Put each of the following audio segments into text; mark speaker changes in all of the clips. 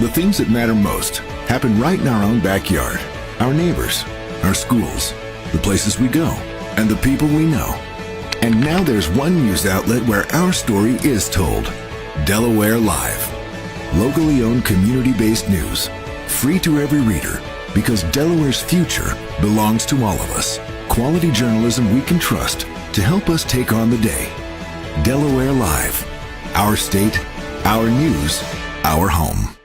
Speaker 1: The things that matter most happen right in our own backyard. Our neighbors, our schools, the places we go, and the people we know. And now there's one news outlet where our story is told. Delaware Live. Locally owned, community-based news. Free to every reader, because Delaware's future belongs to all of us. Quality journalism we can trust to help us take on the day. Delaware Live. Our state, our news, our home.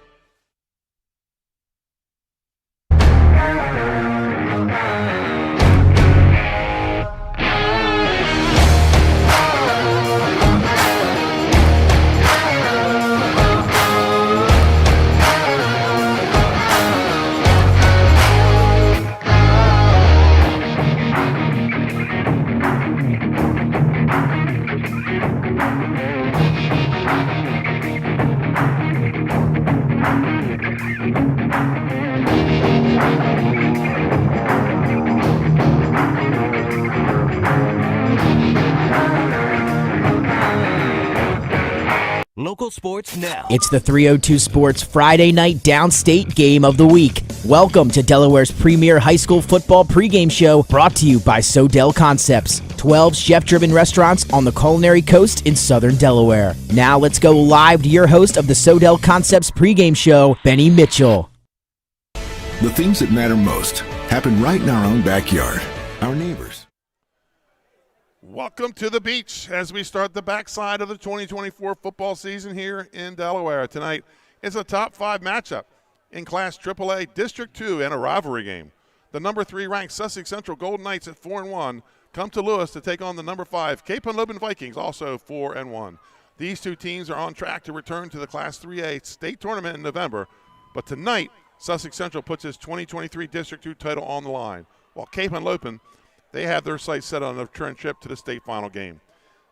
Speaker 2: Local sports now.
Speaker 3: It's the 302 Sports Friday night downstate game of the week. Welcome to Delaware's premier high school football pregame show, brought to you by Sodell Concepts, 12 chef-driven restaurants on the culinary coast in southern Delaware. Now let's go live to your host of the Sodell Concepts pregame show, Benny Mitchell.
Speaker 1: The things that matter most happen right in our own backyard. Our neighbors.
Speaker 4: Welcome to the beach as we start the backside of the 2024 football season here in Delaware. Tonight is a top 5 matchup in Class AAA District 2 and a rivalry game. The number 3 ranked Sussex Central Golden Knights at 4-1 come to Lewis to take on the number 5 Cape Henlopen Vikings, also 4-1. These two teams are on track to return to the Class 3A state tournament in November, but tonight Sussex Central puts its 2023 District 2 title on the line, while Cape Henlopen, they have their sights set on a return trip to the state final game.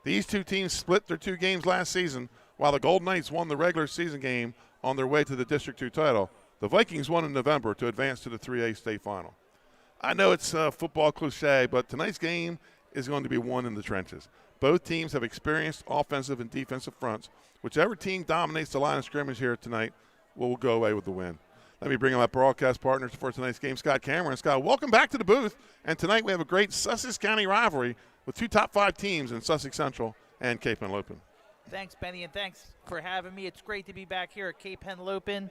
Speaker 4: These two teams split their 2 games last season, while the Golden Knights won the regular season game on their way to the District 2 title. The Vikings won in November to advance to the 3A state final. I know it's a football cliche, but tonight's game is going to be won in the trenches. Both teams have experienced offensive and defensive fronts. Whichever team dominates the line of scrimmage here tonight will go away with the win. Let me bring in my broadcast partners for tonight's game, Scott Cameron. Scott, welcome back to the booth. And tonight we have a great Sussex County rivalry with 2 top 5 teams in Sussex Central and Cape Henlopen.
Speaker 5: Thanks, Benny, and thanks for having me. It's great to be back here at Cape Henlopen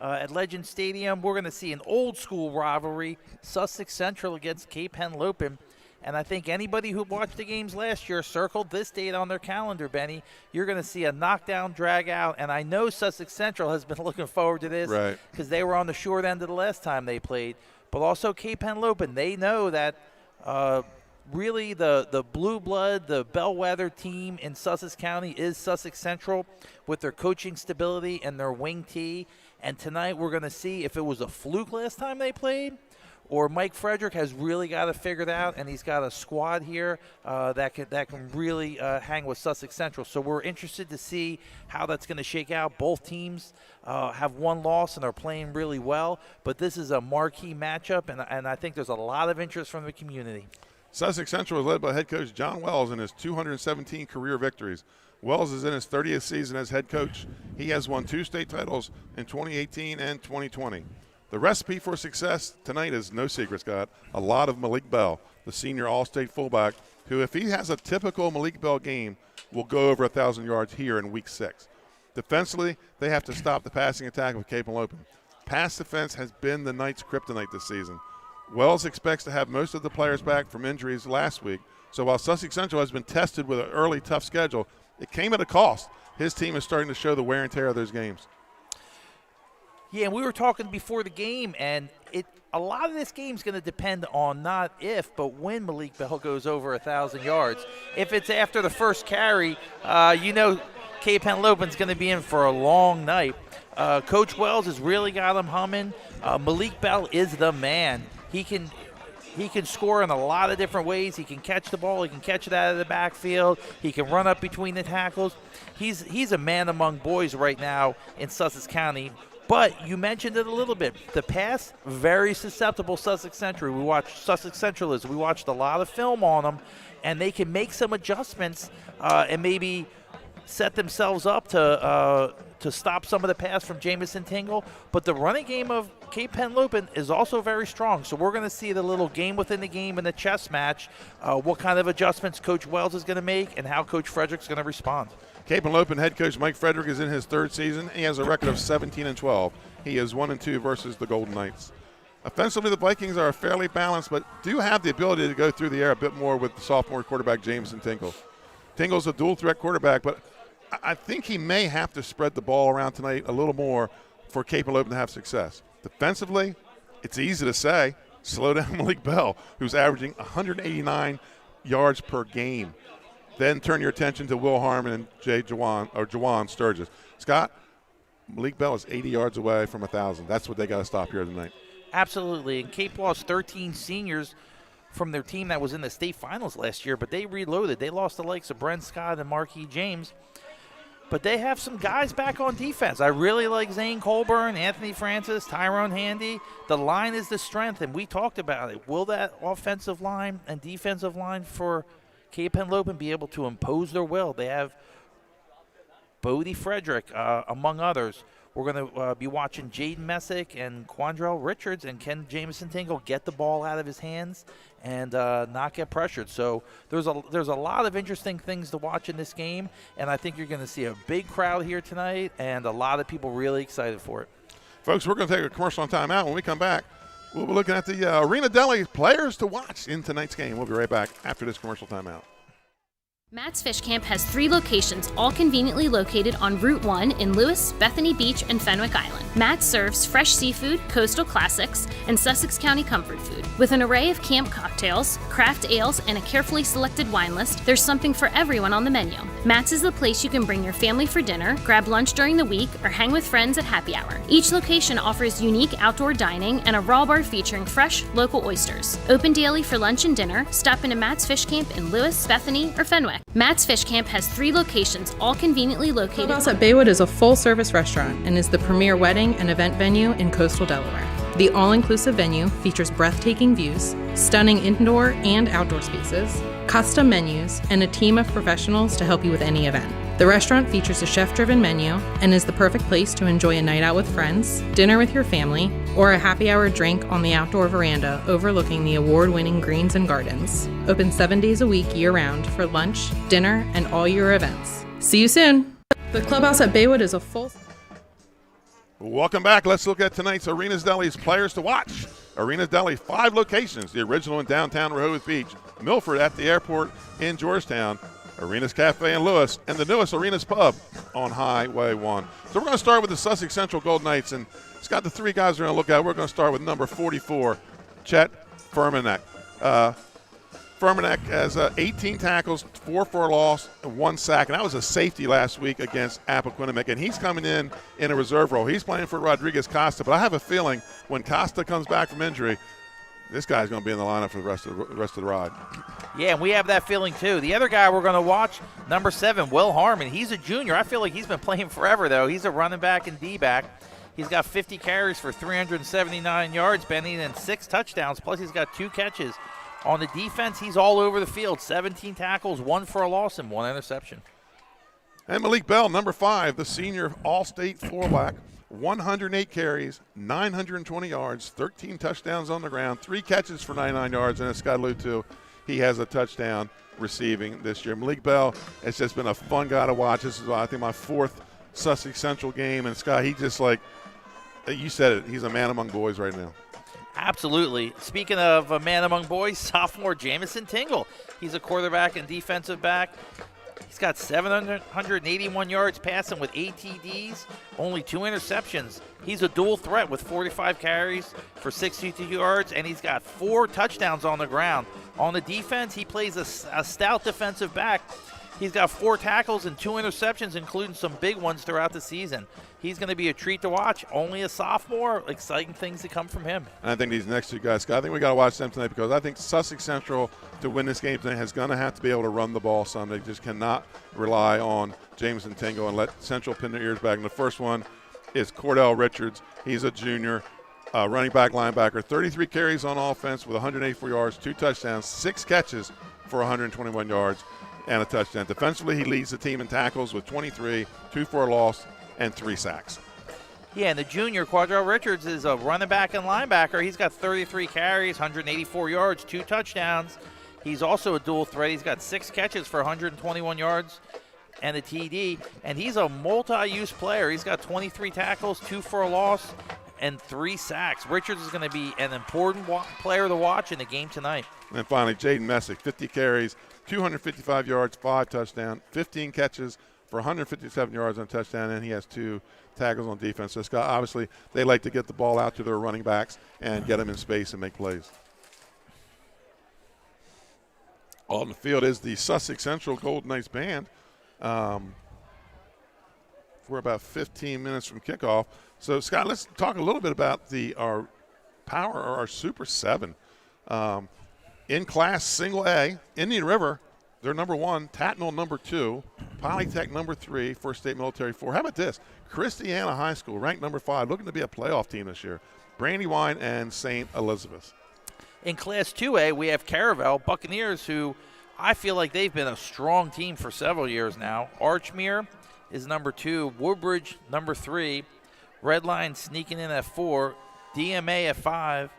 Speaker 5: at Legend Stadium. We're going to see an old-school rivalry, Sussex Central against Cape Henlopen. And I think anybody who watched the games last year circled this date on their calendar, Benny. You're going to see a knockdown, drag-out, and I know Sussex Central has been looking forward to this because they were on the short end of the last time they played. But also Cape Henlopen, they know that really the blue blood, the bellwether team in Sussex County is Sussex Central with their coaching stability and their wing tee. And tonight we're going to see if it was a fluke last time they played, or Mike Frederick has really got it figured out, and he's got a squad here that can really hang with Sussex Central. So we're interested to see how that's going to shake out. Both teams have 1 loss and are playing really well, but this is a marquee matchup, and I think there's a lot of interest from the community.
Speaker 4: Sussex Central is led by head coach John Wells in his 217 career victories. Wells is in his 30th season as head coach. He has won 2 state titles in 2018 and 2020. The recipe for success tonight is no secret, Scott. A lot of Malik Bell, the senior all-state fullback, who, if he has a typical Malik Bell game, will go over 1,000 yards here in Week 6. Defensively, they have to stop the passing attack of Cape Henlopen. Pass defense has been the Knights' kryptonite this season. Wells expects to have most of the players back from injuries last week, so while Sussex Central has been tested with an early, tough schedule, it came at a cost. His team is starting to show the wear and tear of those games.
Speaker 5: Yeah, and we were talking before the game, and a lot of this game's going to depend on not if, but when Malik Bell goes over 1,000 yards. If it's after the first carry, Cape Henlopen's going to be in for a long night. Coach Wells has really got him humming. Malik Bell is the man. He can score in a lot of different ways. He can catch the ball. He can catch it out of the backfield. He can run up between the tackles. He's a man among boys right now in Sussex County. But you mentioned it a little bit. The pass, very susceptible Sussex Central. We watched a lot of film on them, and they can make some adjustments and maybe set themselves up to to stop some of the pass from Jamison Tingle. But the running game of Cape Henlopen is also very strong. So we're going to see the little game within the game in the chess match, what kind of adjustments Coach Wells is going to make and how Coach Frederick's going to respond.
Speaker 4: Cape Henlopen head coach Mike Frederick is in his third season. He has a record of 17-12. He is 1-2 versus the Golden Knights. Offensively, the Vikings are fairly balanced, but do have the ability to go through the air a bit more with the sophomore quarterback Jamison Tingle. Tingle's a dual-threat quarterback, but I think he may have to spread the ball around tonight a little more for Cape Henlopen to have success. Defensively, it's easy to say, slow down Malik Bell, who's averaging 189 yards per game. Then turn your attention to Will Harmon and Jawan Sturgis. Scott, Malik Bell is 80 yards away from 1,000. That's what they got to stop here tonight.
Speaker 5: Absolutely. And Cape lost 13 seniors from their team that was in the state finals last year, but they reloaded. They lost the likes of Brent Scott and Marquis James. But they have some guys back on defense. I really like Zane Colburn, Anthony Francis, Tyrone Handy. The line is the strength, and we talked about it. Will that offensive line and defensive line for Cape Henlopen be able to impose their will? They have Bodie Frederick, among others. We're going to be watching Jaden Messick and Quandrell Richards and Ken Jamison Tingle get the ball out of his hands and not get pressured. So there's a lot of interesting things to watch in this game, and I think you're going to see a big crowd here tonight and a lot of people really excited for it.
Speaker 4: Folks, we're going to take a commercial on timeout. When we come back, we'll be looking at the Arena Deli players to watch in tonight's game. We'll be right back after this commercial timeout.
Speaker 6: Matt's Fish Camp has 3 locations, all conveniently located on Route 1 in Lewis, Bethany Beach, and Fenwick Island. Matt's serves fresh seafood, coastal classics, and Sussex County comfort food. With an array of camp cocktails, craft ales, and a carefully selected wine list, there's something for everyone on the menu. Matt's is the place you can bring your family for dinner, grab lunch during the week, or hang with friends at happy hour. Each location offers unique outdoor dining and a raw bar featuring fresh, local oysters. Open daily for lunch and dinner. Stop into Matt's Fish Camp in Lewis, Bethany, or Fenwick. Matt's Fish Camp has 3 locations, all conveniently located.
Speaker 7: Clubhouse at Baywood is a full-service restaurant and is the premier wedding and event venue in coastal Delaware. The all-inclusive venue features breathtaking views, stunning indoor and outdoor spaces, custom menus, and a team of professionals to help you with any event. The restaurant features a chef-driven menu and is the perfect place to enjoy a night out with friends, dinner with your family, or a happy hour drink on the outdoor veranda overlooking the award-winning greens and gardens. Open 7 days a week year-round for lunch, dinner, and all your events. See you soon! The Clubhouse at Baywood is a full...
Speaker 4: Welcome back. Let's look at tonight's Arena's Deli's players to watch. Arena's Deli, 5 locations. The original in downtown Rehoboth Beach, Milford at the airport in Georgetown, Arena's Cafe in Lewis, and the newest Arena's Pub on Highway 1. So we're going to start with the Sussex Central Golden Knights, and it's got the 3 guys we're going to look at. We're going to start with number 44, Chet Furmanek. Furmanek has 18 tackles, 4 for a loss, and 1 sack, and that was a safety last week against Appoquinimec, and he's coming in a reserve role. He's playing for Rodriguez Costa, but I have a feeling when Costa comes back from injury, this guy's going to be in the lineup for the rest of the ride.
Speaker 5: Yeah, and we have that feeling too. The other guy we're going to watch, number 7, Will Harmon. He's a junior. I feel like he's been playing forever, though. He's a running back and D-back. He's got 50 carries for 379 yards, Benny, and 6 touchdowns, plus he's got 2 catches. On the defense, he's all over the field. 17 tackles, 1 for a loss, and 1 interception.
Speaker 4: And Malik Bell, number 5, the senior all-state fullback, 108 carries, 920 yards, 13 touchdowns on the ground, 3 catches for 99 yards, and as Scott alluded to, he has a touchdown receiving this year. Malik Bell has just been a fun guy to watch. This is, I think, my 4th Sussex Central game, and Scott, he just like, you said it, he's a man among boys right now.
Speaker 5: Absolutely. Speaking of a man among boys, sophomore Jamison Tingle. He's a quarterback and defensive back. He's got 781 yards passing with 8 TDs, only 2 interceptions. He's a dual threat with 45 carries for 62 yards, and he's got 4 touchdowns on the ground. On the defense, he plays a stout defensive back. He's got 4 tackles and 2 interceptions, including some big ones throughout the season. He's going to be a treat to watch. Only a sophomore. Exciting things to come from him.
Speaker 4: And I think these next 2 guys, Scott, I think we got to watch them tonight because I think Sussex Central, to win this game tonight, is going to have to be able to run the ball some. They just cannot rely on Jamison Tingle and let Central pin their ears back. And the first one is Cordell Richards. He's a junior, running back, linebacker, 33 carries on offense with 184 yards, 2 touchdowns, 6 catches for 121 yards and a touchdown. Defensively, he leads the team in tackles with 23, 2 for a loss, and 3 sacks.
Speaker 5: Yeah, and the junior, Quadrell Richards, is a running back and linebacker. He's got 33 carries, 184 yards, 2 touchdowns. He's also a dual threat. He's got 6 catches for 121 yards and a TD. And he's a multi-use player. He's got 23 tackles, 2 for a loss, and 3 sacks. Richards is going to be an important player to watch in the game tonight.
Speaker 4: And finally, Jaden Messick, 50 carries, 255 yards, 5 touchdowns, 15 catches for 157 yards on a touchdown, and he has 2 tackles on defense. So Scott, obviously, they like to get the ball out to their running backs and get them in space and make plays. On the field is the Sussex Central Golden Knights band. We're about 15 minutes from kickoff. So, Scott, let's talk a little bit about our Power or our Super 7. In class single A, Indian River, they're number 1, Tatnall number 2, Polytech number 3, First State Military 4. How about this? Christiana High School, ranked number 5, looking to be a playoff team this year. Brandywine and St. Elizabeth.
Speaker 5: In Class 2A, we have Caravel Buccaneers, who I feel like they've been a strong team for several years now. Archmere is number 2, Woodbridge number 3, Redline sneaking in at 4, DMA at 5,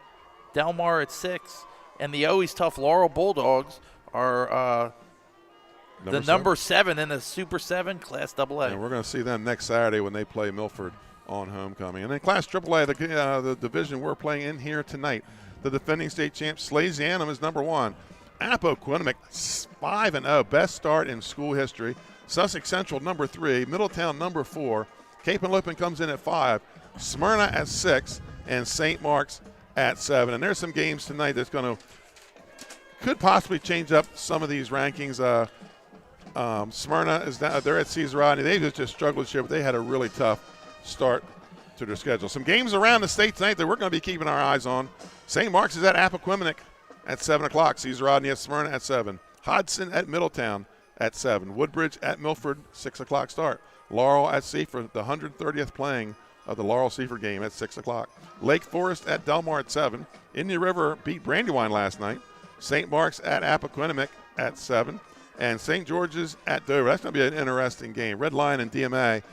Speaker 5: Delmar at 6, and the always tough Laurel Bulldogs are number 7 in the Super 7 Class AA.
Speaker 4: And we're going to see them next Saturday when they play Milford on homecoming. And in Class AAA, the division we're playing in here tonight, the defending state champ Slasianum is number 1. Appoquinimink 5-0, best start in school history. Sussex Central number 3, Middletown number 4. Cape Henlopen comes in at 5, Smyrna at 6, and St. Mark's at 7. And there's some games tonight that's could possibly change up some of these rankings. Smyrna is down, they're at Cesar Rodney. They've just struggled this year, but they had a really tough start to their schedule. Some games around the state tonight that we're going to be keeping our eyes on. St. Mark's is at Appoquinimink at 7 o'clock. Cesar Rodney at Smyrna at 7. Hodson at Middletown at 7. Woodbridge at Milford, 6 o'clock start. Laurel at Seaford, the 130th playing of the Laurel-Seaford game at 6 o'clock. Lake Forest at Delmar at 7. Indian River beat Brandywine last night. St. Mark's at Appoquinimink at 7. And St. George's at Dover. That's going to be an interesting game. Red Lion and DMA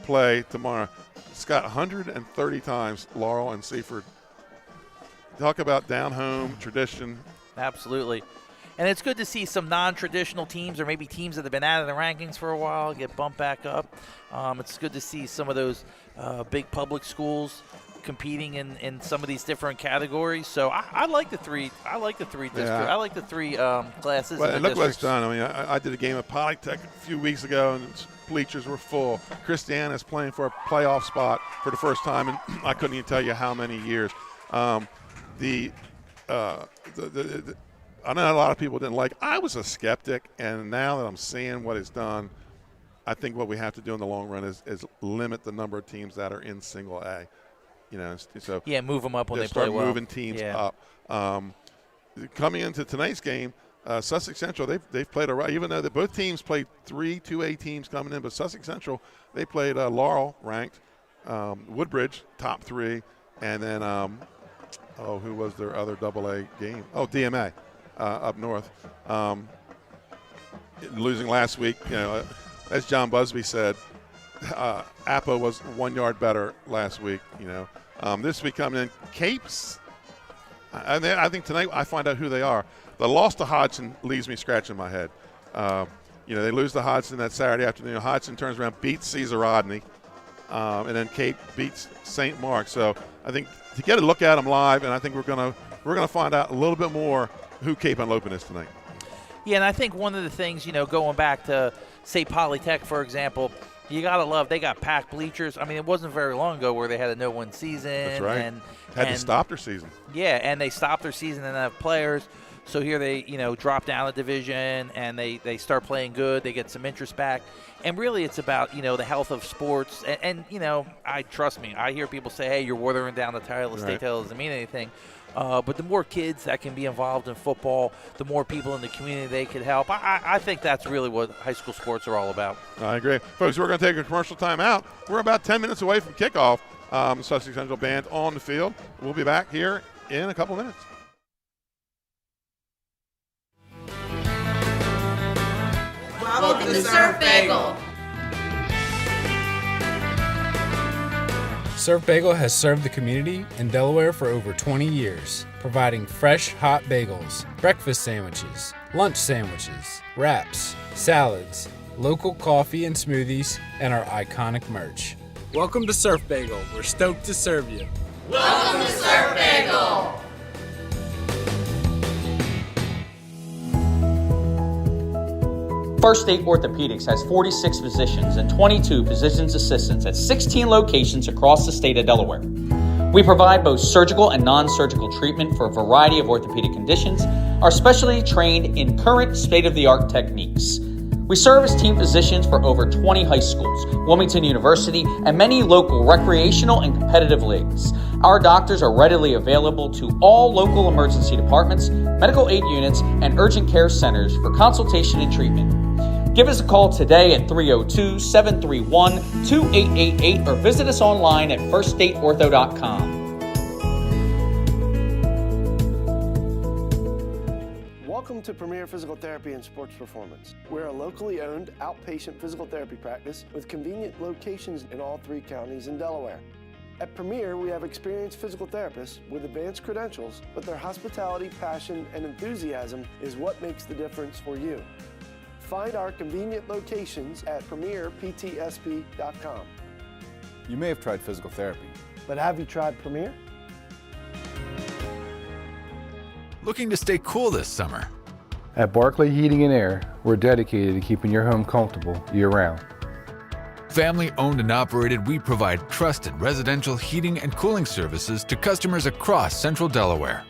Speaker 4: play tomorrow. Scott, 130 times Laurel and Seaford. Talk about down-home tradition.
Speaker 5: Absolutely. And it's good to see some non-traditional teams or maybe teams that have been out of the rankings for a while get bumped back up. It's good to see some of those big public schools competing in some of these different categories. So I like the three. I like the three districts. I like the 3 classes.
Speaker 4: Well,
Speaker 5: and
Speaker 4: look what
Speaker 5: districts.
Speaker 4: it's done. I mean, I did a game at Polytech a few weeks ago, and bleachers were full. Christiana is playing for a playoff spot for the first time, and I couldn't even tell you how many years. I know a lot of people didn't like. I was a skeptic, and now that I'm seeing what it's done, I think what we have to do in the long run is limit the number of teams that are in single A. You know, so
Speaker 5: yeah, move them up when they play well.
Speaker 4: Start moving teams up. Coming into tonight's game, Sussex Central they've played even though both teams played 3 2A teams coming in, but Sussex Central they played Laurel ranked, Woodbridge top 3, and then who was their other AA game? Oh, DMA up north. Losing last week, you know, as John Busby said, Appo was 1 yard better last week. You know, this week coming in, Capes. I think tonight I find out who they are. The loss to Hodgson leaves me scratching my head. You know, they lose to Hodgson that Saturday afternoon. Hodgson turns around, beats Cesar Rodney, and then Cape beats St. Mark. So I think to get a look at them live, and I think we're gonna find out a little bit more who Cape Henlopen is tonight.
Speaker 5: Yeah, and I think one of the things, you know, going back to say Polytech, for example. You got to love they got packed bleachers. I mean, it wasn't very long ago where they had a no-win season.
Speaker 4: That's right.
Speaker 5: And
Speaker 4: had to stop their season.
Speaker 5: Yeah, and they stopped their season and have players. So here they, you know, drop down a division and they start playing good. They get some interest back. And really it's about, you know, the health of sports. And you know, trust me, I hear people say, hey, you're watering down the title. The state title doesn't mean anything. But the more kids that can be involved in football, the more people in the community they could help. I think that's really what high school sports are all about.
Speaker 4: I agree. Folks, we're going to take a commercial time out. We're about 10 minutes away from kickoff. Sussex Central band on the field. We'll be back here in a couple minutes.
Speaker 8: Welcome to Surf Bagel. Surf Bagel has served the community in Delaware for over 20 years, providing fresh, hot bagels, breakfast sandwiches, lunch sandwiches, wraps, salads, local coffee and smoothies, and our iconic merch. Welcome to Surf Bagel. We're stoked to serve you.
Speaker 9: Welcome to Surf Bagel!
Speaker 10: First State Orthopedics has 46 physicians and 22 physician's assistants at 16 locations across the state of Delaware. We provide both surgical and non-surgical treatment for a variety of orthopedic conditions, are specially trained in current state-of-the-art techniques. We serve as team physicians for over 20 high schools, Wilmington University, and many local recreational and competitive leagues. Our doctors are readily available to all local emergency departments, medical aid units, and urgent care centers for consultation and treatment. Give us a call today at 302-731-2888 or visit us online at firststateortho.com.
Speaker 11: Welcome to Premier Physical Therapy and Sports Performance. We're a locally owned outpatient physical therapy practice with convenient locations in all 3 counties in Delaware. At Premier, we have experienced physical therapists with advanced credentials, but their hospitality, passion, and enthusiasm is what makes the difference for you. Find our convenient locations at premierptsp.com.
Speaker 12: You may have tried physical therapy,
Speaker 11: but have you tried Premier?
Speaker 13: Looking to stay cool this summer?
Speaker 14: At Barclay Heating and Air, we're dedicated to keeping your home comfortable year-round.
Speaker 13: Family owned and operated, we provide trusted residential heating and cooling services to customers across central Delaware.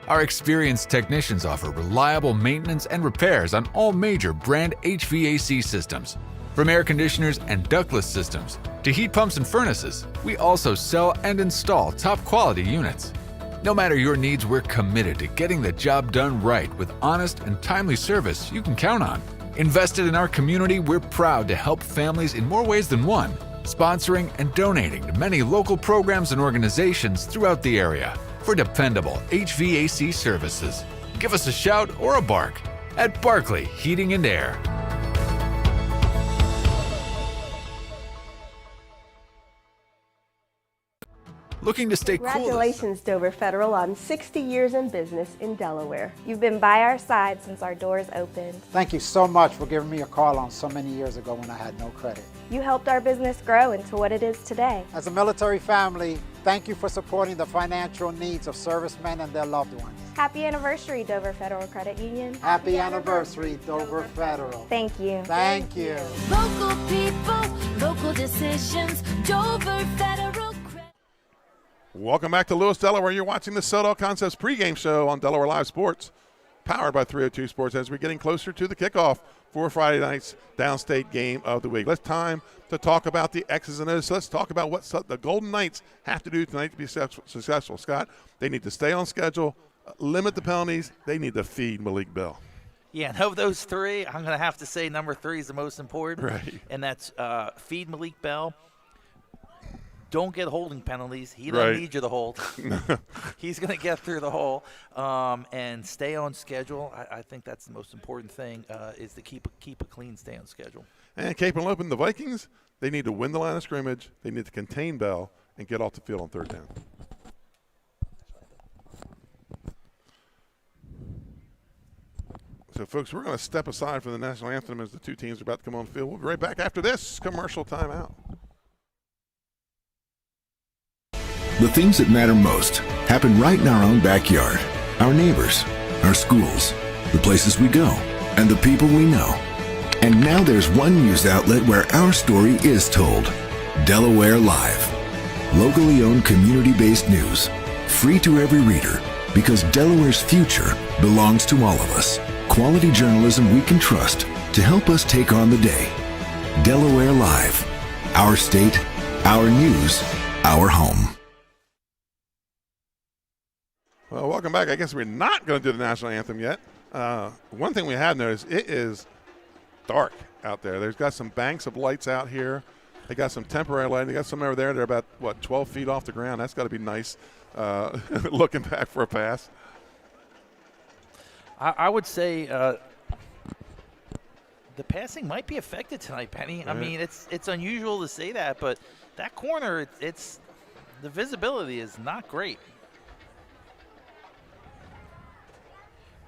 Speaker 13: Our experienced technicians offer reliable maintenance and repairs on all major brand HVAC systems. From air conditioners and ductless systems to heat pumps and furnaces, we also sell and install top quality units. No matter your needs, we're committed to getting the job done right with honest and timely service you can count on. Invested in our community, we're proud to help families in more ways than one, sponsoring and donating to many local programs and organizations throughout the area for dependable HVAC services. Give us a shout or a bark at Barclay Heating and Air. Looking to stay cool.
Speaker 15: Congratulations, Dover Federal, on 60 years in business in Delaware. You've been by our side since our doors opened.
Speaker 16: Thank you so much for giving me a call on so many years ago when I had no credit.
Speaker 15: You helped our business grow into what it is today.
Speaker 16: As a military family, thank you for supporting the financial needs of servicemen and their loved ones.
Speaker 15: Happy anniversary, Dover Federal Credit Union.
Speaker 16: Happy anniversary, Dover Federal.
Speaker 15: Thank you.
Speaker 16: Thank you.
Speaker 9: Local people, local decisions, Dover Federal.
Speaker 4: Welcome back to Lewis, Delaware. You're watching the Sodell Concepts pregame show on Delaware Live Sports, powered by 302 Sports, as we're getting closer to the kickoff for Friday night's downstate game of the week. Let's time to talk about the X's and O's. So let's talk about what the Golden Knights have to do tonight to be successful. Scott, they need to stay on schedule, limit the penalties. They need to feed Malik Bell.
Speaker 5: Yeah, and of those 3, I'm going to have to say number 3 is the most important.
Speaker 4: Right.
Speaker 5: And that's feed Malik Bell. Don't get holding penalties. He doesn't need you to hold. He's going to get through the hole and stay on schedule. I think that's the most important thing is to keep a clean stay on schedule.
Speaker 4: And Cape Henlopen, the Vikings, they need to win the line of scrimmage. They need to contain Bell and get off the field on 3rd down. So, folks, we're going to step aside from the national anthem as the 2 teams are about to come on the field. We'll be right back after this commercial timeout.
Speaker 1: The things that matter most happen right in our own backyard. Our neighbors, our schools, the places we go, and the people we know. And now there's one news outlet where our story is told. Delaware Live. Locally owned, community-based news. Free to every reader, because Delaware's future belongs to all of us. Quality journalism we can trust to help us take on the day. Delaware Live. Our state, our news, our home.
Speaker 4: Well, welcome back. I guess we're not going to do the national anthem yet. One thing we have noticed, it is dark out there. There's got some banks of lights out here. They got some temporary lighting. They got some over there. They're about, 12 feet off the ground. That's got to be nice looking back for a pass.
Speaker 5: I would say the passing might be affected tonight, Penny. I mean, it's unusual to say that, but that corner, it's The visibility is not great.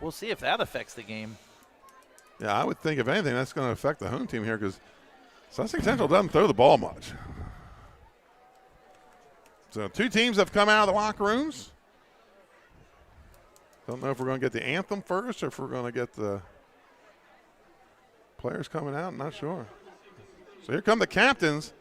Speaker 5: We'll see if that affects the game.
Speaker 4: Yeah, I would think if anything that's going to affect the home team here because Sussex Central doesn't throw the ball much. So 2 teams have come out of the locker rooms. Don't know if we're going to get the anthem first or if we're going to get the players coming out. I'm not sure. So here come the captains.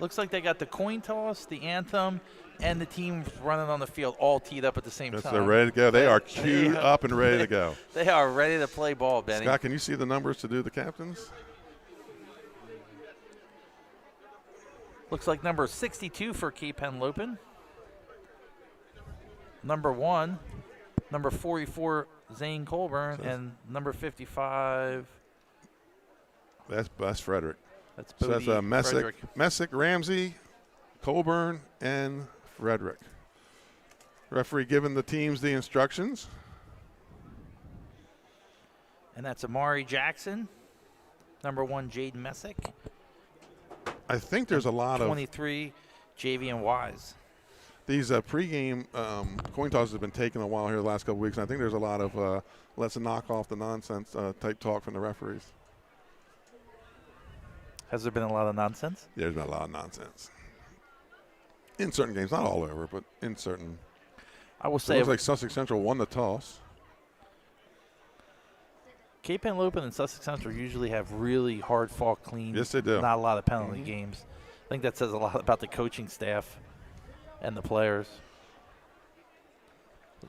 Speaker 5: Looks like they got the coin toss, the anthem, and the team running on the field all teed up at the same time.
Speaker 4: They're ready to go. They are queued up and ready to go.
Speaker 5: They are ready to play ball, Benny.
Speaker 4: Scott, can you see the numbers to do the captains?
Speaker 5: Looks like number 62 for Cape Henlopen. Number 1, number 44, Zane Colburn, and number 55.
Speaker 4: That's Frederick.
Speaker 5: That's
Speaker 4: Bodie, so that's
Speaker 5: Frederick.
Speaker 4: Messick, Ramsey, Colburn, and Frederick. Referee giving the teams the instructions.
Speaker 5: And that's Amari Jackson, number 1, Jaden Messick.
Speaker 4: I think there's a lot
Speaker 5: 23, Javian Wise.
Speaker 4: These pregame coin tosses have been taking a while here the last couple weeks, and I think there's a lot of let's knock off the nonsense type talk from the referees.
Speaker 5: Has there been a lot of nonsense?
Speaker 4: There's been a lot of nonsense. In certain games, not all over, but in certain.
Speaker 5: I will say
Speaker 4: it looks like Sussex Central won the toss.
Speaker 5: Cape Henlopen and Sussex Central usually have really hard-fought, clean.
Speaker 4: Yes, they do.
Speaker 5: Not a lot of penalty games. I think that says a lot about the coaching staff and the players.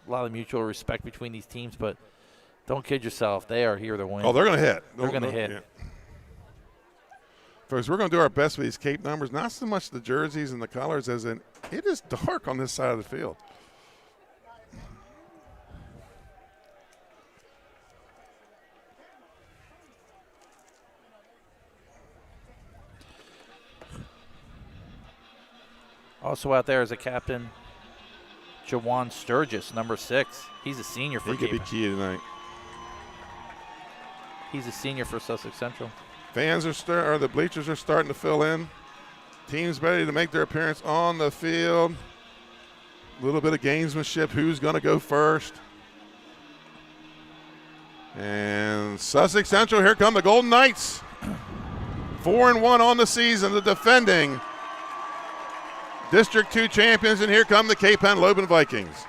Speaker 5: A lot of mutual respect between these teams, but don't kid yourself. They are here to win.
Speaker 4: Oh, they're going to hit.
Speaker 5: They're going to hit.
Speaker 4: Yeah. Folks, we're going to do our best with these Cape numbers. Not so much the jerseys and the colors as in it is dark on this side of the field.
Speaker 5: Also out there is a captain, Jawan Sturgis, number 6. He's a senior for
Speaker 4: He could be key tonight.
Speaker 5: He's a senior for Sussex Central.
Speaker 4: Fans are the bleachers are starting to fill in. Teams ready to make their appearance on the field. A little bit of gamesmanship. Who's going to go first? And Sussex Central, here come the Golden Knights. 4-1 on the season, the defending District 2 champions, and here come the Cape Henlopen Vikings.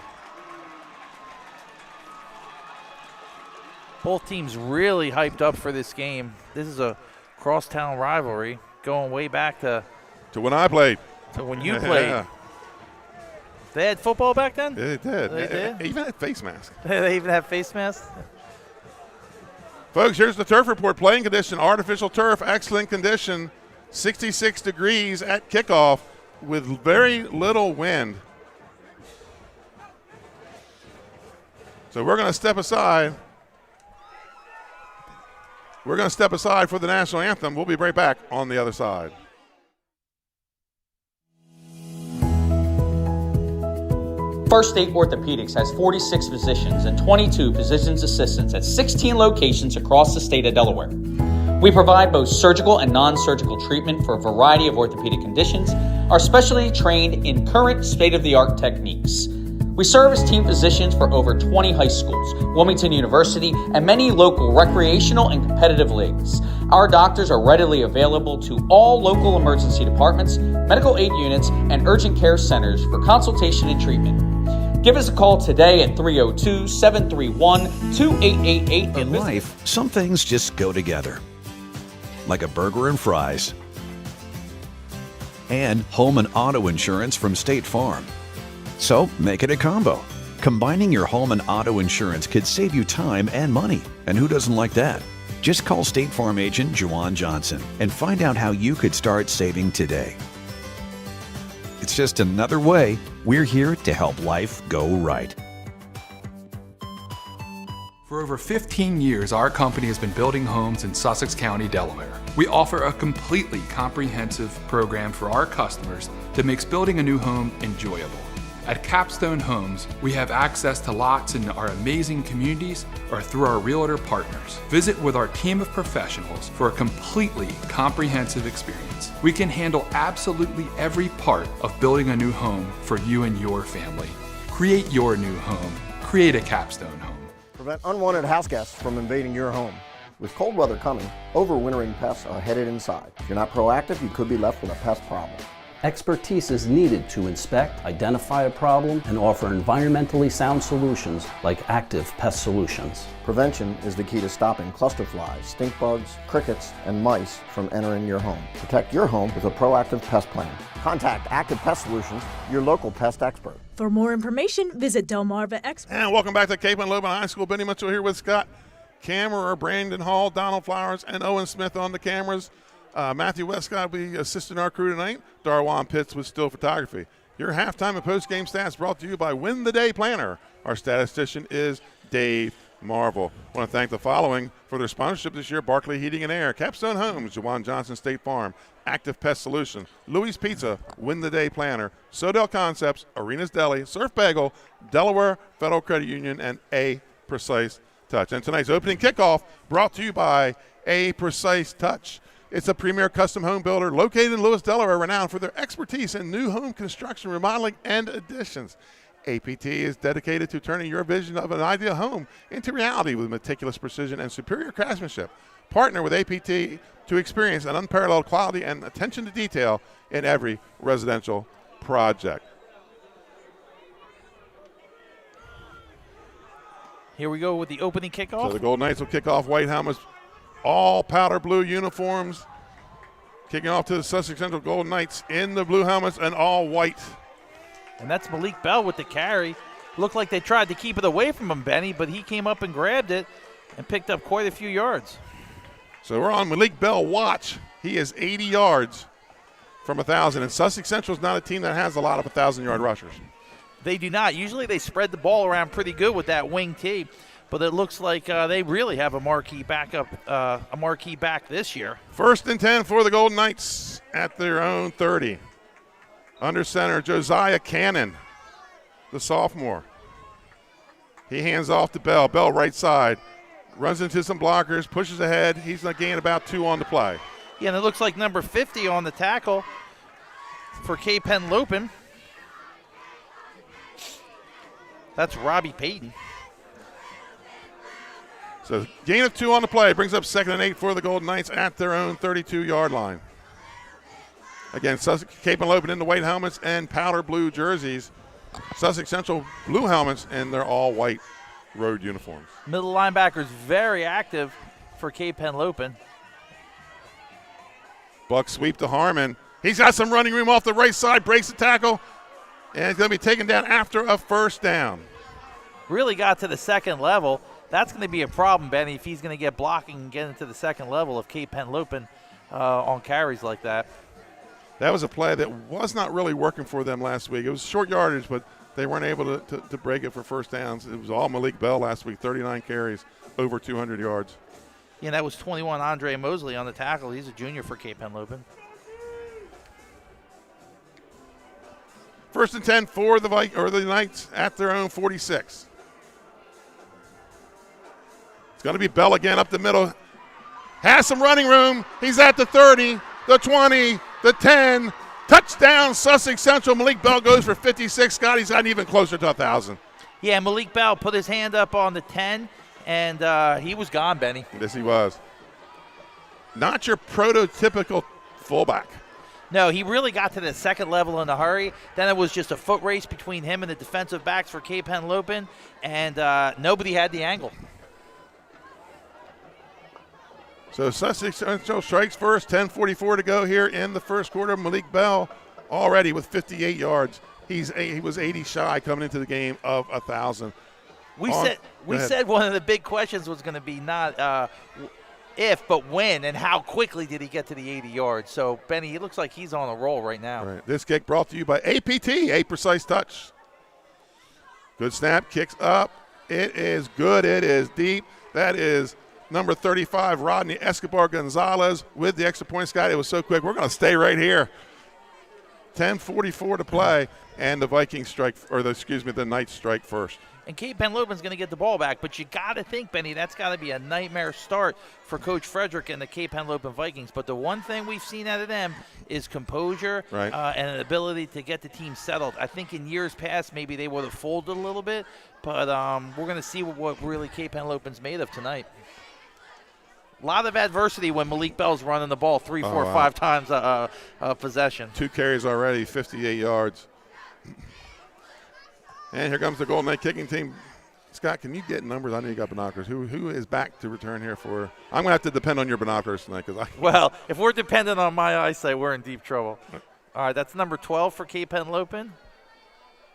Speaker 5: Both teams really hyped up for this game. This is a crosstown rivalry going way back to
Speaker 4: when I played.
Speaker 5: To when you played. They had football back then?
Speaker 4: They did.
Speaker 5: They did?
Speaker 4: They even had face masks.
Speaker 5: They even have face masks?
Speaker 4: Folks, here's the turf report. Playing condition, artificial turf, excellent condition, 66 degrees at kickoff with very little wind. So we're going to step aside. We're going to step aside for the national anthem. We'll be right back on the other side.
Speaker 10: First State Orthopedics has 46 physicians and 22 physician's assistants at 16 locations across the state of Delaware. We provide both surgical and non-surgical treatment for a variety of orthopedic conditions, are specially trained in current state-of-the-art techniques. We serve as team physicians for over 20 high schools, Wilmington University, and many local recreational and competitive leagues. Our doctors are readily available to all local emergency departments, medical aid units, and urgent care centers for consultation and treatment. Give us a call today at 302-731-2888.
Speaker 17: In life, some things just go together. Like a burger and fries. And home and auto insurance from State Farm. So make it a combo. Combining your home and auto insurance could save you time and money. And who doesn't like that? Just call State Farm agent Juwan Johnson and find out how you could start saving today. It's just another way we're here to help life go right.
Speaker 18: For over 15 years, our company has been building homes in Sussex County, Delaware. We offer a completely comprehensive program for our customers that makes building a new home enjoyable. At Capstone Homes, we have access to lots in our amazing communities or through our realtor partners. Visit with our team of professionals for a completely comprehensive experience. We can handle absolutely every part of building a new home for you and your family. Create your new home. Create a Capstone home.
Speaker 19: Prevent unwanted house guests from invading your home. With cold weather coming, overwintering pests are headed inside. If you're not proactive, you could be left with a pest problem.
Speaker 20: Expertise is needed to inspect, identify a problem, and offer environmentally sound solutions like active pest solutions.
Speaker 19: Prevention is the key to stopping cluster flies, stink bugs, crickets, and mice from entering your home. Protect your home with a proactive pest plan. Contact Active Pest Solutions, your local pest expert.
Speaker 21: For more information, visit Delmarva Expert.
Speaker 4: And welcome back to Cape Henlopen High School. Benny Mitchell here with Scott Kammerer, Brandon Hall, Donald Flowers, and Owen Smith on the cameras. Matthew Westcott will be assisting our crew tonight. Darwan Pitts with still photography. Your halftime and post-game stats brought to you by Win the Day Planner. Our statistician is Dave Marvel. I want to thank the following for their sponsorship this year: Barclay Heating and Air, Capstone Homes, Jawan Johnson State Farm, Active Pest Solution, Louis Pizza, Win the Day Planner, Sodell Concepts, Arenas Deli, Surf Bagel, Delaware Federal Credit Union, and A Precise Touch. And tonight's opening kickoff brought to you by A Precise Touch. It's a premier custom home builder located in Lewis, Delaware, renowned for their expertise in new home construction, remodeling, and additions. APT is dedicated to turning your vision of an ideal home into reality with meticulous precision and superior craftsmanship. Partner with APT to experience an unparalleled quality and attention to detail in every residential project.
Speaker 5: Here we go with the opening kickoff.
Speaker 4: So the Golden Knights will kick off white helmets, all powder blue uniforms. Kicking off to the Sussex Central Golden Knights in the blue helmets and all white.
Speaker 5: And that's Malik Bell with the carry. Looked like they tried to keep it away from him, Benny, but he came up and grabbed it and picked up quite a few yards.
Speaker 4: So we're on Malik Bell watch. He is 80 yards from 1,000. And Sussex Central is not a team that has a lot of 1,000-yard rushers.
Speaker 5: They do not. Usually they spread the ball around pretty good with that wing T, but it looks like they really have a marquee back this year. 1st and 10 for the Golden Knights at their own 30. Under center, Josiah Cannon, the sophomore. He hands off to Bell. Bell right side. Runs into some blockers, pushes ahead. He's going to gain about 2 on the play. Yeah, and it looks like number 50 on the tackle for Cape Henlopen. That's Robbie Payton.
Speaker 4: So gain of 2 on the play. Brings up 2nd and 8 for the Golden Knights at their own 32-yard line. Again, Sussex, Cape Henlopen in the white helmets and powder blue jerseys. Sussex Central blue helmets and they're all white road uniforms.
Speaker 5: Middle linebackers very active for Cape Henlopen.
Speaker 4: Buck sweep to Harmon. He's got some running room off the right side, breaks the tackle, and he's going to be taken down after a 1st down.
Speaker 5: Really got to the 2nd level. That's going to be a problem, Benny, if he's going to get blocking and get into the 2nd level of Cape Henlopen on carries like that.
Speaker 4: That was a play that was not really working for them last week. It was short yardage, but they weren't able to break it for 1st downs. It was all Malik Bell last week, 39 carries, over 200 yards.
Speaker 5: Yeah, that was 21 Andre Mosley on the tackle. He's a junior for Cape Henlopen.
Speaker 4: 1st and 10 for the Knights at their own 46. It's going to be Bell again up the middle. Has some running room. He's at the 30, the 20, the 10. Touchdown, Sussex Central. Malik Bell goes for 56. Scott, he's gotten even closer to 1,000.
Speaker 5: Yeah, Malik Bell put his hand up on the 10, and he was gone, Benny.
Speaker 4: Yes, he was. Not your prototypical fullback.
Speaker 5: No, he really got to the 2nd level in a hurry. Then it was just a foot race between him and the defensive backs for Cape Henlopen, and nobody had the angle.
Speaker 4: So Sussex Central strikes first, 10:44 to go here in the 1st quarter. Malik Bell already with 58 yards. He was 80 shy coming into the game of 1,000.
Speaker 5: We said one of the big questions was going to be not if, but when and how quickly did he get to the 80 yards. So, Benny, it looks like he's on a roll right now.
Speaker 4: Right. This kick brought to you by APT, A Precise Touch. Good snap, kicks up. It is good. It is deep. That is number 35, Rodney Escobar Gonzalez with the extra point. Scott, it was so quick. We're going to stay right here. 10:44 to play, and the Vikings strike, the Knights strike first.
Speaker 5: And Cape Henlopen's going to get the ball back, but you got to think, Benny, that's got to be a nightmare start for Coach Frederick and the Cape Henlopen Vikings. But the one thing we've seen out of them is composure
Speaker 4: right.
Speaker 5: And an ability to get the team settled. I think in years past maybe they would have folded a little bit, but we're going to see what really Cape Henlopen's made of tonight. A lot of adversity when Malik Bell's running the ball 3, 4, 5 times a possession.
Speaker 4: 2 carries already, 58 yards. And here comes the Golden Knight kicking team. Scott, can you get numbers? I know you got binoculars. Who is back to return here for? I'm going to have to depend on your binoculars tonight.
Speaker 5: Well, if we're dependent on my eyesight, we're in deep trouble. All right, that's number 12 for Cape Henlopen.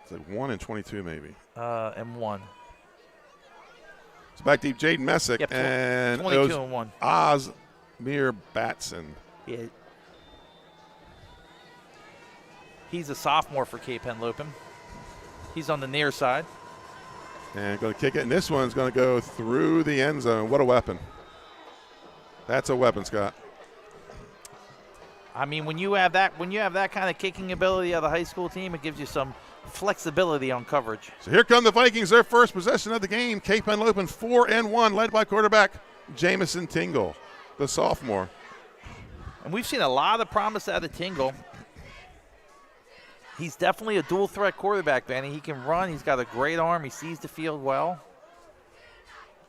Speaker 4: It's like 1 and 22 maybe.
Speaker 5: And 1.
Speaker 4: It's back deep, Jaden Messick.
Speaker 5: Yep,
Speaker 4: and
Speaker 5: 22 and 1.
Speaker 4: Osmir Batson.
Speaker 5: Yeah. He's a sophomore for Cape Henlopen. He's on the near side.
Speaker 4: And going to kick it, and this one's going to go through the end zone. What a weapon. That's a weapon, Scott.
Speaker 5: I mean, when you have that kind of kicking ability of the high school team, it gives you some flexibility on coverage.
Speaker 4: So here come the Vikings, their first possession of the game. Cape Henlopen 4-1, led by quarterback Jamison Tingle, the sophomore.
Speaker 5: And we've seen a lot of promise out of Tingle. He's definitely a dual-threat quarterback, Benny. He can run. He's got a great arm. He sees the field well.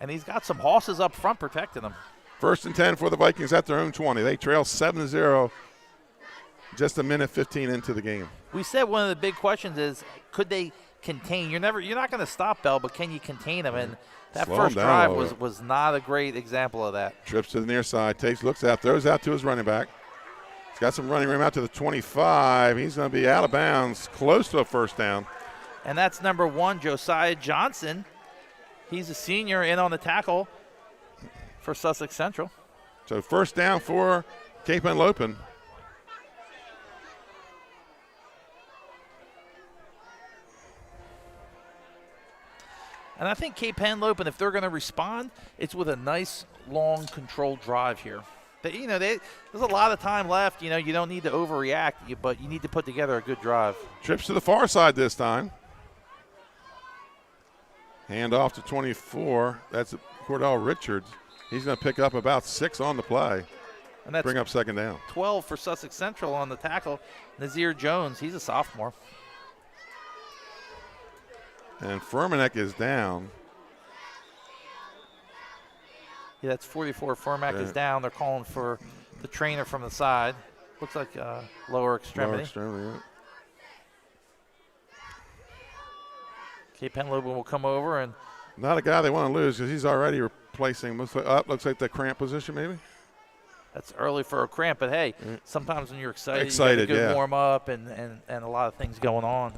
Speaker 5: And he's got some horses up front protecting him.
Speaker 4: 1st and 10 for the Vikings at their own 20. They trail 7-0 just a minute 15 into the game.
Speaker 5: We said one of the big questions is, could they contain? You're not going to stop Bell, but can you contain him? And that
Speaker 4: Slow
Speaker 5: first
Speaker 4: him down
Speaker 5: drive was not a great example of that.
Speaker 4: Trips to the near side, looks out, throws out to his running back. He's got some running room out to the 25. He's going to be out of bounds, close to a first down.
Speaker 5: And that's number 1, Josiah Johnson. He's a senior in on the tackle for Sussex Central.
Speaker 4: So first down for Cape Henlopen.
Speaker 5: And I think Cape Henlopen, if they're going to respond, it's with a nice, long, controlled drive here. There's a lot of time left. You don't need to overreact, but you need to put together a good drive.
Speaker 4: Trips to the far side this time. Hand off to 24. That's Cordell Richards. He's going to pick up about 6 on the play.
Speaker 5: And that's
Speaker 4: bring up second down.
Speaker 5: 12 for Sussex Central on the tackle. Nazir Jones, he's a sophomore.
Speaker 4: And Furmanek is down.
Speaker 5: Yeah, that's 44. Furmanek is down. They're calling for the trainer from the side. Looks like lower extremity.
Speaker 4: Lower extremity, yeah.
Speaker 5: Cape Henlopen will come over and.
Speaker 4: Not a guy they want to lose because he's already replacing. Looks like the cramp position maybe.
Speaker 5: That's early for a cramp, but hey, sometimes when you're excited you get a good warm up and a lot of things going on.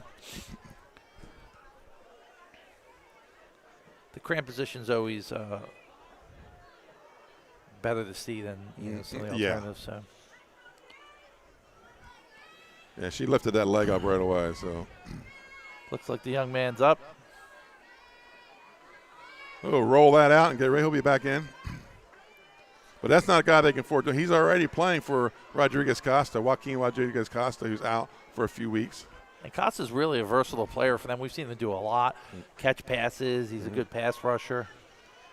Speaker 5: The cramp position's always better to see than some of the alternatives. So.
Speaker 4: Yeah, she lifted that leg up right away. So
Speaker 5: looks like the young man's up.
Speaker 4: Oh, roll that out and get ready. He'll be back in. But that's not a guy they can afford to. He's already playing for Rodriguez Costa, Joaquin Rodriguez Costa, who's out for a few weeks.
Speaker 5: And Costa's really a versatile player for them. We've seen him do a lot. Catch passes. He's a good pass rusher.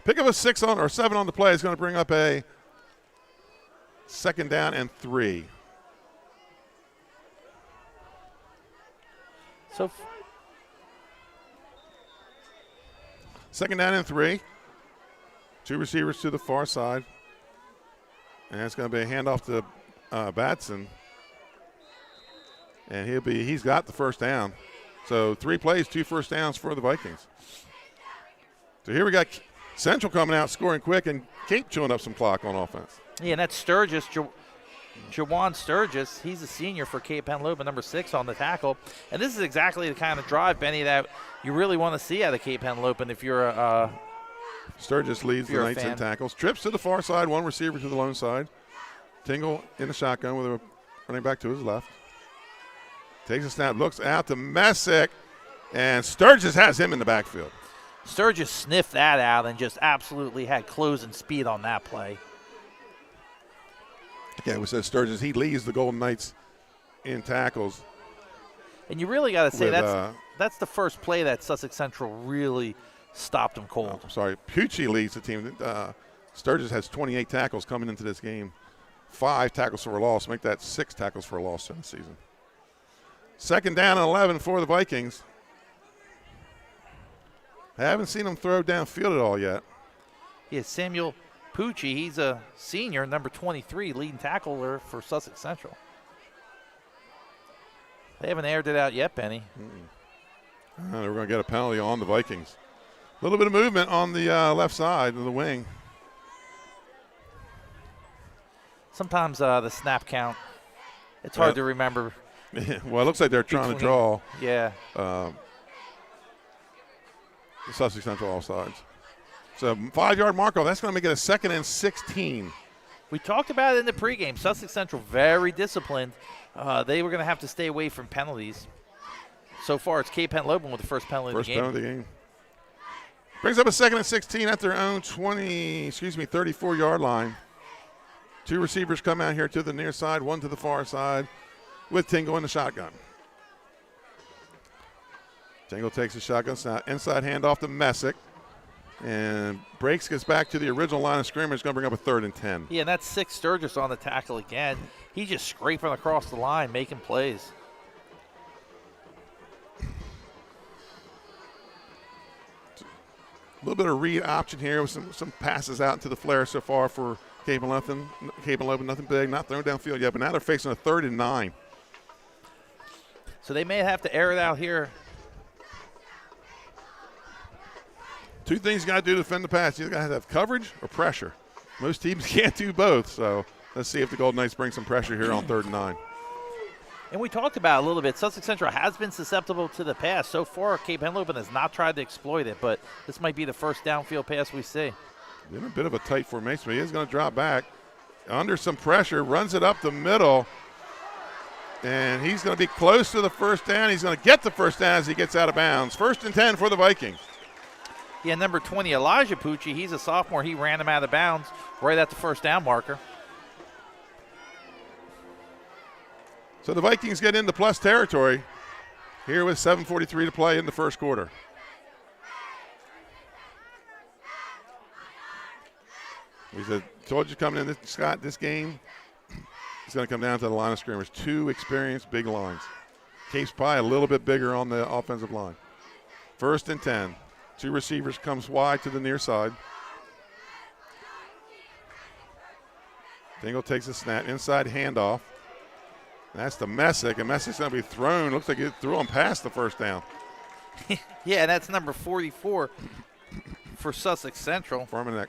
Speaker 4: Pick up a 7 on the play. Is going to bring up a 2nd down and 3.
Speaker 5: So
Speaker 4: 2nd down and 3. 2 receivers to the far side. And it's going to be a handoff to Batson. And he's got the first down. So 3 plays, 2 first downs for the Vikings. So here we got Central coming out, scoring quick, and Cape chewing up some clock on offense.
Speaker 5: Yeah, and that's Sturgis, Jawan Sturgis. He's a senior for Cape Henlopen, number 6 on the tackle. And this is exactly the kind of drive, Benny, that you really want to see out of Cape Henlopen if you're a
Speaker 4: Sturgis leads the Knights in tackles. Trips to the far side, 1 receiver to the lone side. Tingle in the shotgun with a running back to his left. Takes a snap, looks out to Messick, and Sturgis has him in the backfield.
Speaker 5: Sturgis sniffed that out and just absolutely had closing speed on that play.
Speaker 4: Yeah, we said Sturgis, he leads the Golden Knights in tackles.
Speaker 5: And you really got to say that's the first play that Sussex Central really stopped them cold.
Speaker 4: I'm sorry. Pucci leads the team. Sturgis has 28 tackles coming into this game. 5 tackles for a loss. Make that 6 tackles for a loss in the season. Second down and 11 for the Vikings. I haven't seen them throw downfield at all yet.
Speaker 5: Yeah, Samuel Pucci, he's a senior, number 23, leading tackler for Sussex Central. They haven't aired it out yet, Benny.
Speaker 4: We're going to get a penalty on the Vikings. A little bit of movement on the left side of the wing.
Speaker 5: Sometimes the snap count, it's hard to remember.
Speaker 4: Well, it looks like they're trying to draw.
Speaker 5: Yeah.
Speaker 4: The Sussex Central offsides. So 5-yard mark off. That's going to make it a 2nd and 16.
Speaker 5: We talked about it in the pregame. Sussex Central very disciplined. They were going to have to stay away from penalties. So far, it's Cape Henlopen with the first penalty of the game.
Speaker 4: First penalty of the game. Brings up a 2nd and 16 at their own 34-yard line. 2 receivers come out here to the near side, 1 to the far side, with Tingle in the shotgun. Tingle takes the shotgun snap. Inside handoff to Messick. And breaks, gets back to the original line of scrimmage. Going to bring up a 3rd and 10.
Speaker 5: Yeah, and that's 6 Sturgis on the tackle again. He's just scraping across the line, making plays.
Speaker 4: A little bit of read option here with some passes out into the flare so far for Cape Henlopen. Nothing big, not thrown downfield yet, but now they're facing a 3rd and 9.
Speaker 5: So they may have to air it out here.
Speaker 4: 2 things you got to do to defend the pass. You got to have coverage or pressure. Most teams can't do both, so let's see if the Golden Knights bring some pressure here on 3rd and 9.
Speaker 5: And we talked about it a little bit. Sussex Central has been susceptible to the pass. So far, Cape Henlopen has not tried to exploit it, but this might be the first downfield pass we see.
Speaker 4: In a bit of a tight formation, but he is going to drop back. Under some pressure, runs it up the middle, and he's going to be close to the first down. He's going to get the first down as he gets out of bounds. 1st and 10 for the Vikings.
Speaker 5: Yeah, number 20, Elijah Pucci, he's a sophomore. He ran him out of bounds right at the first down marker.
Speaker 4: So the Vikings get into plus territory here with 7:43 to play in the first quarter. We said, told you coming in, Scott, this game is going to come down to the line of scrimmage. 2 experienced big lines. Cape's probably a little bit bigger on the offensive line. 1st and 10. 2 receivers comes wide to the near side. Dingle takes a snap. Inside handoff. That's to Messick, and Messick's going to be thrown. Looks like he threw him past the first down.
Speaker 5: Yeah, that's number 44 for Sussex Central. Firmanek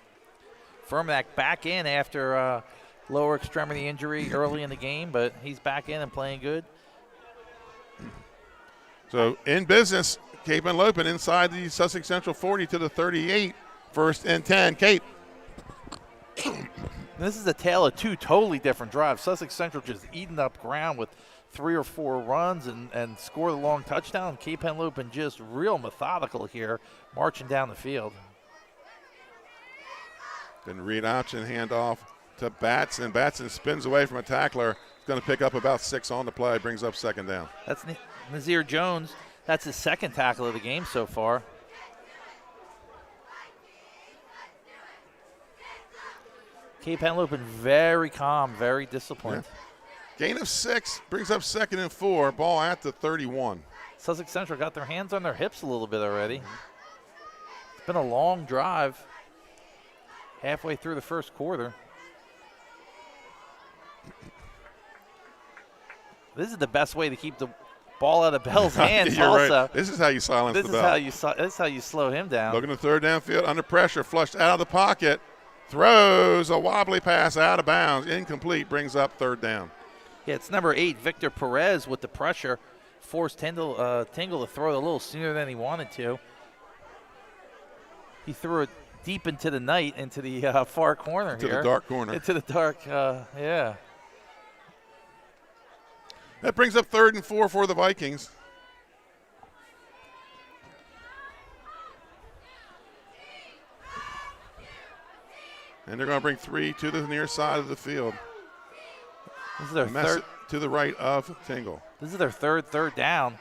Speaker 5: back in after lower extremity injury early in the game, but he's back in and playing good.
Speaker 4: So in business, Cape Henlopen inside the Sussex Central 40 to the 38. 1st and 10. Cape.
Speaker 5: This is a tale of 2 totally different drives. Sussex Central just eating up ground with 3 or 4 runs and scored a long touchdown. Cape Henlopen just real methodical here, marching down the field.
Speaker 4: Then read option handoff to Batson. Batson spins away from a tackler. He's going to pick up about 6 on the play. Brings up 2nd down.
Speaker 5: That's Nazir Jones. That's his 2nd tackle of the game so far. Cape Henlopen very calm, very disciplined.
Speaker 4: Yeah. Gain of 6 brings up 2nd and 4. Ball at the 31.
Speaker 5: Sussex Central got their hands on their hips a little bit already. It's been a long drive. Halfway through the first quarter. This is the best way to keep the ball out of Bell's hands.
Speaker 4: You're
Speaker 5: also,
Speaker 4: right. This is how you silence the Bell.
Speaker 5: This is how you slow him down.
Speaker 4: Looking to 3rd downfield, under pressure, flushed out of the pocket, throws a wobbly pass out of bounds, incomplete, brings up 3rd down.
Speaker 5: Yeah, it's number 8, Victor Perez, with the pressure, forced Tingle to throw it a little sooner than he wanted to. He threw it deep into the night, into the far corner here.
Speaker 4: Into the dark corner.
Speaker 5: Into the dark, yeah.
Speaker 4: That brings up 3rd and 4 for the Vikings. And they're going to bring 3 to the near side of the field.
Speaker 5: This is their third.
Speaker 4: To the right of Tingle.
Speaker 5: This is their third down.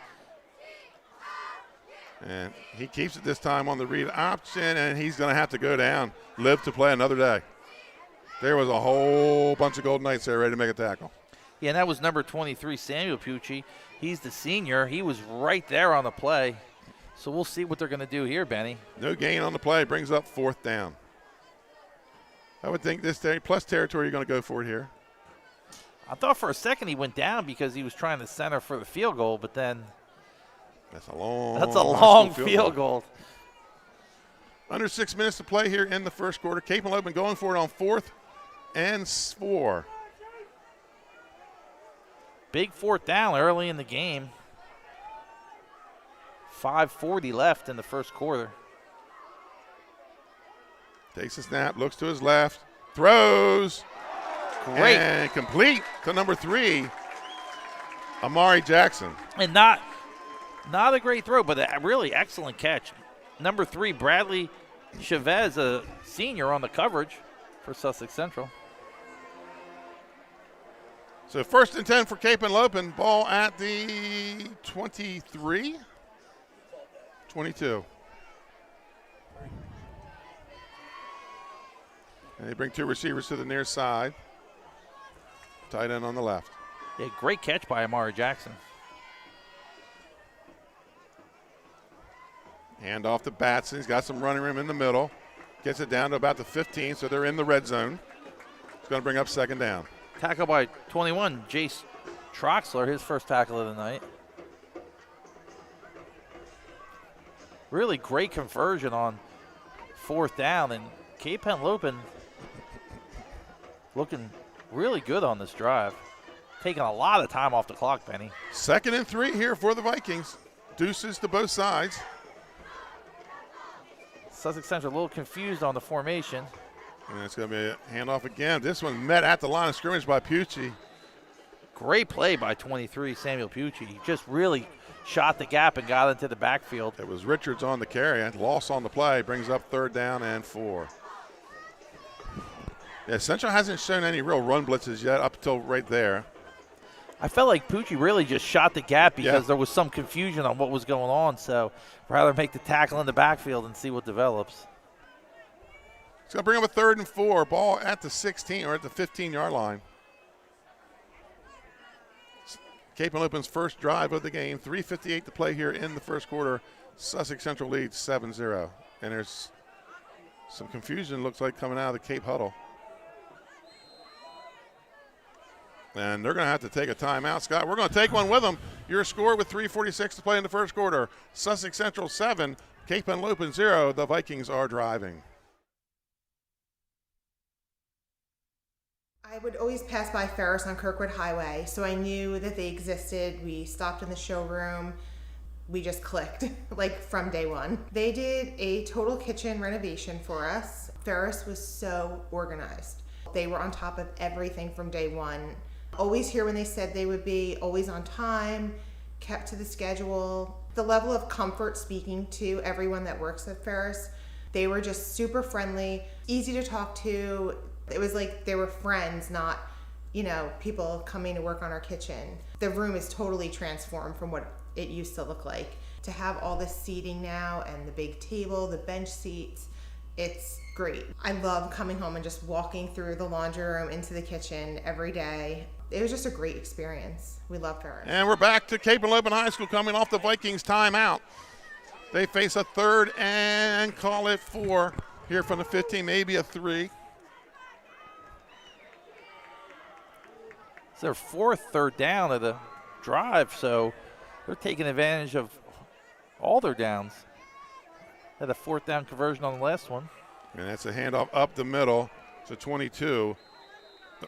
Speaker 4: And he keeps it this time on the read option, and he's going to have to go down, live to play another day. There was a whole bunch of Golden Knights there ready to make a tackle.
Speaker 5: Yeah, and that was number 23, Samuel Pucci. He's the senior. He was right there on the play. So we'll see what they're going to do here, Benny.
Speaker 4: No gain on the play. Brings up 4th down. I would think this plus territory, you're going to go for it here.
Speaker 5: I thought for a second he went down because he was trying to center for the field goal, but then
Speaker 4: that's a long
Speaker 5: field goal.
Speaker 4: Under 6 minutes to play here in the first quarter. Cape Henlopen going for it on 4th and 4.
Speaker 5: Big 4th down early in the game. 5:40 left in the first quarter.
Speaker 4: Takes a snap, looks to his left, throws.
Speaker 5: Great.
Speaker 4: And complete to number 3, Amari Jackson.
Speaker 5: And not a great throw, but a really excellent catch. Number 3, Bradley Chavez, a senior on the coverage for Sussex Central.
Speaker 4: So 1st and 10 for Cape Henlopen. Ball at the 23, 22. And they bring 2 receivers to the near side. Tight end on the left.
Speaker 5: Yeah, great catch by Amari Jackson.
Speaker 4: Hand off to Batson. He's got some running room in the middle. Gets it down to about the 15, so they're in the red zone. It's going to bring up 2nd down.
Speaker 5: Tackle by 21, Jace Troxler, his first tackle of the night. Really great conversion on 4th down, and Cape Henlopen looking really good on this drive. Taking a lot of time off the clock, Benny.
Speaker 4: 2nd and 3 here for the Vikings. Deuces to both sides.
Speaker 5: Sussex Central a little confused on the formation.
Speaker 4: And it's going to be a handoff again. This one met at the line of scrimmage by Pucci.
Speaker 5: Great play by 23, Samuel Pucci. He just really shot the gap and got into the backfield.
Speaker 4: It was Richards on the carry. Loss on the play. Brings up 3rd down and 4. Yeah, Central hasn't shown any real run blitzes yet up until right there.
Speaker 5: I felt like Pucci really just shot the gap because there was some confusion on what was going on. So rather make the tackle in the backfield and see what develops.
Speaker 4: It's going to bring up a 3rd and 4. Ball at the 16 or at the 15-yard line. Cape Henlopen's first drive of the game. 3:58 to play here in the first quarter. Sussex Central leads 7-0. And there's some confusion, looks like, coming out of the Cape huddle. And they're going to have to take a timeout. Scott, we're going to take one with them. Your score with 3:46 to play in the first quarter. Sussex Central 7, Cape Henlopen 0. The Vikings are driving.
Speaker 2: I would always pass by Ferris on Kirkwood Highway, so I knew that they existed. We stopped in the showroom. We just clicked, like from day one. They did a total kitchen renovation for us. Ferris was so organized. They were on top of everything from day one. Always here when they said they would be, always on time, kept to the schedule. The level of comfort speaking to everyone that works at Ferris, they were just super friendly, easy to talk to. It was like they were friends, not, people coming to work on our kitchen. The room is totally transformed from what it used to look like. To have all this seating now and the big table, the bench seats, it's great. I love coming home and just walking through the laundry room into the kitchen every day. It was just a great experience. We loved her.
Speaker 4: And we're back to Cape Henlopen High School coming off the Vikings timeout. They face a 3rd and call it 4 here from the 15, maybe a 3.
Speaker 5: It's their 4th 3rd down of the drive, so they're taking advantage of all their downs. Had a 4th down conversion on the last one.
Speaker 4: And that's a handoff up the middle to 22.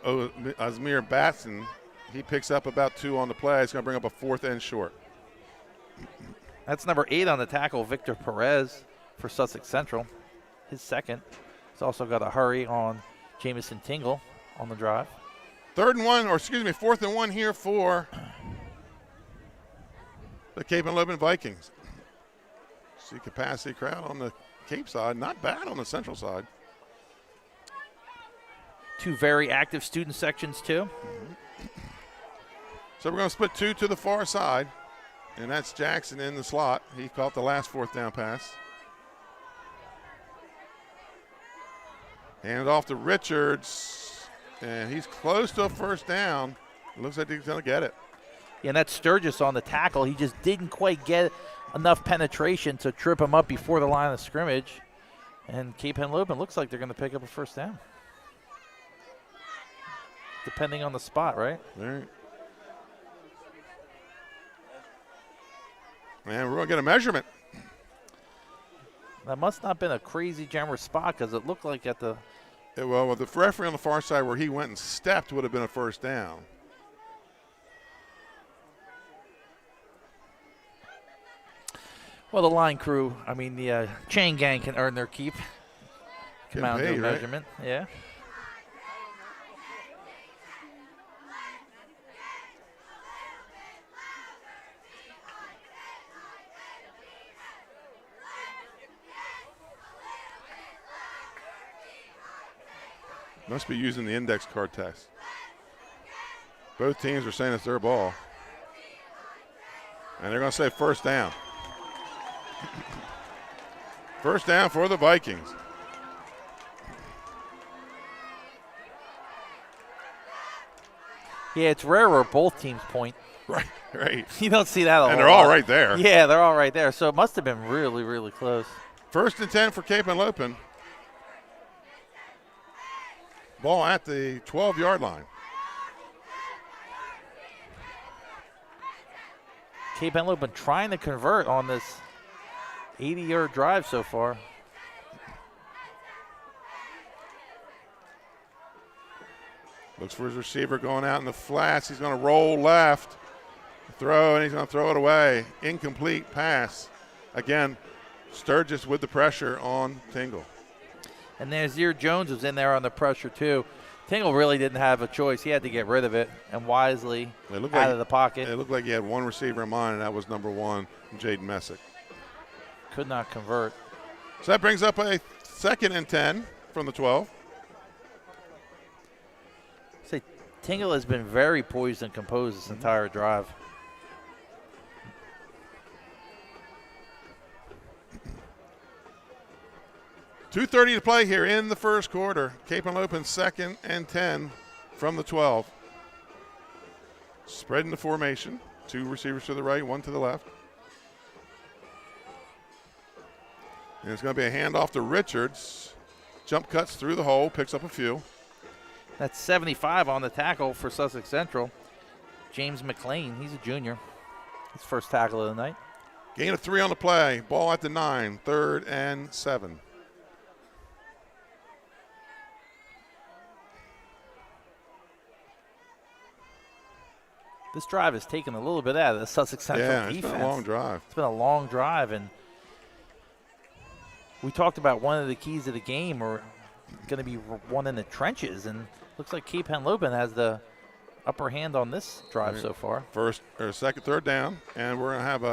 Speaker 4: Asmir Batson, he picks up about 2 on the play. It's going to bring up a 4th and short.
Speaker 5: That's number 8 on the tackle, Victor Perez for Sussex Central. His 2nd. He's also got a hurry on Jamison Tingle on the drive.
Speaker 4: 4th and 1 here for the Cape Henlopen Vikings. See capacity crowd on the Cape side, not bad on the Central side. 2
Speaker 5: very active student sections too.
Speaker 4: So we're going to split 2 to the far side, and that's Jackson in the slot. He caught the last 4th down pass. Hand it off to Richards, and he's close to a first down. It looks like he's going to get it.
Speaker 5: Yeah, and that's Sturgis on the tackle. He just didn't quite get enough penetration to trip him up before the line of scrimmage. And Cape Henlopen looks like they're going to pick up a first down. Depending on the spot, right?
Speaker 4: All right. And we're going to get a measurement.
Speaker 5: That must not have been a crazy generous spot because it looked like at the...
Speaker 4: Well, with the referee on the far side where he went and stepped would have been a first down.
Speaker 5: Well, the line crew, I mean, the chain gang can earn their keep. Come out and do a measurement. Right? Yeah.
Speaker 4: Must be using the index card test. Both teams are saying it's their ball. And they're going to say first down. First down for the Vikings.
Speaker 5: Yeah, it's rare where both teams point.
Speaker 4: Right.
Speaker 5: You don't see that a lot.
Speaker 4: And they're all right there.
Speaker 5: Yeah, they're all right there. So it must have been really, really close.
Speaker 4: First and 10 for Cape Henlopen. Ball at the 12-yard line.
Speaker 5: Cape Henlopen trying to convert on this 80-yard drive so far.
Speaker 4: Looks for his receiver going out in the flats. He's going to roll left. Throw, and he's going to throw it away. Incomplete pass. Again, Sturgis with the pressure on Tingle.
Speaker 5: And Nazir Jones was in there on the pressure too. Tingle really didn't have a choice. He had to get rid of it and wisely out of the pocket.
Speaker 4: It looked like he had one receiver in mind, and that was number 1, Jaden Messick.
Speaker 5: Could not convert.
Speaker 4: So that brings up a 2nd and 10 from the 12.
Speaker 5: Say, Tingle has been very poised and composed this entire drive.
Speaker 4: .230 to play here in the first quarter. Cape Henlopen 2nd and 10 from the 12. Spreading the formation. 2 receivers to the right, 1 to the left. And it's going to be a handoff to Richards. Jump cuts through the hole, picks up a few.
Speaker 5: That's 75 on the tackle for Sussex Central. James McLean, he's a junior. His first tackle of the night.
Speaker 4: Gain of 3 on the play. Ball at the 9, 3rd and 7.
Speaker 5: This drive has taken a little bit out of the Sussex Central defense.
Speaker 4: It's been a long drive.
Speaker 5: It's been a long drive, and we talked about one of the keys of the game are going to be one in the trenches, and looks like Cape Henlopen has the upper hand on this drive so far.
Speaker 4: First or second, 3rd down, and we're going to have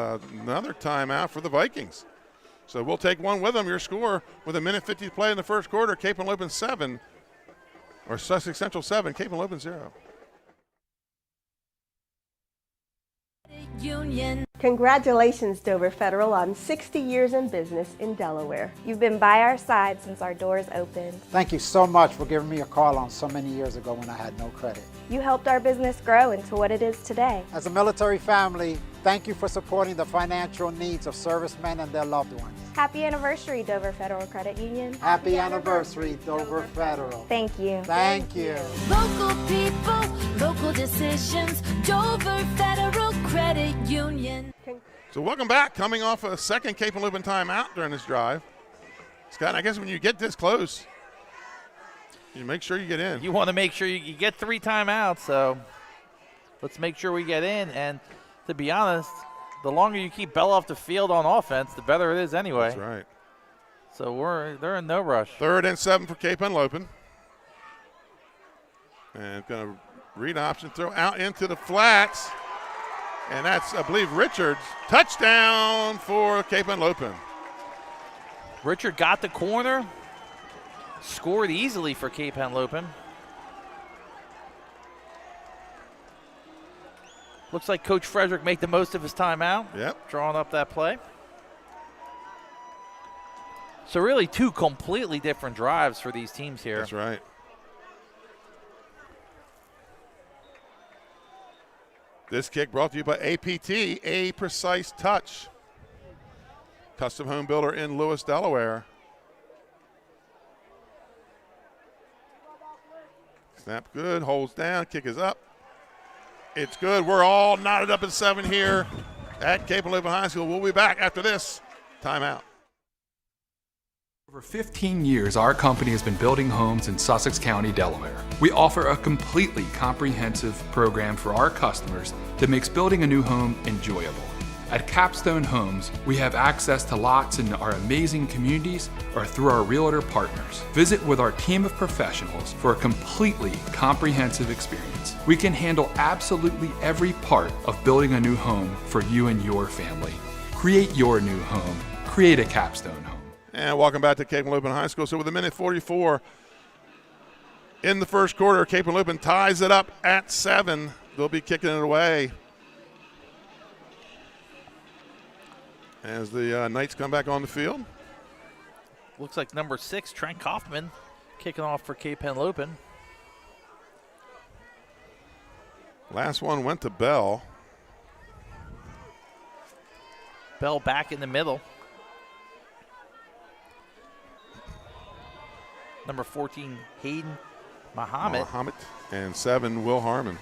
Speaker 4: another timeout for the Vikings. So we'll take one with them. Your score with 1:50 to play in the first quarter, Cape Henlopen 7, or Sussex Central 7, Cape Henlopen 0.
Speaker 15: Union. Congratulations, Dover Federal, on 60 years in business in Delaware. You've been by our side since our doors opened.
Speaker 16: Thank you so much for giving me a call on so many years ago when I had no credit.
Speaker 15: You helped our business grow into what it is today.
Speaker 16: As a military family, thank you for supporting the financial needs of servicemen and their loved ones.
Speaker 15: Happy anniversary, Dover Federal Credit Union.
Speaker 16: Happy anniversary, Dover Federal.
Speaker 15: Thank you.
Speaker 16: Thank you.
Speaker 9: Local people, local decisions, Dover Federal Credit Union.
Speaker 4: So welcome back. Coming off a second Cape Henlopen timeout during this drive. Scott, I guess when you get this close, you make sure you get in.
Speaker 5: You want to make sure you get 3 timeouts, so let's make sure we get in. And to be honest, the longer you keep Bell off the field on offense, the better it is anyway.
Speaker 4: That's right.
Speaker 5: So they're in no rush.
Speaker 4: 3rd and 7 for Cape Henlopen. And going to read option, throw out into the flats. And that's, I believe, Richards. Touchdown for Cape Henlopen.
Speaker 5: Richard got the corner, scored easily for Cape Henlopen. Looks like Coach Frederick made the most of his timeout.
Speaker 4: Yep.
Speaker 5: Drawing up that play. So really 2 completely different drives for these teams here.
Speaker 4: That's right. This kick brought to you by APT, A Precise Touch. Custom home builder in Lewis, Delaware. Snap good, holds down, kick is up. It's good. We're all knotted up at 7 here at Cape Henlopen High School. We'll be back after this timeout.
Speaker 18: For 15 years, our company has been building homes in Sussex County, Delaware. We offer a completely comprehensive program for our customers that makes building a new home enjoyable. At Capstone Homes, we have access to lots in our amazing communities or through our realtor partners. Visit with our team of professionals for a completely comprehensive experience. We can handle absolutely every part of building a new home for you and your family. Create your new home. Create a Capstone home.
Speaker 4: And welcome back to Cape Henlopen High School. So with 1:44 in the first quarter, Cape Henlopen ties it up at 7. They'll be kicking it away as the Knights come back on the field.
Speaker 5: Looks like number 6, Trent Kaufman, kicking off for Cape Henlopen.
Speaker 4: Last one went to Bell.
Speaker 5: Bell back in the middle. Number 14, Hayden Muhammad.
Speaker 4: And 7, Will Harmon.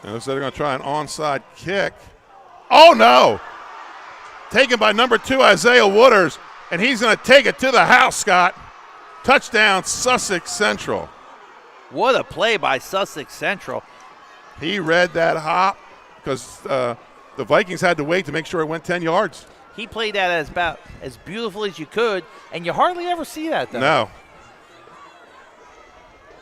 Speaker 4: And looks like they're going to try an onside kick. Oh, no! Taken by number 2, Isaiah Wooders. And he's going to take it to the house, Scott. Touchdown, Sussex Central.
Speaker 5: What a play by Sussex Central.
Speaker 4: He read that hop because the Vikings had to wait to make sure it went 10 yards.
Speaker 5: He played that as beautiful as you could, and you hardly ever see that, though.
Speaker 4: No.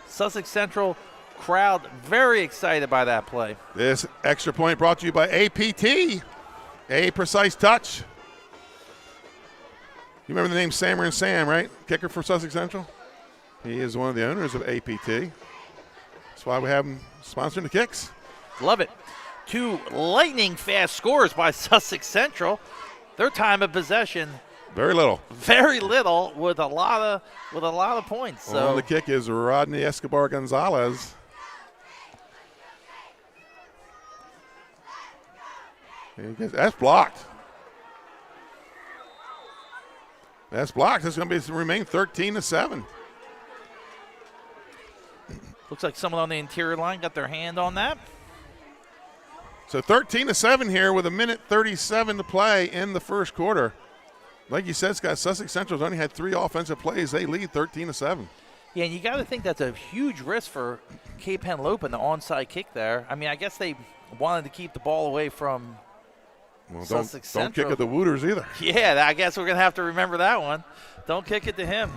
Speaker 5: Sussex Central crowd very excited by that play.
Speaker 4: This extra point brought to you by APT, A Precise Touch. You remember the name Sammer and Sam, right? Kicker for Sussex Central. He is one of the owners of APT. That's why we have him sponsoring the kicks.
Speaker 5: Love it. 2 lightning fast scores by Sussex Central. Their time of possession,
Speaker 4: very little
Speaker 5: with a lot of points. So
Speaker 4: on the kick is Rodney Escobar Gonzalez. That's blocked. That's blocked. It's going to remain 13-7.
Speaker 5: Looks like someone on the interior line got their hand on that.
Speaker 4: So 13-7 here with 1:37 to play in the first quarter. Like you said, Scott, Sussex Central's only had 3 offensive plays. They lead 13-7.
Speaker 5: Yeah, and you got to think that's a huge risk for Cape Henlopen, the onside kick there. I mean, I guess they wanted to keep the ball away from Sussex Central.
Speaker 4: Don't kick at the Wooters either.
Speaker 5: Yeah, I guess we're going to have to remember that one. Don't kick it to him.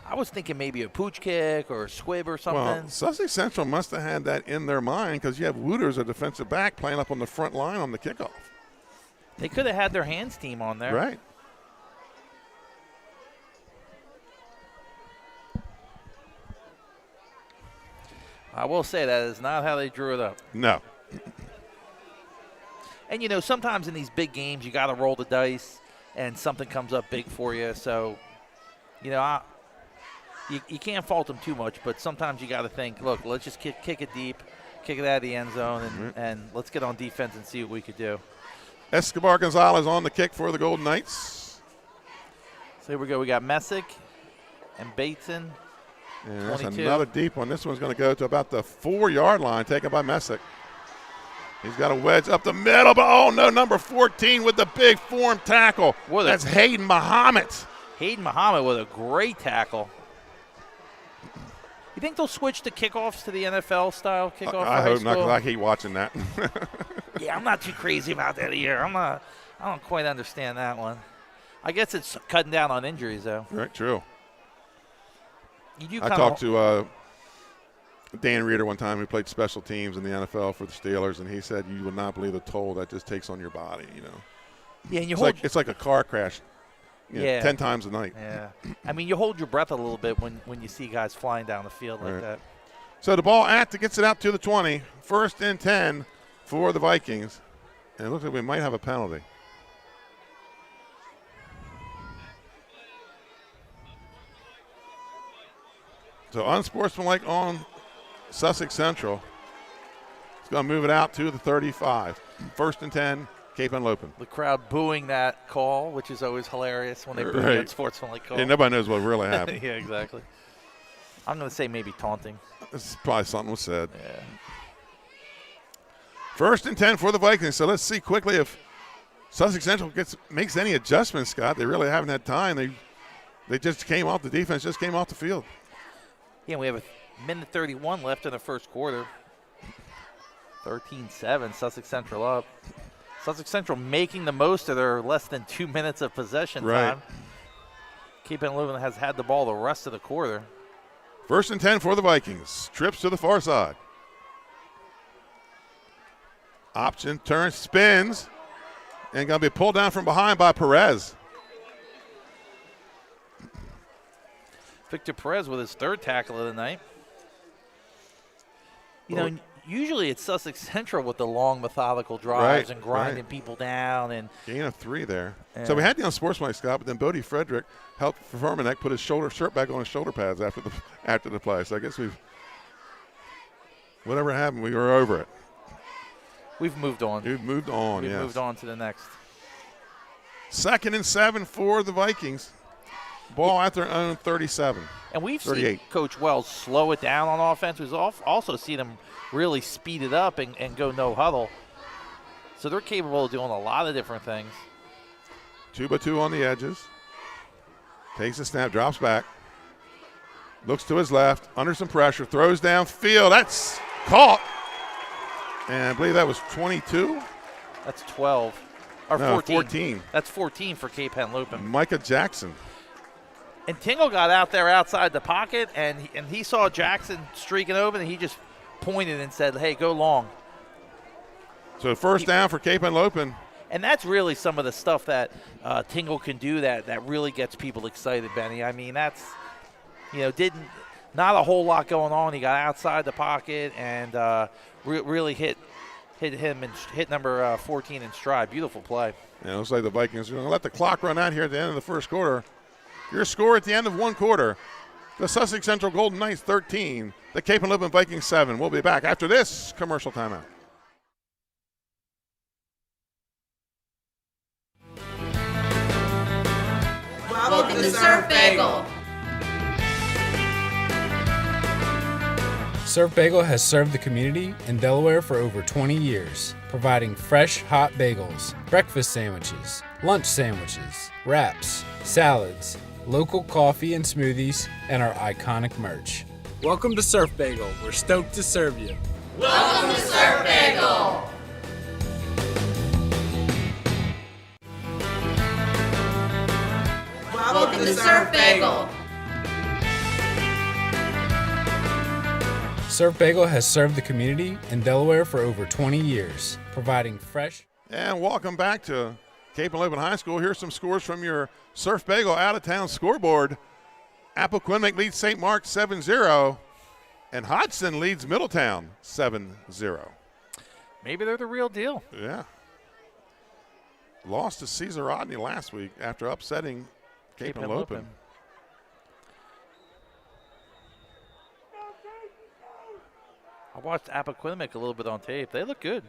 Speaker 5: I was thinking maybe a pooch kick or a squib or something.
Speaker 4: Well, Sussex Central must have had that in their mind because you have Wooters, a defensive back, playing up on the front line on the kickoff.
Speaker 5: They could have had their hands team on there.
Speaker 4: Right.
Speaker 5: I will say that is not how they drew it up.
Speaker 4: No.
Speaker 5: And, you know, sometimes in these big games you got to roll the dice and something comes up big for you. So, you know, you can't fault them too much, but sometimes you got to think, look, let's just kick it deep, kick it out of the end zone, and let's get on defense and see what we could do.
Speaker 4: Escobar Gonzalez on the kick for the Golden Knights.
Speaker 5: So here we go. We got Messick and Bateson.
Speaker 4: And that's another deep one. This one's going to go to about the 4-yard line, taken by Messick. He's got a wedge up the middle, but oh no, number 14 with the big form tackle. That's Hayden Muhammad.
Speaker 5: Hayden Muhammad with a great tackle. You think they'll switch the kickoffs to the NFL style kickoff?
Speaker 4: I hope not, because I hate watching that.
Speaker 5: Yeah, I'm not too crazy about that either. I don't quite understand that one. I guess it's cutting down on injuries, though.
Speaker 4: Right, true.
Speaker 5: I
Speaker 4: talked to Dan Reeder one time, who played special teams in the NFL for the Steelers, and he said you would not believe the toll that just takes on your body. You know.
Speaker 5: Yeah, and
Speaker 4: it's like a car crash. You know, 10 times a night.
Speaker 5: Yeah. I mean, you hold your breath a little bit when you see guys flying down the field like that.
Speaker 4: So the ball gets it out to the 20. 1st and 10 for the Vikings. And it looks like we might have a penalty. So unsportsmanlike on Sussex Central. It's going to move it out to the 35. 1st and 10, Cape Henlopen.
Speaker 5: The crowd booing that call, which is always hilarious when they boo that sportsmanlike call.
Speaker 4: Yeah, nobody knows what really happened.
Speaker 5: Yeah, exactly. I'm going to say maybe taunting.
Speaker 4: This is probably something was said.
Speaker 5: Yeah.
Speaker 4: 1st and 10 for the Vikings. So let's see quickly if Sussex Central makes any adjustments, Scott. They really haven't had time. They just came off, the defense just came off the field.
Speaker 5: Yeah, we have a minute 31 left in the first quarter. 13-7, Sussex Central up. Sussex Central making the most of their less than 2 minutes of possession time. Cape Henlopen has had the ball the rest of the quarter.
Speaker 4: 1st and 10 for the Vikings. Trips to the far side. Option, turns, spins, and going to be pulled down from behind by Perez.
Speaker 5: Victor Perez with his 3rd tackle of the night. You know, usually it's Sussex Central with the long, methodical drives and grinding people down. And
Speaker 4: gain of 3 there.
Speaker 5: Yeah.
Speaker 4: So we had the unsportsmanlike, Scott, but then Bodie Frederick helped Vermanek put his shirt back on his shoulder pads after the play. So I guess whatever happened, we were over it.
Speaker 5: We've moved on.
Speaker 4: We've moved on,
Speaker 5: We've
Speaker 4: yes.
Speaker 5: moved on to the next.
Speaker 4: 2nd and 7 for the Vikings. Ball at their own 37.
Speaker 5: And we've
Speaker 4: 38.
Speaker 5: seen Coach Wells slow it down on offense. We've also seen him really speed it up and go no huddle. So they're capable of doing a lot of different things.
Speaker 4: 2-by-2 on the edges. Takes a snap, drops back. Looks to his left, under some pressure, throws downfield. That's caught. And I believe that was 22.
Speaker 5: That's 12. Or
Speaker 4: No,
Speaker 5: 14.
Speaker 4: 14.
Speaker 5: That's 14 for Cape Henlopen.
Speaker 4: Micah Jackson.
Speaker 5: And Tingle got out there outside the pocket, and he saw Jackson streaking over, and he just pointed and said, hey, go long.
Speaker 4: So 1st down for Cape Henlopen.
Speaker 5: And that's really some of the stuff that Tingle can do that really gets people excited, Benny. I mean, that's, not a whole lot going on. He got outside the pocket and really hit him and hit number 14 in stride. Beautiful play.
Speaker 4: Yeah, it looks like the Vikings are going to let the clock run out here at the end of the first quarter. Your score at the end of one quarter, the Sussex Central Golden Knights 13, the Cape Henlopen Vikings 7. We'll be back after this commercial timeout.
Speaker 3: Welcome to Surf Bagel.
Speaker 8: Surf Bagel has served the community in Delaware for over 20 years, providing fresh, hot bagels, breakfast sandwiches, lunch sandwiches, wraps, salads, local coffee and smoothies, and our iconic merch.
Speaker 22: Welcome to Surf Bagel. We're stoked to serve you.
Speaker 3: Welcome to Surf Bagel. Welcome to Surf Bagel.
Speaker 8: Surf Bagel has served the community in Delaware for over 20 years, providing fresh.
Speaker 4: And welcome back to Cape Henlopen High School. Here's some scores from your Surf Bagel out-of-town scoreboard. Appoquinimink leads St. Mark 7-0, and Hodgson leads Middletown 7-0.
Speaker 5: Maybe they're the real deal.
Speaker 4: Yeah. Lost to Cesar Rodney last week after upsetting Cape Henlopen.
Speaker 5: I watched Appoquinimink a little bit on tape. They look good.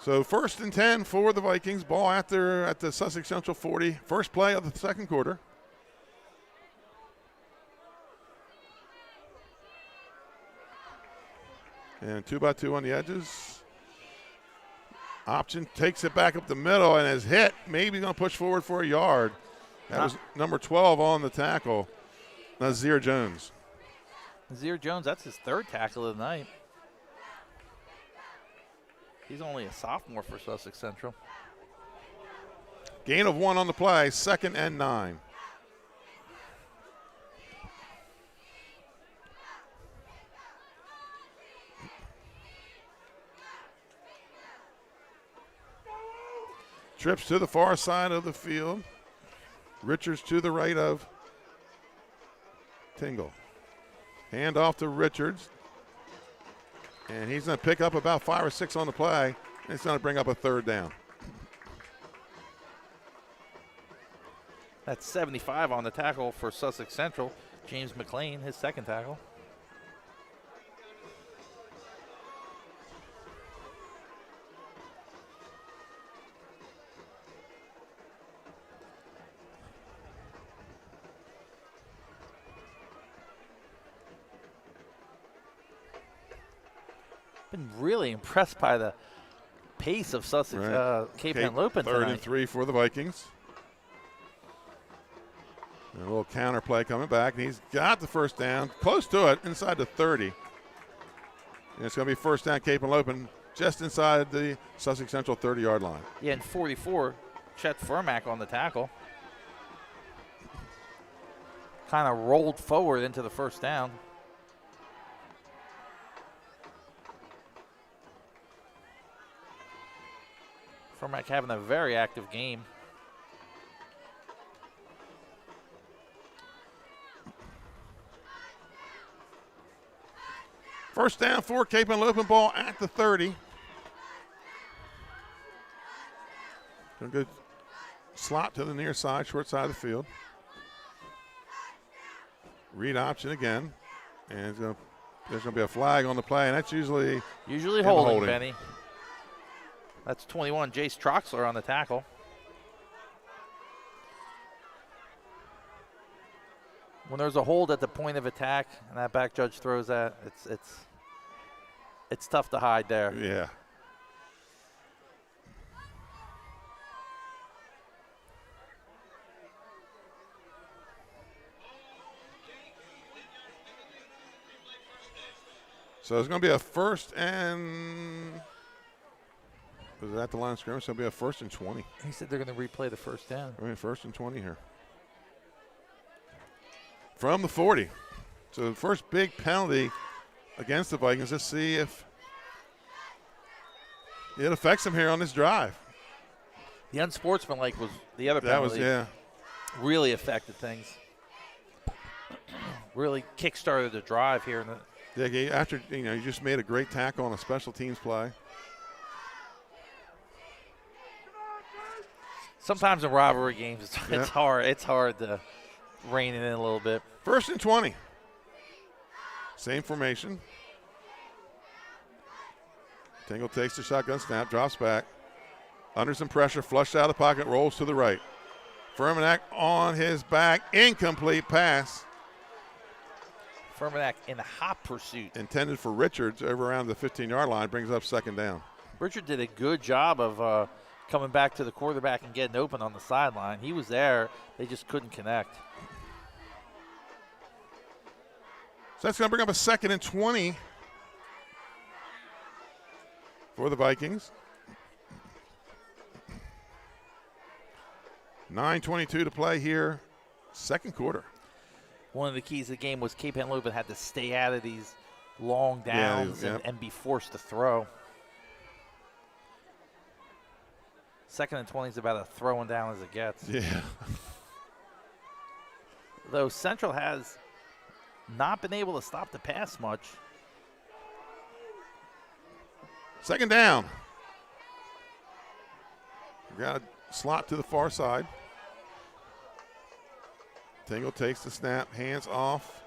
Speaker 4: So 1st and 10 for the Vikings. Ball at the Sussex Central 40. First play of the second quarter. And 2-by-2 on the edges. Option takes it back up the middle and is hit. Maybe going to push forward for a yard. That was number 12 on the tackle, Nazir Jones.
Speaker 5: Nazir Jones, that's his 3rd tackle of the night. He's only a sophomore for Sussex Central.
Speaker 4: Gain of 1 on the play, 2nd and 9. Trips to the far side of the field. Richards to the right of Tingle. Hand off to Richards. And he's going to pick up about 5 or 6 on the play. And it's going to bring up a 3rd down.
Speaker 5: That's 75 on the tackle for Sussex Central. James McLean, his 2nd tackle. Been really impressed by the pace of Sussex, Cape Henlopen tonight.
Speaker 4: 3rd and 3 for the Vikings. And a little counter play coming back, and he's got the 1st down, close to it, inside the 30. And it's going to be 1st down, Cape Henlopen, just inside the Sussex Central 30-yard line.
Speaker 5: Yeah, and 44, Chet Furmack on the tackle. Kind of rolled forward into the 1st down. Furmack having a very active game.
Speaker 4: First down for Cape Henlopen, ball at the 30. A good slot to the near side, short side of the field. Read option again. And there's going to be a flag on the play, and that's usually
Speaker 5: holding, Benny. That's 21, Jace Troxler on the tackle. When there's a hold at the point of attack and that back judge throws that, it's tough to hide there.
Speaker 4: Yeah. So it's going to be a 1st and was it at the line of scrimmage? So it'll be a 1st and 20.
Speaker 5: He said they're going to replay the 1st down.
Speaker 4: I mean, 1st and 20 here. From the 40. So the first big penalty against the Vikings. Let's see if it affects them here on this drive.
Speaker 5: The unsportsmanlike was the other penalty.
Speaker 4: That was,
Speaker 5: really affected things. Really kick-started the drive here.
Speaker 4: After, you just made a great tackle on a special teams play.
Speaker 5: Sometimes in rivalry games, it's hard. It's hard to rein it in a little bit.
Speaker 4: 1st and 20. Same formation. Tingle takes the shotgun snap, drops back. Under some pressure, flushed out of the pocket, rolls to the right. Furmack on his back, incomplete pass.
Speaker 5: Furmack in hot pursuit.
Speaker 4: Intended for Richards over around the 15-yard line, brings up 2nd down.
Speaker 5: Richard did a good job of coming back to the quarterback and getting open on the sideline. He was there. They just couldn't connect.
Speaker 4: So that's going to bring up a 2nd and 20 for the Vikings. 9:22 to play here, 2nd quarter.
Speaker 5: One of the keys of the game was Cape Henlopen had to stay out of these long downs and be forced to throw. 2nd and 20 is about as throwing down as it gets.
Speaker 4: Yeah.
Speaker 5: Though Central has not been able to stop the pass much.
Speaker 4: 2nd down. Got a slot to the far side. Tingle takes the snap, hands off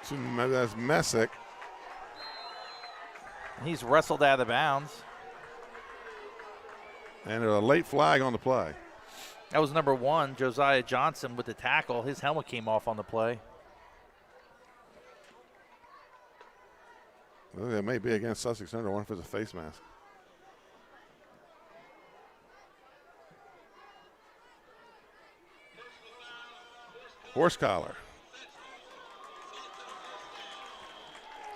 Speaker 4: to Messick.
Speaker 5: He's wrestled out of bounds.
Speaker 4: And a late flag on the play.
Speaker 5: That was number 1, Josiah Johnson with the tackle. His helmet came off on the play.
Speaker 4: Well, that may be against Sussex Central. I wonder if it's a face mask. Horse collar.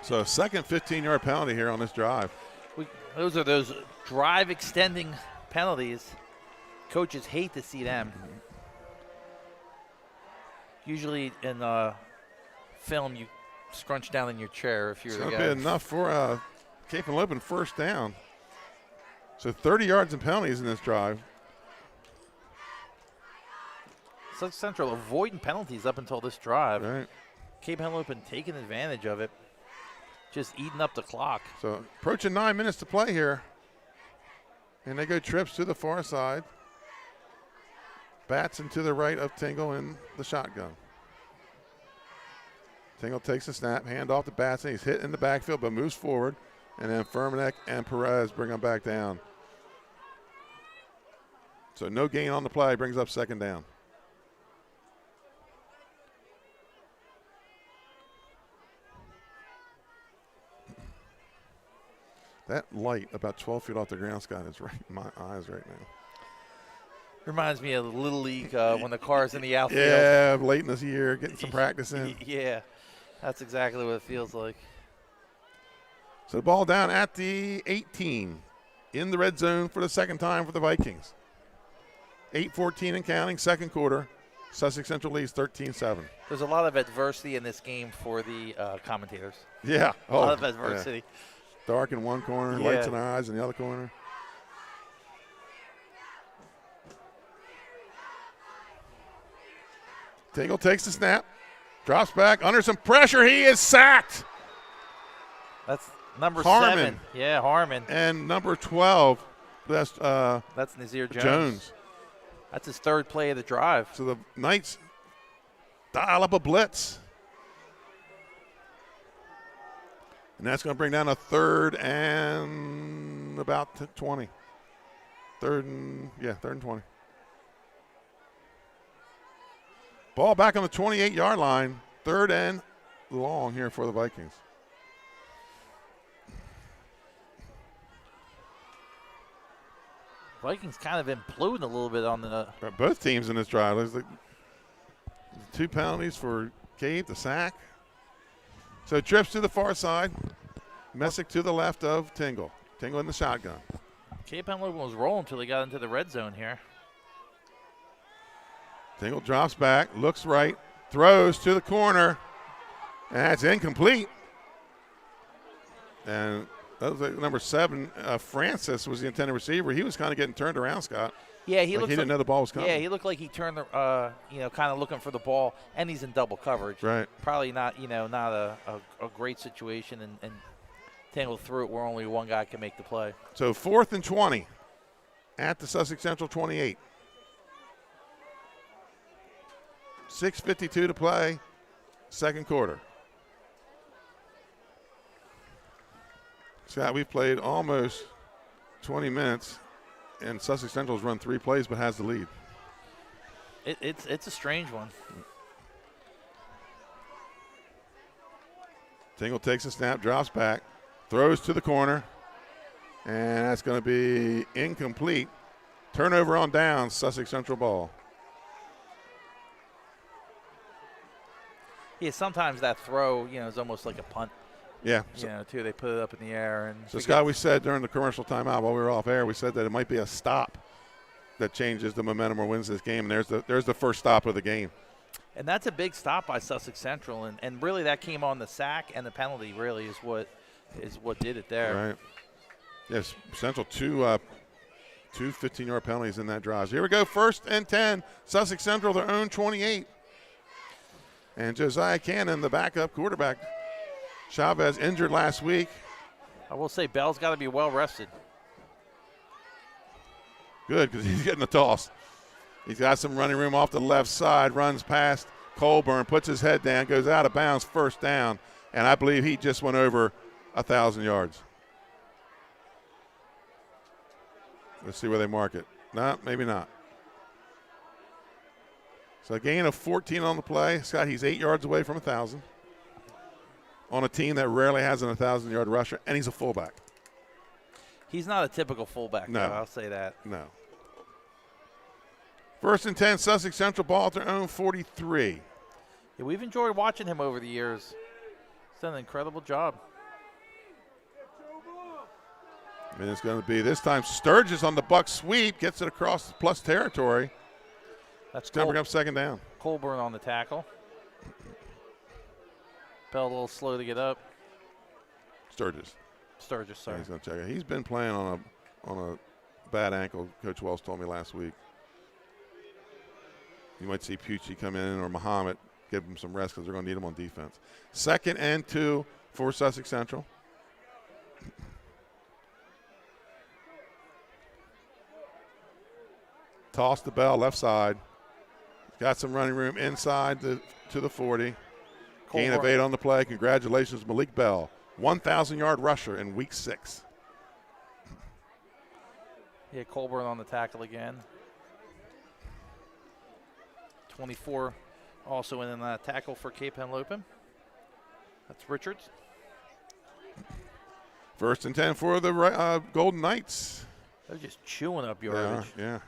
Speaker 4: So 2nd 15-yard penalty here on this drive.
Speaker 5: Those are those drive extending penalties. Coaches hate to see them. Usually in film, you scrunch down in your chair if you're the guy.
Speaker 4: It's going to be enough for Cape Henlopen 1st down. So 30 yards and penalties in this drive.
Speaker 5: Sussex Central avoiding penalties up until this drive.
Speaker 4: Right.
Speaker 5: Cape Henlopen taking advantage of it, just eating up the clock.
Speaker 4: So approaching 9 minutes to play here. And they go trips to the far side. Batson to the right of Tingle in the shotgun. Tingle takes a snap, hand off to Batson. He's hit in the backfield but moves forward. And then Furmanek and Perez bring him back down. So no gain on the play, brings up second down. That light about 12 feet off the ground, Scott, is right in my eyes right now.
Speaker 5: Reminds me of the Little League when the car's in the outfield.
Speaker 4: Yeah, late in this year, getting some practice in.
Speaker 5: Yeah, that's exactly what it feels like.
Speaker 4: So the ball down at the 18 in the red zone for the second time for the Vikings. 8:14 and counting, second quarter. Sussex Central leads 13-7.
Speaker 5: There's a lot of adversity in this game for the commentators.
Speaker 4: Yeah.
Speaker 5: A lot of adversity.
Speaker 4: Yeah. Dark in one corner, lights in our eyes in the other corner. Tingle takes the snap, drops back, under some pressure. He is sacked.
Speaker 5: That's number
Speaker 4: Harmon.
Speaker 5: 7. Yeah, Harmon.
Speaker 4: And number 12, that's
Speaker 5: Nazir
Speaker 4: Jones.
Speaker 5: That's his third play of the drive.
Speaker 4: So the Knights dial up a blitz. And that's going to bring down a third and about 20. Third and 20. Ball back on the 28-yard line. Third and long here for the Vikings.
Speaker 5: Vikings kind of imploding a little bit on the.
Speaker 4: Both teams in this drive. There's the 2 penalties for Cape, the sack. So trips to the far side. Messick to the left of Tingle. Tingle in the shotgun.
Speaker 5: Cape Henlopen was rolling until they got into the red zone here.
Speaker 4: Tingle drops back, looks right, throws to the corner. And that's incomplete. And that was number 7, Francis was the intended receiver. He was kind of getting turned around, Scott.
Speaker 5: Yeah,
Speaker 4: he didn't know the ball was coming.
Speaker 5: Yeah, he looked like he turned the, kind of looking for the ball, and he's in double coverage.
Speaker 4: Right.
Speaker 5: Probably not, not a great situation, and Tingle threw it where only one guy can make the play.
Speaker 4: So 4th and 20 at the Sussex Central 28. 6:52 to play, second quarter. Scott, we've played almost 20 minutes. And Sussex Central's run 3 plays but has the lead.
Speaker 5: It's a strange one.
Speaker 4: Tingle takes a snap, drops back, throws to the corner, and that's going to be incomplete. Turnover on down, Sussex Central ball.
Speaker 5: Yeah, sometimes that throw, is almost like a punt.
Speaker 4: Yeah.
Speaker 5: Too. They put it up in the air. And
Speaker 4: so, Scott, we said during the commercial timeout while we were off air, we said that it might be a stop that changes the momentum or wins this game. And there's the first stop of the game.
Speaker 5: And that's a big stop by Sussex Central. And really that came on the sack and the penalty really is what did it there.
Speaker 4: Right. Yes, Central two 15-yard penalties in that drive. So here we go, 1st and 10. Sussex Central, their own 28. And Josiah Cannon, the backup quarterback. Chavez injured last week.
Speaker 5: I will say Bell's got to be well rested.
Speaker 4: Good, because he's getting the toss. He's got some running room off the left side, runs past Colburn, puts his head down, goes out of bounds, first down, and I believe he just went over 1,000 yards. Let's see where they mark it. No, maybe not. So a gain of 14 on the play. Scott, he's 8 yards away from 1,000. On a team that rarely has an 1,000-yard rusher, and he's a fullback.
Speaker 5: He's not a typical fullback,
Speaker 4: no.
Speaker 5: though, I'll say that.
Speaker 4: No. 1st and 10, Sussex Central ball at their own 43.
Speaker 5: Yeah, we've enjoyed watching him over the years. He's done an incredible job.
Speaker 4: And it's going to be this time Sturgis on the buck sweep, gets it across the plus territory.
Speaker 5: That's
Speaker 4: going to bring up second down.
Speaker 5: Colburn on the tackle. Bell a little slow to get up.
Speaker 4: Sturgis,
Speaker 5: sorry.
Speaker 4: Yeah, he's going to check it. He's been playing on a bad ankle, Coach Wells told me last week. You might see Pucci come in or Muhammad, give them some rest because they're going to need them on defense. 2nd and 2 for Sussex Central. Toss the Bell left side. Got some running room inside to the 40. Gain of 8 on the play. Congratulations, Malik Bell. 1,000-yard rusher in week 6.
Speaker 5: Yeah, Colburn on the tackle again. 24 also in a tackle for Cape Henlopen. That's Richards.
Speaker 4: 1st and 10 for the Golden Knights.
Speaker 5: They're just chewing up yardage.
Speaker 4: Yeah.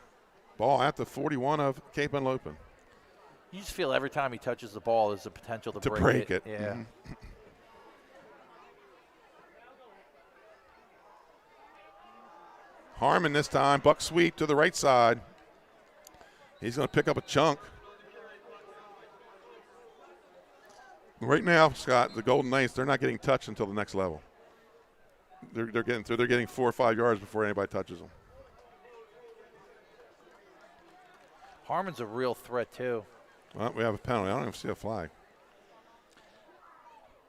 Speaker 4: Ball at the 41 of Cape Henlopen.
Speaker 5: You just feel every time he touches the ball, there's a potential to
Speaker 4: break it.
Speaker 5: Yeah.
Speaker 4: Mm-hmm. Harmon this time. Buck sweep to the right side. He's going to pick up a chunk. Right now, Scott, the Golden Knights, they're not getting touched until the next level. They're getting through. They're getting 4 or 5 yards before anybody touches them.
Speaker 5: Harmon's a real threat, too.
Speaker 4: Well, we have a penalty. I don't even see a flag.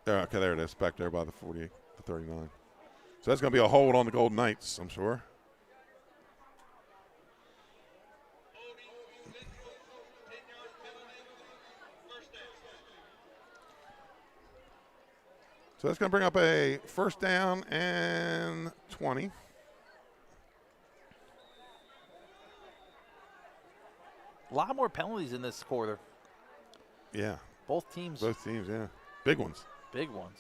Speaker 4: Okay, there it is, back there by the 48, the 39. So that's going to be a hold on the Golden Knights, I'm sure. So that's going to bring up a 1st down and 20.
Speaker 5: A lot more penalties in this quarter.
Speaker 4: Yeah.
Speaker 5: Both teams,
Speaker 4: yeah. Big ones.
Speaker 5: Big ones.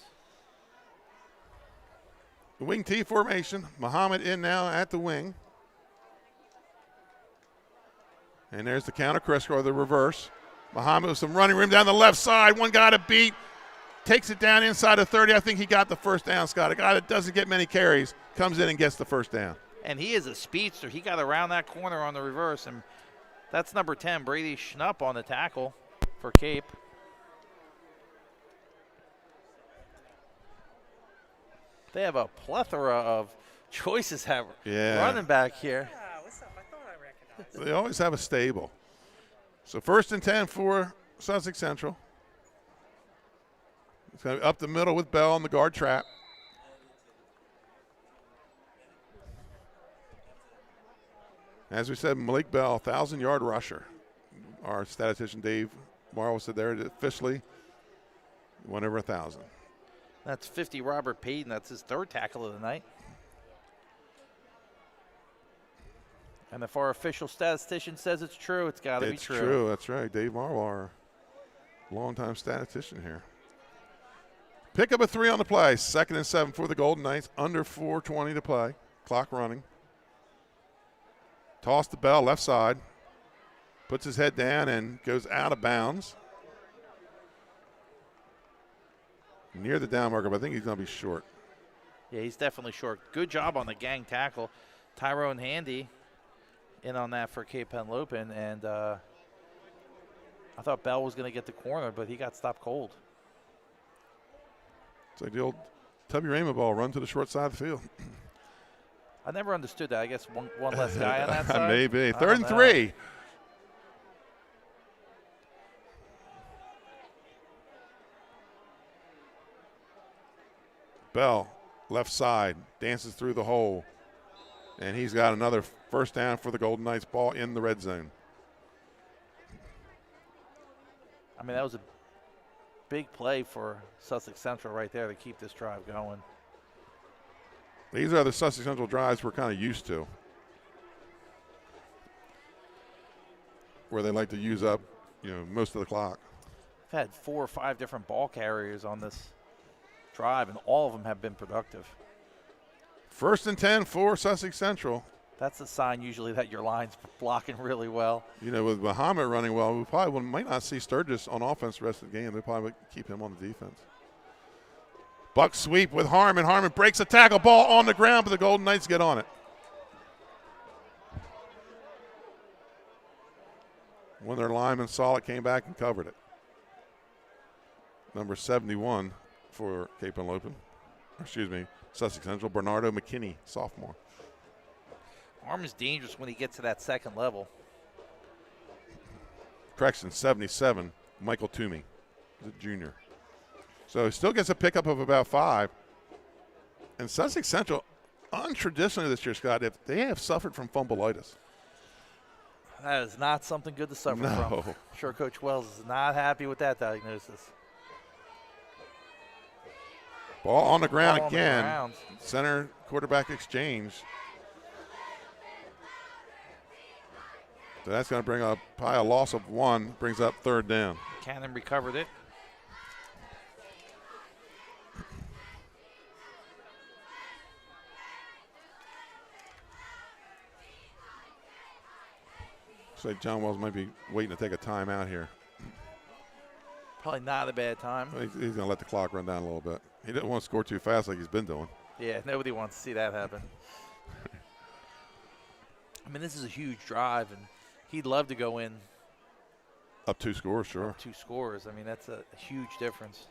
Speaker 4: The wing T formation. Muhammad in now at the wing. And there's the counter crisscross, the reverse. Muhammad with some running room down the left side. One guy to beat. Takes it down inside of 30. I think he got the 1st down, Scott. A guy that doesn't get many carries comes in and gets the 1st down.
Speaker 5: And he is a speedster. He got around that corner on the reverse, and that's number 10, Brady Schnupp, on the tackle for Cape. They have a plethora of choices running back here.
Speaker 6: What's up? I thought I recognized.
Speaker 4: They always have a stable. So 1st and 10 for Sussex Central. It's going to be up the middle with Bell on the guard trap. As we said, Malik Bell, 1,000-yard rusher. Our statistician Dave Marlowe said there officially went over 1,000.
Speaker 5: That's 50 Robert Payton. That's his 3rd tackle of the night. And if our official statistician says it's true, it's got to be true.
Speaker 4: It's true. That's right. Dave Marlowe, our longtime statistician here. Pick up a 3 on the play. 2nd and 7 for the Golden Knights. Under 4:20 to play. Clock running. Toss the Bell left side. Puts his head down and goes out of bounds. Near the down marker, but I think he's going to be short.
Speaker 5: Yeah, he's definitely short. Good job on the gang tackle. Tyrone Handy in on that for Cape Henlopen. And I thought Bell was going to get the corner, but he got stopped cold.
Speaker 4: It's like the old Tubby Raymond ball, run to the short side of the field.
Speaker 5: I never understood that. I guess one less guy on that side.
Speaker 4: Maybe. 3rd and 3. Bell, left side, dances through the hole. And he's got another 1st down for the Golden Knights. Ball in the red zone.
Speaker 5: I mean, that was a big play for Sussex Central right there to keep this drive going.
Speaker 4: These are the Sussex Central drives we're kind of used to, where they like to use up, most of the clock.
Speaker 5: I've had 4 or 5 different ball carriers on this drive, and all of them have been productive.
Speaker 4: 1st and 10 for Sussex Central.
Speaker 5: That's a sign usually that your line's blocking really well.
Speaker 4: With Muhammad running well, we probably might not see Sturgis on offense the rest of the game. They probably would keep him on the defense. Buck sweep with Harmon. Harmon breaks a tackle, ball on the ground, but the Golden Knights get on it. When their lineman saw it, came back and covered it. Number 71 for Cape Henlopen. Sussex Central, Bernardo McKinney, sophomore.
Speaker 5: Harmon's dangerous when he gets to that 2nd level.
Speaker 4: correction, 77, Michael Toomey, the junior. So he still gets a pickup of about 5. And Sussex Central, untraditionally this year, Scott, if they have suffered from fumbleitis.
Speaker 5: That is not something good to suffer
Speaker 4: No.
Speaker 5: from. I'm sure Coach Wells is not happy with that diagnosis.
Speaker 4: Ball on the ground
Speaker 5: Ball on the
Speaker 4: again.
Speaker 5: ground.
Speaker 4: Center quarterback exchange. So that's going to bring up probably a loss of 1, brings up 3rd down.
Speaker 5: Cannon recovered it.
Speaker 4: Looks like John Wells might be waiting to take a timeout here.
Speaker 5: Probably not a bad time.
Speaker 4: He's going to let the clock run down a little bit. He didn't want to score too fast like he's been doing.
Speaker 5: Yeah, nobody wants to see that happen. I mean, this is a huge drive, and he'd love to go in.
Speaker 4: Up 2 scores, sure.
Speaker 5: Up 2 scores. I mean, that's a huge difference,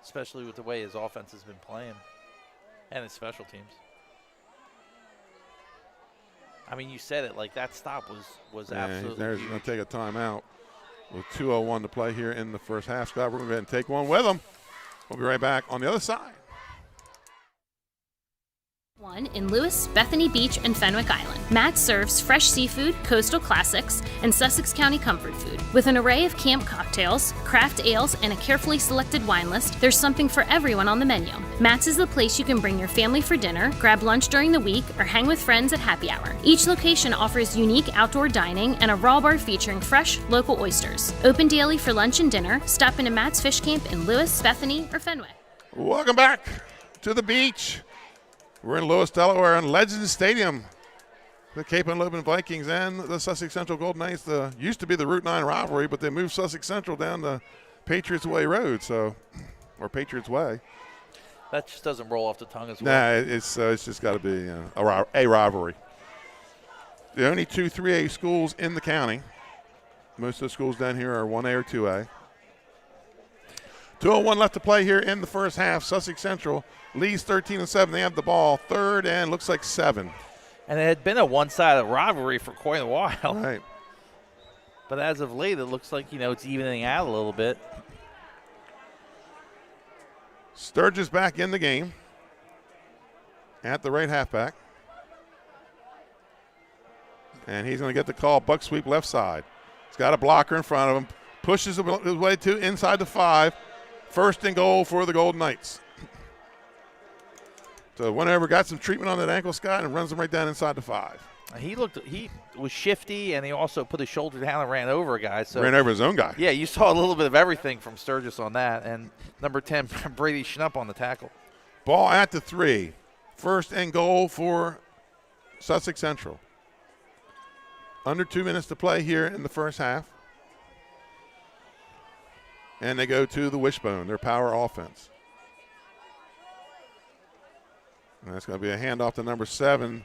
Speaker 5: especially with the way his offense has been playing and his special teams. I mean, you said it, like that stop was absolutely
Speaker 4: There's
Speaker 5: huge.
Speaker 4: going to take a timeout with 2:01 to play here in the first half. Scott, we're going to go ahead and take one with him. We'll be right back on the other side.
Speaker 7: One in Lewis, Bethany Beach, and Fenwick Island. Matt's serves fresh seafood, coastal classics, and Sussex County comfort food. With an array of camp cocktails, craft ales, and a carefully selected wine list, there's something for everyone on the menu. Matt's is the place you can bring your family for dinner, grab lunch during the week, or hang with friends at happy hour. Each location offers unique outdoor dining and a raw bar featuring fresh, local oysters. Open daily for lunch and dinner. Stop into Matt's Fish Camp in Lewis, Bethany, or Fenwick.
Speaker 4: Welcome back to the beach. We're in Lewis, Delaware, in Legends Stadium. The Cape Henlopen Vikings and the Sussex Central Golden Knights. Used to be the Route 9 rivalry, but they moved Sussex Central down the Patriots Way Road, or Patriots Way.
Speaker 5: That just doesn't roll off the tongue as well.
Speaker 4: Nah, it's just got to be a rivalry. The only 2 3A schools in the county. Most of the schools down here are 1A or 2A. 2:01 left to play here in the first half. Sussex Central leads 13-7. They have the ball, 3rd and looks like 7.
Speaker 5: And it had been a one-sided rivalry for quite a while.
Speaker 4: Right.
Speaker 5: But as of late, it looks like, it's evening out a little bit.
Speaker 4: Sturgis back in the game at the right halfback. And he's going to get the call, buck sweep left side. He's got a blocker in front of him, pushes his way to inside the 5. 1st and goal for the Golden Knights. So whenever got some treatment on that ankle, Scott, and runs him right down inside the 5.
Speaker 5: He was shifty, and he also put his shoulder down and ran over a guy. So
Speaker 4: ran over his own guy.
Speaker 5: Yeah, you saw a little bit of everything from Sturgis on that. And number 10, Brady Schnupp on the tackle.
Speaker 4: Ball at the 3. 1st and goal for Sussex Central. Under 2 minutes to play here in the first half. And they go to the wishbone, their power offense. And that's going to be a handoff to number 7,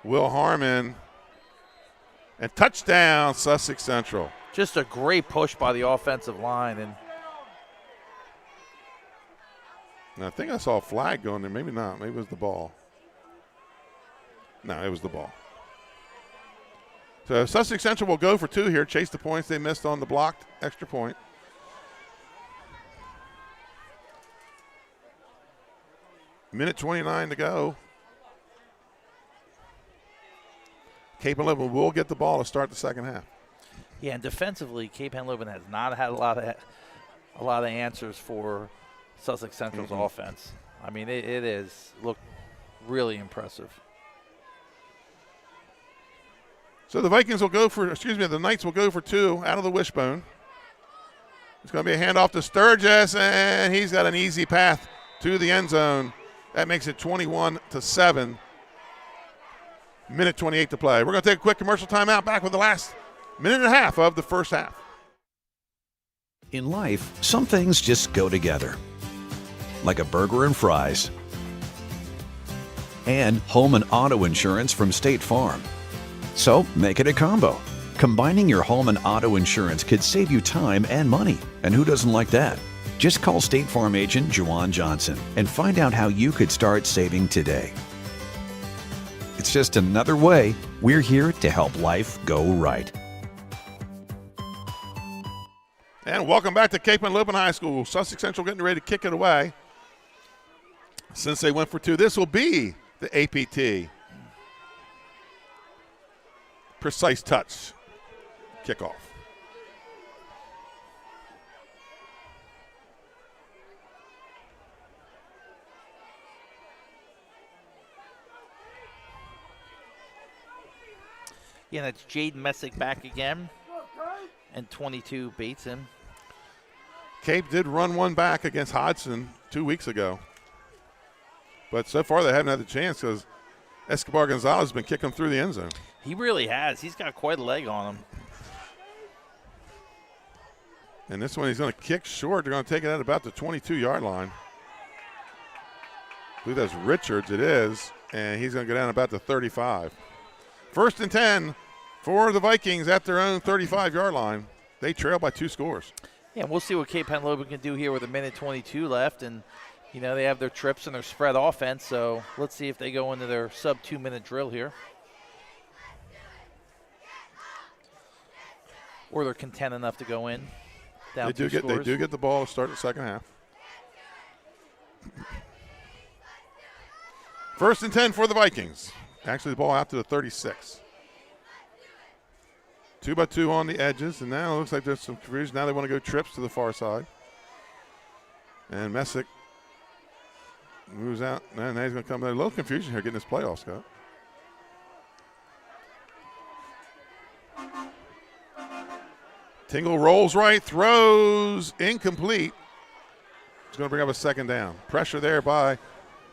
Speaker 4: Will Harmon. And touchdown, Sussex Central.
Speaker 5: Just a great push by the offensive line. And
Speaker 4: I think I saw a flag going there. Maybe not. Maybe it was the ball. No, it was the ball. So Sussex Central will go for 2 here, chase the points they missed on the blocked extra point. Minute 29 to go. Cape Henlopen will get the ball to start the second half.
Speaker 5: Yeah, and defensively, Cape Henlopen has not had a lot of answers for Sussex Central's offense. I mean, it is looked really impressive.
Speaker 4: So the Knights will go for 2 out of the wishbone. It's going to be a handoff to Sturgis, and he's got an easy path to the end zone. That makes it 21-7. Minute 28 to play. We're going to take a quick commercial timeout. Back with the last minute and a half of the first half.
Speaker 17: In life, some things just go together. Like a burger and fries. And home and auto insurance from State Farm. So make it a combo. Combining your home and auto insurance could save you time and money. And who doesn't like that? Just call State Farm agent Juwan Johnson and find out how you could start saving today. It's just another way we're here to help life go right.
Speaker 4: And welcome back to Cape Henlopen High School. Sussex Central getting ready to kick it away. Since they went for two, this will be the APT. Precise touch kickoff.
Speaker 5: Yeah, that's Jaden Messick back again. And 22 beats him.
Speaker 4: Cape did run one back against Hodgson 2 weeks ago. But so far they haven't had the chance because Escobar Gonzalez has been kicking through the end zone.
Speaker 5: He really has. He's got quite a leg on him.
Speaker 4: And this one he's going to kick short. They're going to take it at about the 22-yard line. I believe that's Richards, it is. And he's going to go down about the 35. 1st and 10 for the Vikings at their own 35-yard line. They trail by 2 scores.
Speaker 5: Yeah, we'll see what Cape Henlopen can do here with 1:22 left. And, you know, they have their trips and their spread offense. So let's see if they go into their sub-2-minute drill here. Or they're content enough to go in. Down
Speaker 4: They do get the ball to start the second half. 1st and 10 for the Vikings. Actually, the ball out to the 36. 2-by-2 on the edges, and now it looks like there's some confusion. Now they want to go trips to the far side. And Messick moves out. Now he's going to come there. A little confusion here getting this playoff, Scott. Tingle rolls right, throws, incomplete. It's going to bring up a 2nd down. Pressure there by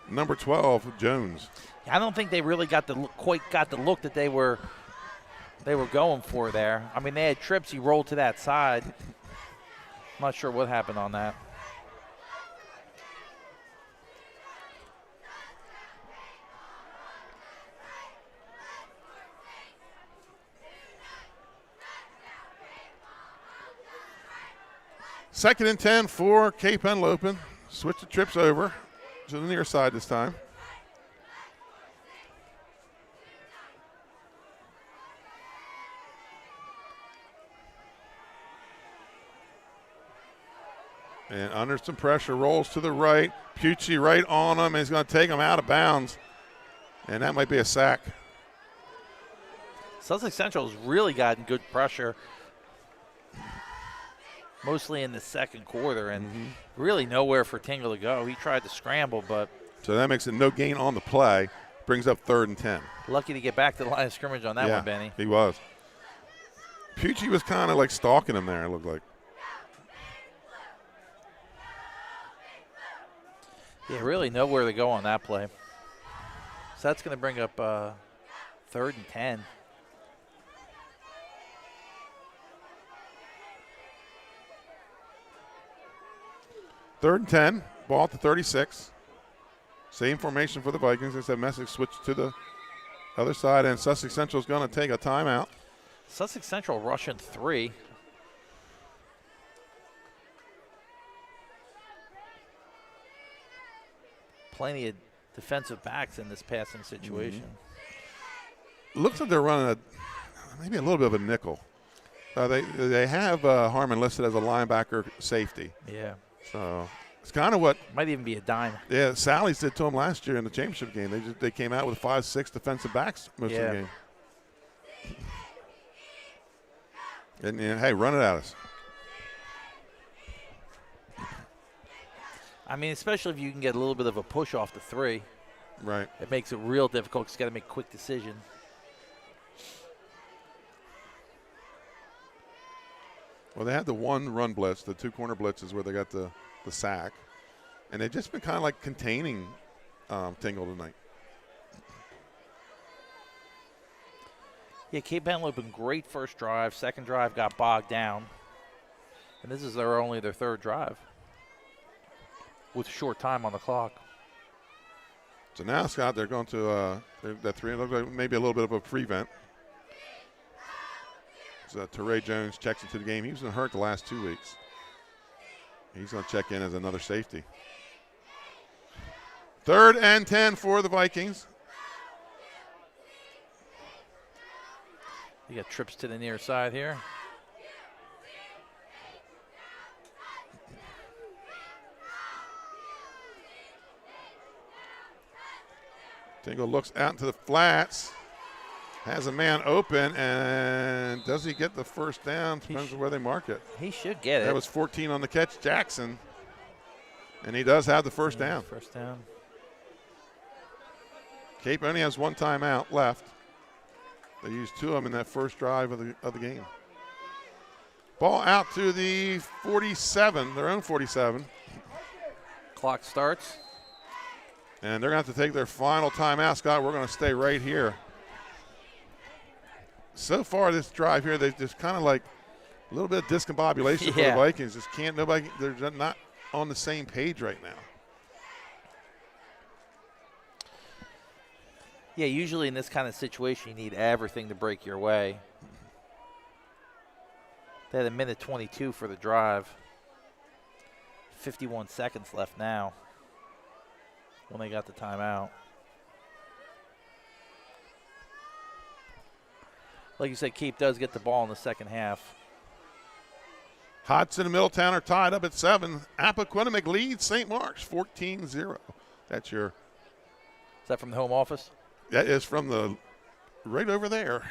Speaker 4: number 12, Jones.
Speaker 5: I don't think they really quite got the look that they were going for there. I mean, they had trips. He rolled to that side. I'm not sure what happened on that.
Speaker 4: Second and 10 for Cape Henlopen. Switch the trips over to the near side this time. And under some pressure, rolls to the right. Pucci right on him. And he's going to take him out of bounds. And that might be a sack.
Speaker 5: Sussex Central has really gotten good pressure, mostly in the second quarter, and really nowhere for Tingle to go. He tried to scramble, but.
Speaker 4: So that makes it no gain on the play. Brings up 3rd and 10.
Speaker 5: Lucky to get back to the line of scrimmage on that one, Benny.
Speaker 4: He was. Pucci was kind of like stalking him there, it looked like.
Speaker 5: Yeah, really nowhere to go on that play. So that's going to bring up 3rd and 10.
Speaker 4: Third and 10, ball at the 36. Same formation for the Vikings. As that Messick switched to the other side, and Sussex Central is going to take a timeout.
Speaker 5: Sussex Central rushing 3. Plenty of defensive backs in this passing situation.
Speaker 4: Looks like they're running maybe a little bit of a nickel. They have Harmon listed as a linebacker safety.
Speaker 5: Yeah.
Speaker 4: So it's kind of what
Speaker 5: might even be a dime.
Speaker 4: Yeah, Sally's did to them last year in the championship game. They came out with 5-6 defensive backs most of the game. And hey, run it at us.
Speaker 5: I mean, especially if you can get a little bit of a push off the 3.
Speaker 4: Right.
Speaker 5: It makes it real difficult because you got to make a quick decision.
Speaker 4: Well, they had the one run blitz, the 2 corner blitzes where they got the sack. And they've just been kind of like containing Tingle tonight.
Speaker 5: Yeah, Cape Henlopen, great first drive. Second drive got bogged down. And this is their 3rd drive with short time on the clock.
Speaker 4: So now, Scott, they're going to that 3, look like maybe a little bit of a prevent. So Teray Jones checks into the game. He was hurt the last 2 weeks. He's going to check in as another safety. 3rd and 10 for the Vikings.
Speaker 5: You got trips to the near side here.
Speaker 4: Tingle looks out into the flats, has a man open, and does he get the first down? Depends on where they mark it.
Speaker 5: He should get it.
Speaker 4: That was 14 on the catch, Jackson, and he does have the first down.
Speaker 5: First down.
Speaker 4: Cape only has one timeout left. They used 2 of them in that first drive of the game. Ball out to the 47, their own 47.
Speaker 5: Clock starts.
Speaker 4: And they're going to have to take their final timeout. Scott, we're going to stay right here. So far this drive here, they just kind of like a little bit of discombobulation for the Vikings. Just can't, nobody, they're not on the same page right now.
Speaker 5: Yeah, usually in this kind of situation, you need everything to break your way. They had a minute 22 for the drive. 51 seconds left now when they got the timeout. Like you said, Cape does get the ball in the second half.
Speaker 4: Hodson and Middletown are tied up at 7. Appoquinimink leads St. Mark's 14-0. That's your.
Speaker 5: Is that from the home office?
Speaker 4: That is from the right over there,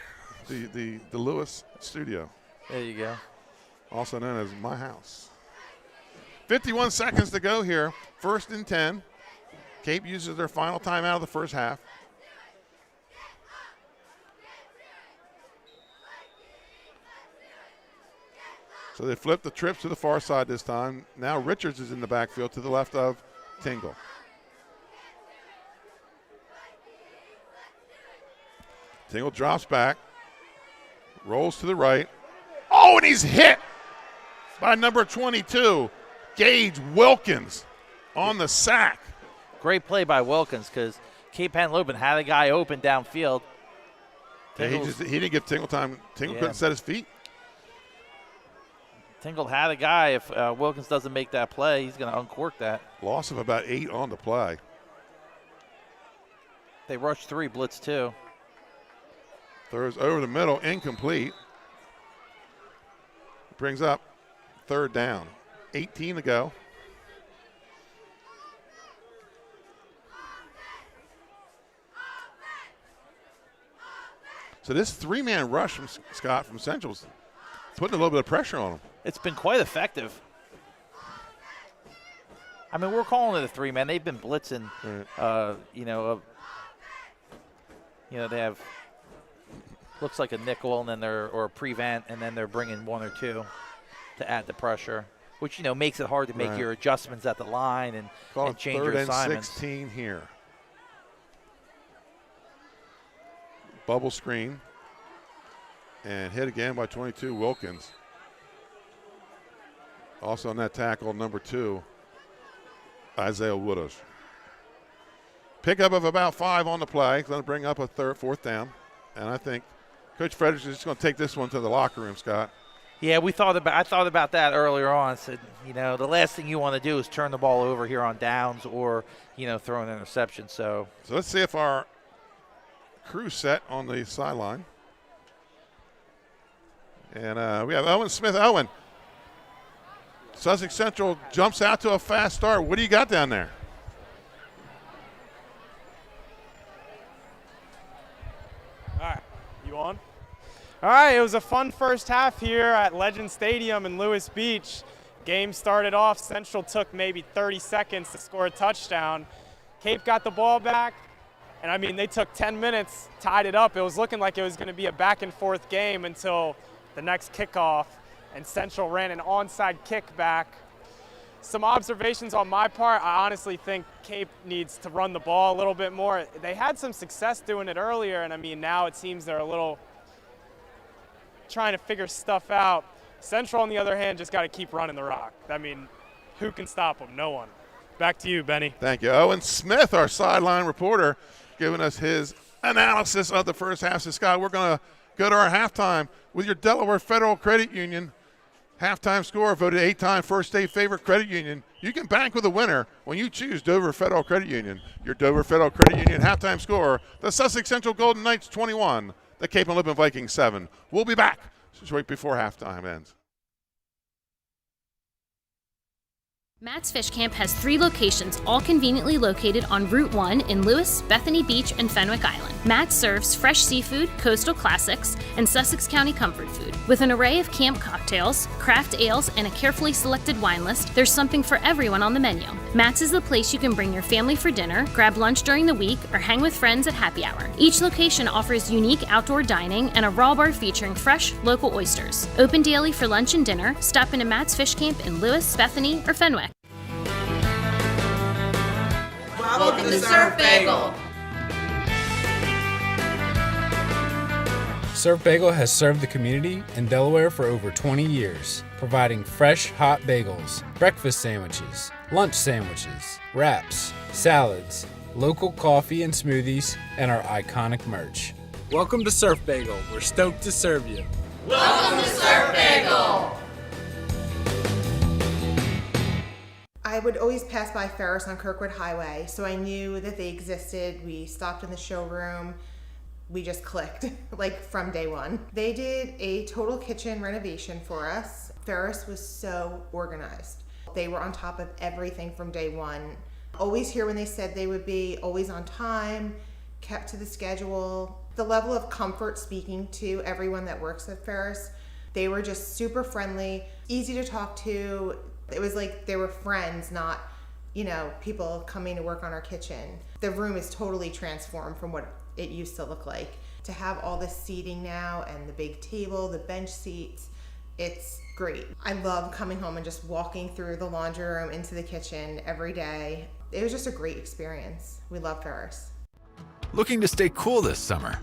Speaker 4: the Lewis studio.
Speaker 5: There you go.
Speaker 4: Also known as my house. 51 seconds to go here. 1st and 10. Cape uses their final timeout of the first half. So they flip the trips to the far side this time. Now Richards is in the backfield to the left of Tingle. Tingle drops back, rolls to the right. Oh, and he's hit by number 22, Gage Wilkins, on the sack.
Speaker 5: Great play by Wilkins because Cape Henlopen had a guy open downfield.
Speaker 4: Yeah, he didn't give Tingle time. Tingle couldn't set his feet.
Speaker 5: Tingle had a guy. If Wilkins doesn't make that play, he's going to uncork that.
Speaker 4: Loss of about 8 on the play.
Speaker 5: They rushed 3, blitz 2.
Speaker 4: Throws over the middle, incomplete. Brings up 3rd down. 18 to go. So this 3-man rush from Scott from Central's putting a little bit of pressure on him.
Speaker 5: It's been quite effective. I mean, we're calling it a 3-man. They've been blitzing.
Speaker 4: Right.
Speaker 5: They have looks like a nickel and then or a prevent, and then they're bringing 1 or 2 to add the pressure, which makes it hard to make your adjustments at the line and change your assignments.
Speaker 4: 3rd and 16 here. Bubble screen. And hit again by 22, Wilkins. Also on that tackle, number 2, Isaiah Wooders. Pickup of about 5 on the play. Going to bring up a 4th down. And I think Coach Fredericks is just going to take this one to the locker room, Scott.
Speaker 5: Yeah, I thought about that earlier on. I said, the last thing you want to do is turn the ball over here on downs or, throw an interception. So
Speaker 4: let's see if our crew's set on the sideline. And we have Owen Smith. Owen, Sussex Central jumps out to a fast start. What do you got down there?
Speaker 6: All right, you on? All right, it was a fun first half here at Legend Stadium in Lewis Beach. Game started off, Central took maybe 30 seconds to score a touchdown. Cape got the ball back, and I mean, they took 10 minutes, tied it up. It was looking like it was going to be a back and forth game until the next kickoff, and Central ran an onside kick back. Some observations on my part, I honestly think Cape needs to run the ball a little bit more. They had some success doing it earlier, and I mean, now it seems they're a little trying to figure stuff out. Central, on the other hand, just got to keep running the rock. I mean, who can stop them? No one. Back to you, Benny.
Speaker 4: Thank you. Owen Smith, our sideline reporter, giving us his analysis of the first half. So, Scott, we're going to go to our halftime with your Delaware Federal Credit Union halftime score, voted 8-time first state favorite credit union. You can bank with a winner when you choose Dover Federal Credit Union. Your Dover Federal Credit Union halftime score, the Sussex Central Golden Knights 21, the Cape Henlopen Vikings 7. We'll be back right before halftime ends.
Speaker 7: Matt's Fish Camp has 3 locations, all conveniently located on Route 1 in Lewis, Bethany Beach, and Fenwick Island. Matt serves fresh seafood, coastal classics, and Sussex County comfort food. With an array of camp cocktails, craft ales, and a carefully selected wine list, there's something for everyone on the menu. Matt's is the place you can bring your family for dinner, grab lunch during the week, or hang with friends at happy hour. Each location offers unique outdoor dining and a raw bar featuring fresh, local oysters. Open daily for lunch and dinner. Stop into Matt's Fish Camp in Lewis, Bethany, or Fenwick.
Speaker 3: Welcome to Surf Bagel.
Speaker 8: Surf Bagel has served the community in Delaware for over 20 years, providing fresh, hot bagels, breakfast sandwiches, lunch sandwiches, wraps, salads, local coffee and smoothies, and our iconic merch.
Speaker 22: Welcome to Surf Bagel. We're stoked to serve you.
Speaker 3: Welcome to Surf Bagel.
Speaker 2: I would always pass by Ferris on Kirkwood Highway, so I knew that they existed. We stopped in the showroom. We just clicked, like from day one. They did a total kitchen renovation for us. Ferris was so organized. They were on top of everything from day one. Always here when they said they would be, always on time, kept to the schedule. The level of comfort speaking to everyone that works at Ferris, they were just super friendly, easy to talk to. It was like they were friends, not, people coming to work on our kitchen. The room is totally transformed from what it used to look like. To have all this seating now and the big table, the bench seats, it's great. I love coming home and just walking through the laundry room into the kitchen every day. It was just a great experience. We love Ferris.
Speaker 13: Looking to stay cool this summer?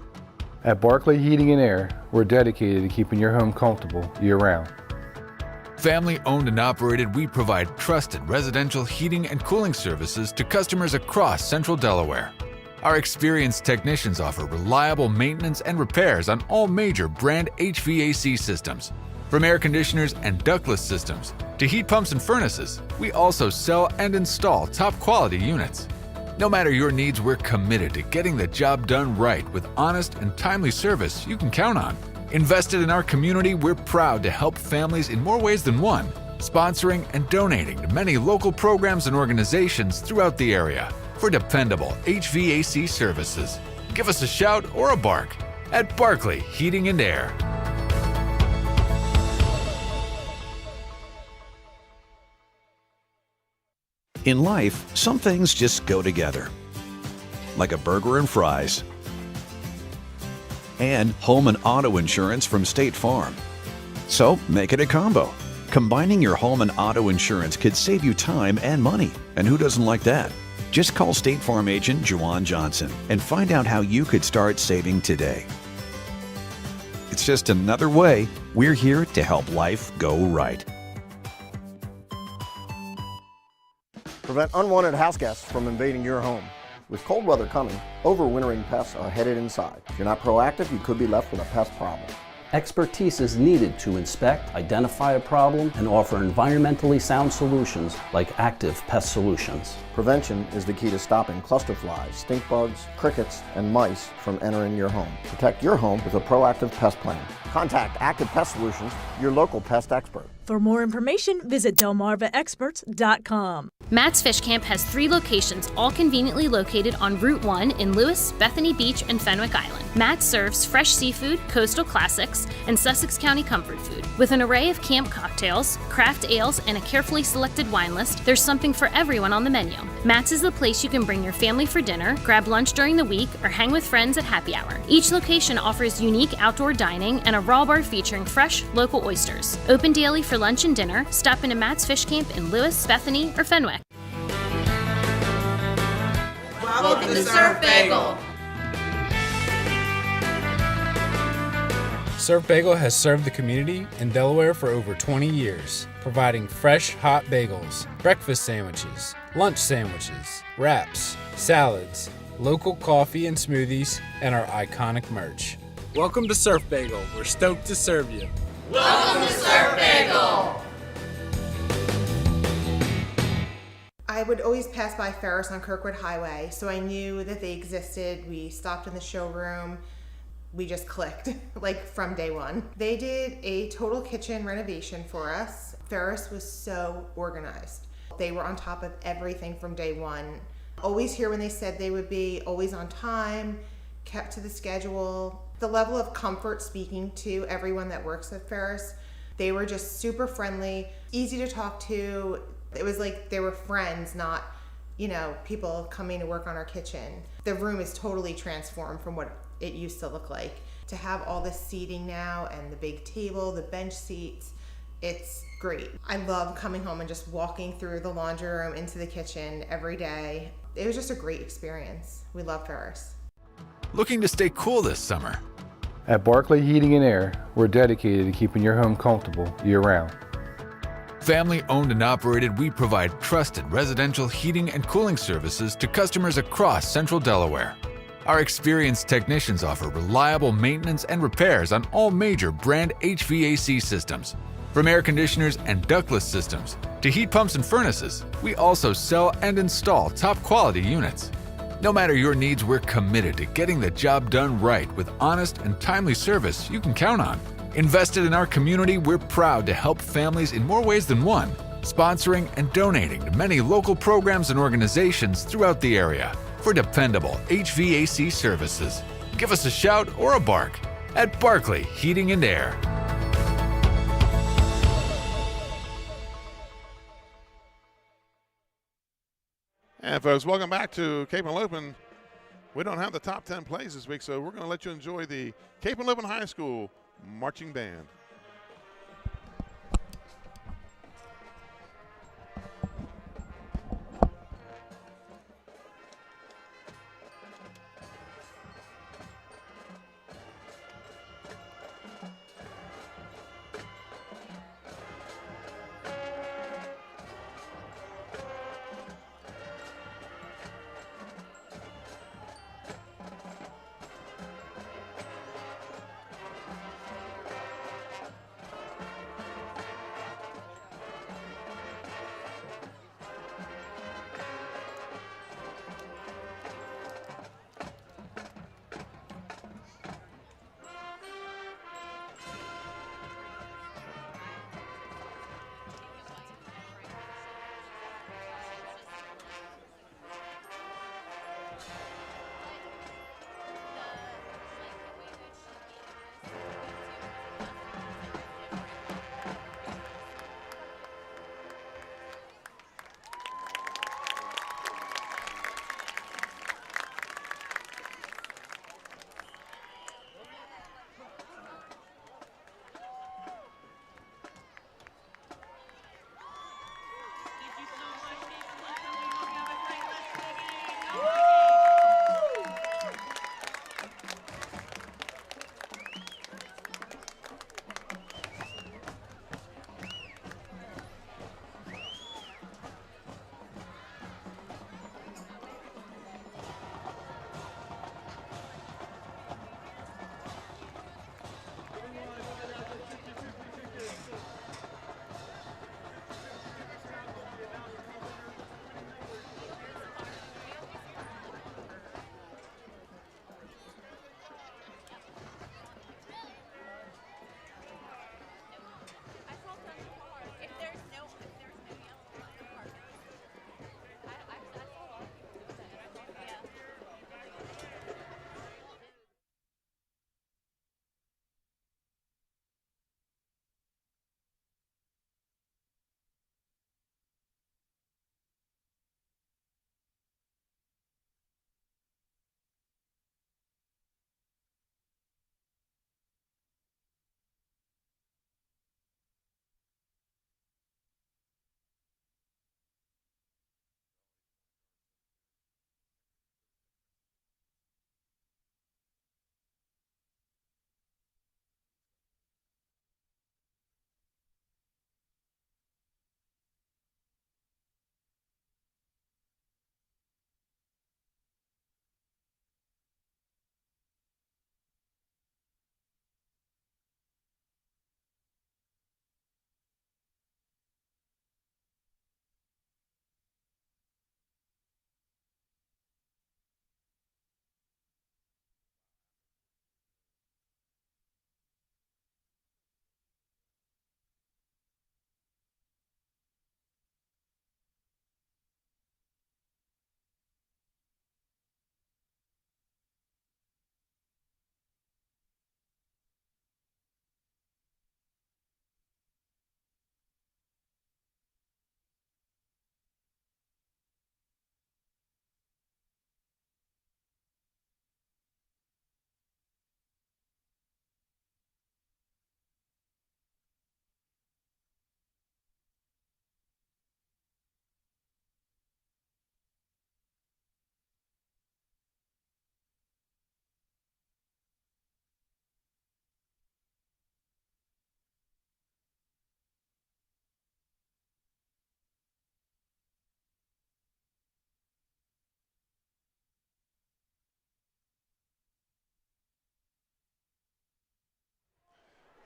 Speaker 14: At Barclay Heating and Air, we're dedicated to keeping your home comfortable year-round.
Speaker 13: Family owned and operated, we provide trusted residential heating and cooling services to customers across central Delaware. Our experienced technicians offer reliable maintenance and repairs on all major brand HVAC systems. From air conditioners and ductless systems to heat pumps and furnaces, we also sell and install top quality units. No matter your needs, we're committed to getting the job done right with honest and timely service you can count on. Invested in our community, we're proud to help families in more ways than one, sponsoring and donating to many local programs and organizations throughout the area for dependable HVAC services. Give us a shout or a bark at Barclay Heating and Air.
Speaker 17: In life, some things just go together, like a burger and fries, and home and auto insurance from State Farm. So make it a combo. Combining your home and auto insurance could save you time and money, and who doesn't like that? Just call State Farm agent Juwan Johnson and find out how you could start saving today. It's just another way we're here to help life go right.
Speaker 19: Prevent unwanted house guests from invading your home. With cold weather coming, overwintering pests are headed inside. If you're not proactive, you could be left with a pest problem.
Speaker 20: Expertise is needed to inspect, identify a problem, and offer environmentally sound solutions like active pest solutions.
Speaker 19: Prevention is the key to stopping cluster flies, stink bugs, crickets, and mice from entering your home. Protect your home with a proactive pest plan. Contact Active Pest Solutions, your local pest expert.
Speaker 21: For more information, visit delmarvaexperts.com.
Speaker 7: Matt's Fish Camp has 3 locations, all conveniently located on Route 1 in Lewis, Bethany Beach, and Fenwick Island. Matt serves fresh seafood, coastal classics, and Sussex County comfort food. With an array of camp cocktails, craft ales, and a carefully selected wine list, there's something for everyone on the menu. Matt's is the place you can bring your family for dinner, grab lunch during the week, or hang with friends at happy hour. Each location offers unique outdoor dining and a raw bar featuring fresh, local oysters. Open daily for lunch and dinner. Stop into Matt's Fish Camp in Lewis, Bethany, or Fenwick.
Speaker 3: Welcome to Surf Bagel.
Speaker 8: Surf Bagel has served the community in Delaware for over 20 years, providing fresh, hot bagels, breakfast sandwiches, lunch sandwiches, wraps, salads, local coffee and smoothies, and our iconic merch.
Speaker 22: Welcome to Surf Bagel. We're stoked to serve you.
Speaker 3: Welcome to Surf Bagel.
Speaker 2: I would always pass by Ferris on Kirkwood Highway, so I knew that they existed. We stopped in the showroom. We just clicked, like from day one. They did a total kitchen renovation for us. Ferris was so organized. They were on top of everything from day one. Always here when they said they would be, always on time, kept to the schedule. The level of comfort speaking to everyone that works at Ferris, they were just super friendly, easy to talk to. It was like they were friends, not, people coming to work on our kitchen. The room is totally transformed from what it used to look like. To have all this seating now and the big table, the bench seats, it's great. I love coming home and just walking through the laundry room into the kitchen every day. It was just a great experience. We love Ferris.
Speaker 13: Looking to stay cool this summer?
Speaker 14: At Barclay Heating and Air, we're dedicated to keeping your home comfortable year-round.
Speaker 13: Family owned and operated, we provide trusted residential heating and cooling services to customers across central Delaware. Our experienced technicians offer reliable maintenance and repairs on all major brand HVAC systems. From air conditioners and ductless systems to heat pumps and furnaces, we also sell and install top quality units. No matter your needs, we're committed to getting the job done right with honest and timely service you can count on. Invested in our community, we're proud to help families in more ways than one, sponsoring and donating to many local programs and organizations throughout the area. For dependable HVAC services, give us a shout or a bark at Barclay Heating and Air.
Speaker 4: And folks, welcome back to Cape Henlopen. We don't have the top 10 plays this week, so we're going to let you enjoy the Cape Henlopen High School marching band.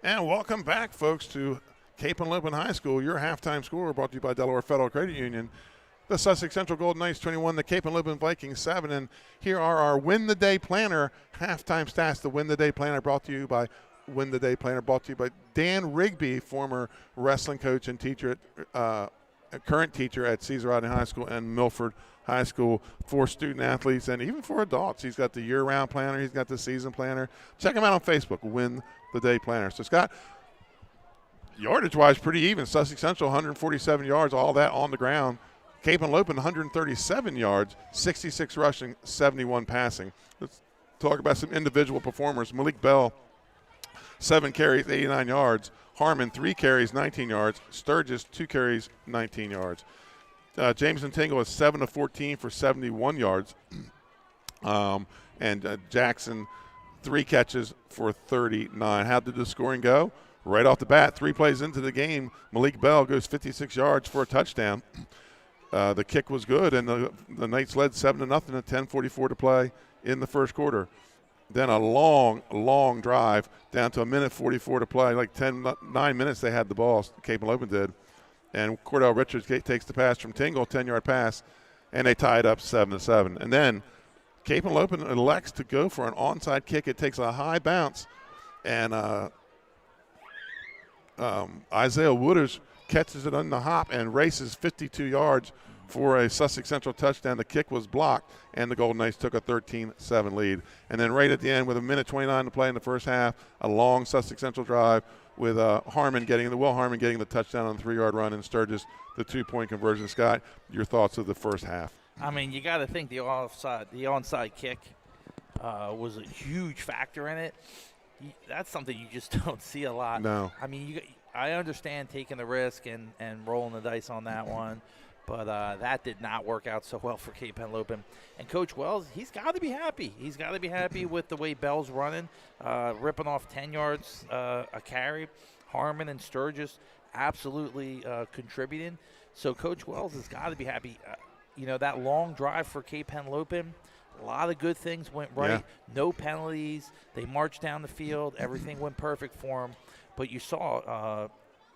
Speaker 4: And welcome back, folks, to Cape Henlopen High School. Your halftime score brought to you by Delaware Federal Credit Union. The Sussex Central Golden Knights 21, the Cape Henlopen Vikings 7. And here are our Win the Day Planner halftime stats. The Win the Day Planner brought to you by Dan Rigby, former wrestling coach and teacher, current teacher at Cesar Rodney High School and Milford High School, for student athletes and even for adults. He's got the year-round planner. He's got the season planner. Check him out on Facebook, Win the Day Planner. So, Scott, yardage-wise, pretty even. Sussex Central, 147 yards, all that on the ground. Cape Henlopen, 137 yards, 66 rushing, 71 passing. Let's talk about some individual performers. Malik Bell, 7 carries, 89 yards. Harmon, 3 carries, 19 yards. Sturgis, 2 carries, 19 yards. Jameson Tingle is 7 of 14 for 71 yards. And Jackson, 3 catches for 39. How did the scoring go? Right off the bat, 3 plays into the game, Malik Bell goes 56 yards for a touchdown. The kick was good, and the Knights led 7-0 at 10:44 to play in the first quarter. Then a long drive down to 1:44 to play. Like 9 minutes they had the ball, Cape Henlopen did. And Cordell Richards takes the pass from Tingle, 10-yard pass, and they tie it up 7-7. And then Cape Henlopen elects to go for an onside kick. It takes a high bounce, and Isaiah Wooders catches it on the hop and races 52 yards for a Sussex Central touchdown. The kick was blocked, and the Golden Knights took a 13-7 lead. And then right at the end, with 1:29 to play in the first half, a long Sussex Central drive with Will Harmon getting the touchdown on the 3-yard run, and Sturgis the 2-point conversion. Scott, your thoughts of the first half?
Speaker 5: I mean, you got to think the onside kick was a huge factor in it. That's something you just don't see a lot.
Speaker 4: No.
Speaker 5: I mean, I understand taking the risk and rolling the dice on that one, but that did not work out so well for Cape Henlopen. And Coach Wells, he's got to be happy. He's got to be happy with the way Bell's running, ripping off 10 yards a carry. Harmon and Sturgis absolutely contributing. So Coach Wells has got to be happy. That long drive for Cape Henlopen, a lot of good things went right.
Speaker 4: Yeah.
Speaker 5: No penalties. They marched down the field. Everything went perfect for them. But you saw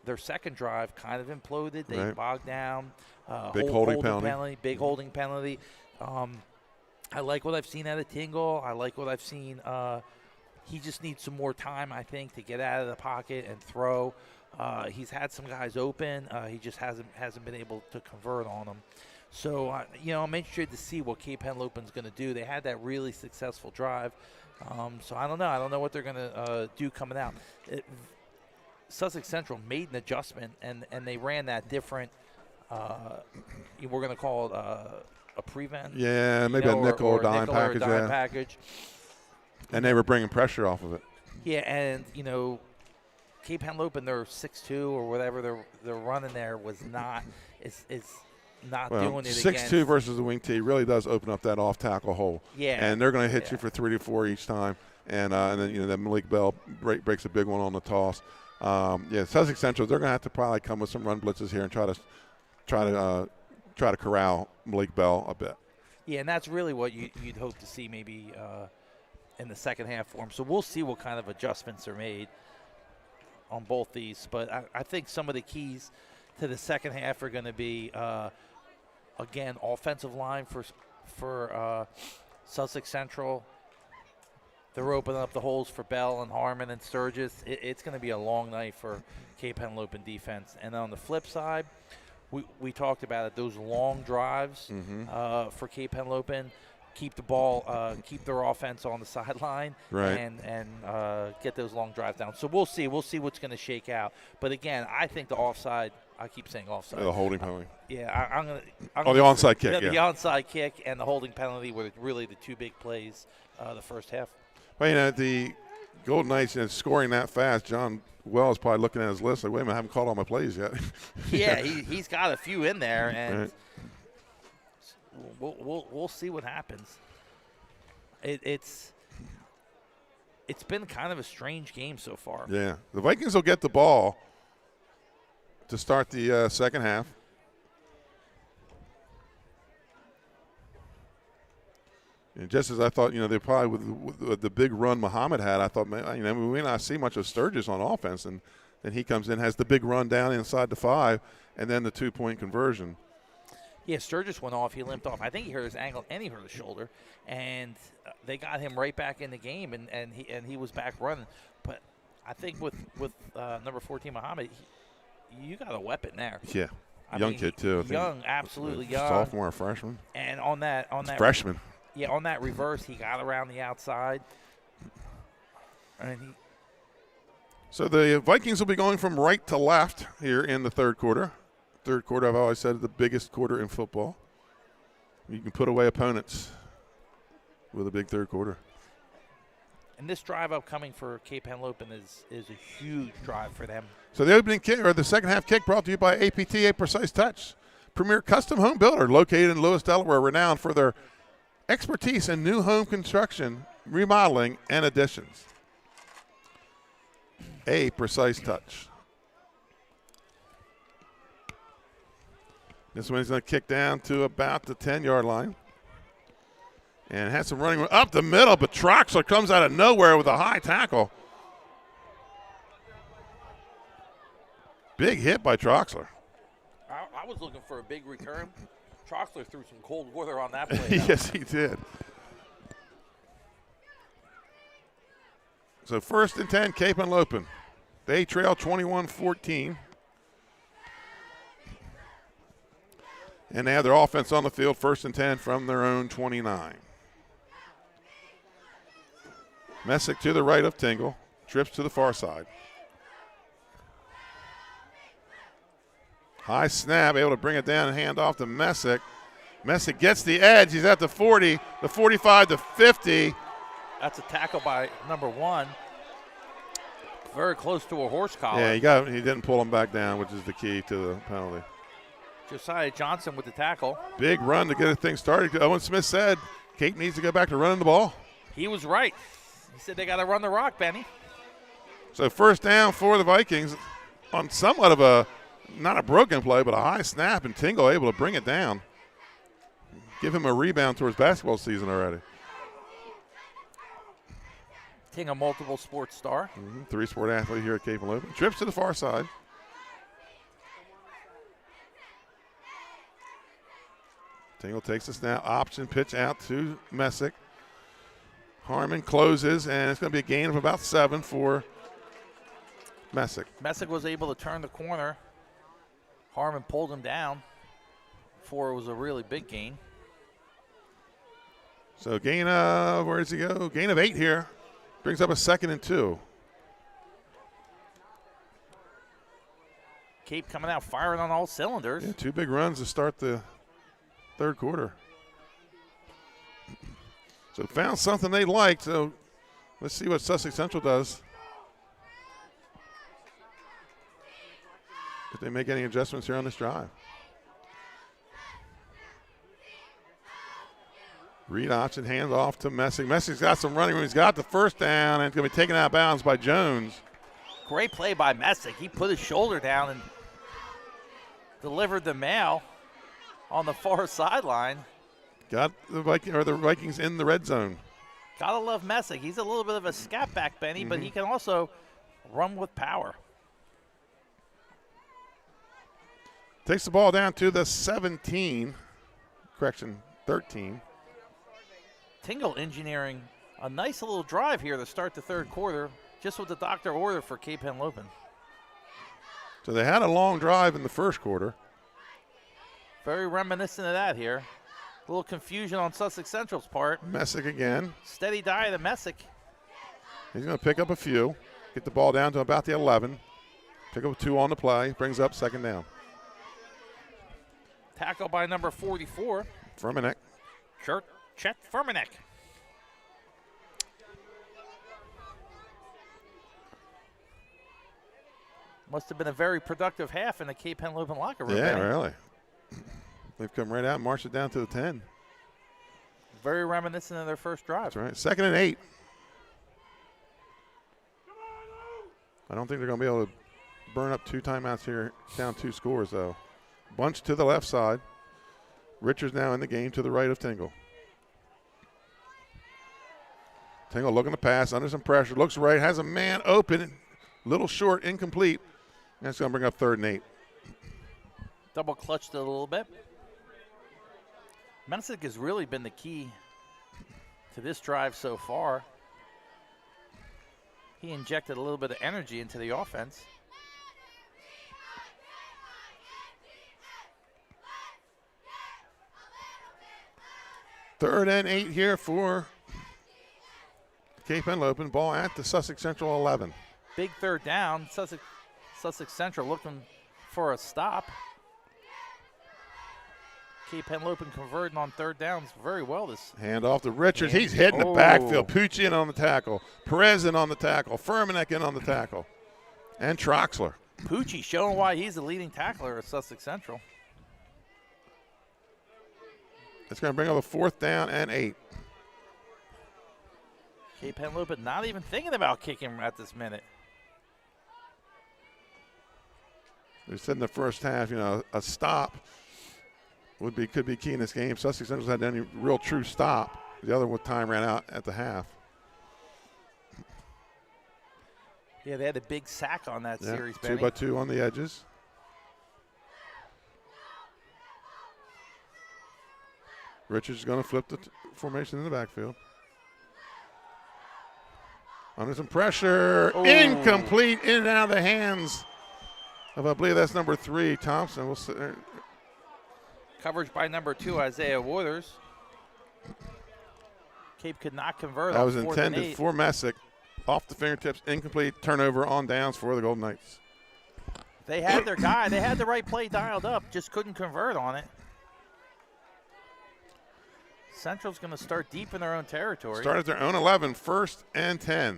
Speaker 5: their second drive kind of imploded. They bogged down.
Speaker 4: Big holding penalty.
Speaker 5: Big holding penalty. I like what I've seen out of Tingle. I like what I've seen. He just needs some more time, I think, to get out of the pocket and throw. He's had some guys open. He just hasn't been able to convert on them. So, I'm interested to see what Cape Henlopen's going to do. They had that really successful drive. So I don't know. I don't know what they're going to do coming out. Sussex Central made an adjustment, and they ran that different, we're going to call it a prevent.
Speaker 4: Yeah, maybe a nickel or dime package. And they were bringing pressure off of it.
Speaker 5: Yeah, and, Cape Henlopen, their 6'2" or whatever they're running there was not is not doing it again.
Speaker 4: 6'2" versus the wing T really does open up that off tackle hole.
Speaker 5: Yeah.
Speaker 4: And they're going to hit you for 3 to 4 each time. And then, that Malik Bell breaks a big one on the toss. Sussex Central, they're going to have to probably come with some run blitzes here and try to corral Malik Bell a bit.
Speaker 5: Yeah, and that's really what you'd hope to see maybe in the second half for them. So we'll see what kind of adjustments are made on both these. But I think some of the keys to the second half are going to be, again, offensive line for Sussex Central. They're opening up the holes for Bell and Harmon and Sturgis. It's going to be a long night for Cape Henlopen defense. And on the flip side, we talked about it, those long drives for Cape Henlopen. Keep the ball, keep their offense on the sideline, and get those long drives down. So we'll see. We'll see what's going to shake out. But again, I think the offside. I keep saying offside.
Speaker 4: The holding penalty.
Speaker 5: I'm going to.
Speaker 4: The onside kick.
Speaker 5: The onside kick and the holding penalty were really the two big plays the first half.
Speaker 4: Well, the Golden Knights scoring that fast. John Wells probably looking at his list like, wait a minute, I haven't called all my plays yet.
Speaker 5: Yeah, he's got a few in there, and we'll see what happens. It's been kind of a strange game so far.
Speaker 4: Yeah, the Vikings will get the ball to start the second half. And just as I thought, they probably with the big run Muhammad had, I thought, we may not see much of Sturgis on offense, and then he comes in, has the big run down inside the 5, and then the 2-point conversion.
Speaker 5: Yeah, Sturgis went off. He limped off. I think he hurt his ankle and he hurt his shoulder, and they got him right back in the game, and he was back running. But I think with number 14 Muhammad, you got a weapon there.
Speaker 4: Yeah, young kid too.
Speaker 5: Young, absolutely young.
Speaker 4: Sophomore or freshman.
Speaker 5: And on that
Speaker 4: freshman.
Speaker 5: Yeah, on that reverse, he got around the outside. And
Speaker 4: so the Vikings will be going from right to left here in the third quarter. Third quarter, I've always said, is the biggest quarter in football. You can put away opponents with a big third quarter.
Speaker 5: And this drive upcoming for Cape Henlopen is a huge drive for them.
Speaker 4: So the opening kick, or the second half kick, brought to you by APTA Precise Touch, premier custom home builder located in Lewis, Delaware, renowned for their expertise in new home construction, remodeling, and additions. A Precise Touch. This one he's going to kick down to about the 10-yard line. And has some running up the middle, but Troxler comes out of nowhere with a high tackle. Big hit by Troxler.
Speaker 5: I was looking for a big return. Troxler threw some cold water on that play.
Speaker 4: Yes, he did. So 1st and 10, Cape Henlopen. They trail 21-14. And they have their offense on the field, 1st and 10 from their own 29. Messick to the right of Tingle, trips to the far side. High snap, able to bring it down and hand off to Messick. Messick gets the edge. He's at the 40, the 45, the 50.
Speaker 5: That's a tackle by number 1. Very close to a horse collar.
Speaker 4: Yeah, he didn't pull him back down, which is the key to the penalty.
Speaker 5: Josiah Johnson with the tackle.
Speaker 4: Big run to get the thing started. Owen Smith said Cape needs to go back to running the ball.
Speaker 5: He was right. He said they got to run the rock, Benny.
Speaker 4: So 1st down for the Vikings on somewhat of not a broken play, but a high snap, and Tingle able to bring it down. Give him a rebound towards basketball season already.
Speaker 5: Tingle, multiple sports star.
Speaker 4: 3-sport athlete here at Cape Henlopen. Trips to the far side. Tingle takes the snap, option pitch out to Messick. Harmon closes, and it's going to be a gain of about 7 for Messick.
Speaker 5: Messick was able to turn the corner. Harmon pulled him down before it was a really big gain.
Speaker 4: So gain of, where does he go? Gain of 8 here. Brings up a 2nd and 2.
Speaker 5: Cape coming out firing on all cylinders.
Speaker 4: Yeah, 2 big runs to start the third quarter. So found something they liked. So let's see what Sussex Central does. If they make any adjustments here on this drive. Read option, hands off to Messick. Messick's got some running room. He's got the 1st down, and it's going to be taken out of bounds by Jones.
Speaker 5: Great play by Messick. He put his shoulder down and delivered the mail on the far sideline.
Speaker 4: Got the Vikings in the red zone.
Speaker 5: Gotta love Messick. He's a little bit of a scat back, Benny, but he can also run with power.
Speaker 4: Takes the ball down to the 13.
Speaker 5: Tingle engineering a nice little drive here to start the third quarter, just with the doctor order for Cape Henlopen.
Speaker 4: So they had a long drive in the first quarter.
Speaker 5: Very reminiscent of that here. A little confusion on Sussex Central's part.
Speaker 4: Messick again.
Speaker 5: Steady dive to Messick.
Speaker 4: He's going to pick up a few. Get the ball down to about the 11. Pick up 2 on the play. Brings up 2nd down.
Speaker 5: Tackle by number 44.
Speaker 4: Furmanek.
Speaker 5: Chet Furmanek. Must have been a very productive half in the Cape Henlopen locker room.
Speaker 4: Yeah,
Speaker 5: Benny.
Speaker 4: really. They've come right out and marched it down to the 10.
Speaker 5: Very reminiscent of their first drive.
Speaker 4: That's right. 2nd and 8. I don't think they're going to be able to burn up 2 timeouts here, down 2 scores, though. Bunch to the left side. Richards now in the game to the right of Tingle. Tingle looking to pass, under some pressure, looks right, has a man open, little short, incomplete. That's going to bring up 3rd and 8.
Speaker 5: Double clutched it a little bit. Mensick has really been the key to this drive so far. He injected a little bit of energy into the offense.
Speaker 4: Third and 8 here for Cape Henlopen. Ball at the Sussex Central 11.
Speaker 5: Big 3rd down. Sussex Central looking for a stop. Cape Henlopen converting on 3rd downs very well. This
Speaker 4: hand off to Richards. He's hitting the backfield. Pucci in on the tackle. Perez in on the tackle. Furmanek in on the tackle. And Troxler.
Speaker 5: Pucci showing why he's the leading tackler at Sussex Central.
Speaker 4: It's going to bring up a 4th down and 8.
Speaker 5: Cape Henlopen not even thinking about kicking at this minute.
Speaker 4: They said in the first half, a stop could be key in this game. Sussex Central's had any real true stop. The other time ran out at the half.
Speaker 5: Yeah, they had a big sack on that series,
Speaker 4: 2 by 2 on the edges. Richards is going to flip the formation in the backfield. Under some pressure.
Speaker 5: Oh.
Speaker 4: Incomplete, in and out of the hands of, I believe that's number 3, Thompson. We'll sit there.
Speaker 5: Coverage by number 2, Isaiah Waters. Cape could not convert.
Speaker 4: That was
Speaker 5: 4th and
Speaker 4: intended
Speaker 5: 8.
Speaker 4: for Messick. Off the fingertips, incomplete, turnover on downs for the Golden Knights.
Speaker 5: They had their guy. They had the right play dialed up, just couldn't convert on it. Central's going to start deep in their own territory.
Speaker 4: Start at their own 11, 1st and 10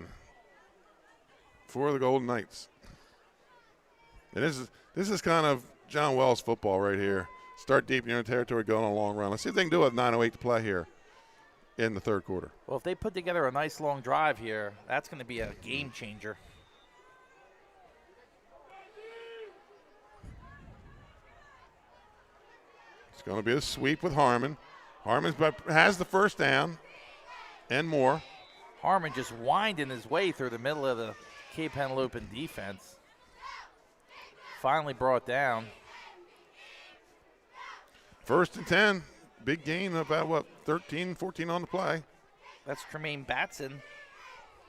Speaker 4: for the Golden Knights. And this is kind of John Wells football right here. Start deep in your own territory, go on a long run. Let's see if they can do it with 9:08 to play here in the 3rd quarter.
Speaker 5: Well, if they put together a nice long drive here, that's going to be a game changer.
Speaker 4: It's going to be a sweep with Harmon. Harmon has the 1st down and more.
Speaker 5: Harmon just winding his way through the middle of the Cape Henlopen defense. Finally brought down.
Speaker 4: 1st and 10. Big gain, about, 13, 14 on the play.
Speaker 5: That's Tremaine Batson,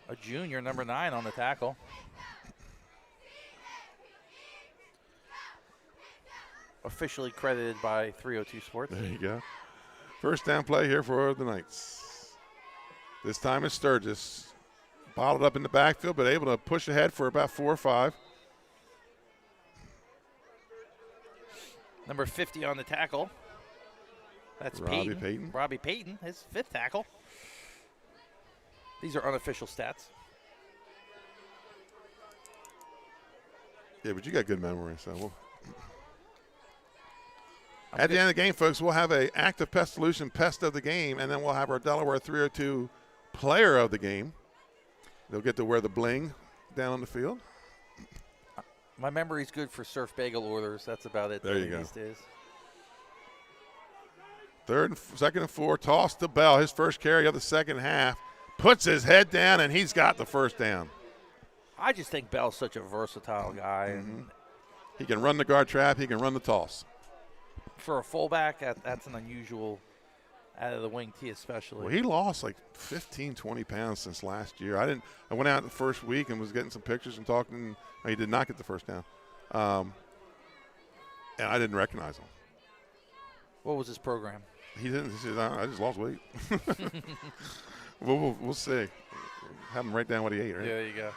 Speaker 5: a junior, number 9 on the tackle. Officially credited by 302 Sports.
Speaker 4: There you go. 1st down play here for the Knights. This time it's Sturgis. Bottled up in the backfield, but able to push ahead for about 4 or 5.
Speaker 5: Number 50 on the tackle. That's
Speaker 4: Robbie Payton.
Speaker 5: Robbie Payton, his 5th tackle. These are unofficial stats.
Speaker 4: Yeah, but you got good memory, so at the end of the game, folks, we'll have a Active Pest Solution Pest of the Game, and then we'll have our Delaware 302 Player of the Game. They'll get to wear the bling down on the field.
Speaker 5: My memory's good for surf bagel orders. That's about it.
Speaker 4: There you go.
Speaker 5: These days.
Speaker 4: 2nd and 4, toss to Bell. His first carry of the 2nd half. Puts his head down, and he's got the 1st down.
Speaker 5: I just think Bell's such a versatile guy. And
Speaker 4: he can run the guard trap. He can run the toss.
Speaker 5: For a fullback, that's an unusual out of the wing tee especially.
Speaker 4: Well, he lost like 15, 20 pounds since last year. I went out the first week and was getting some pictures and talking. He did not get the 1st down. And I didn't recognize him.
Speaker 5: What was his program?
Speaker 4: He didn't. He said, I just lost weight. We'll see. Have him write down what he ate, right?
Speaker 5: There you go.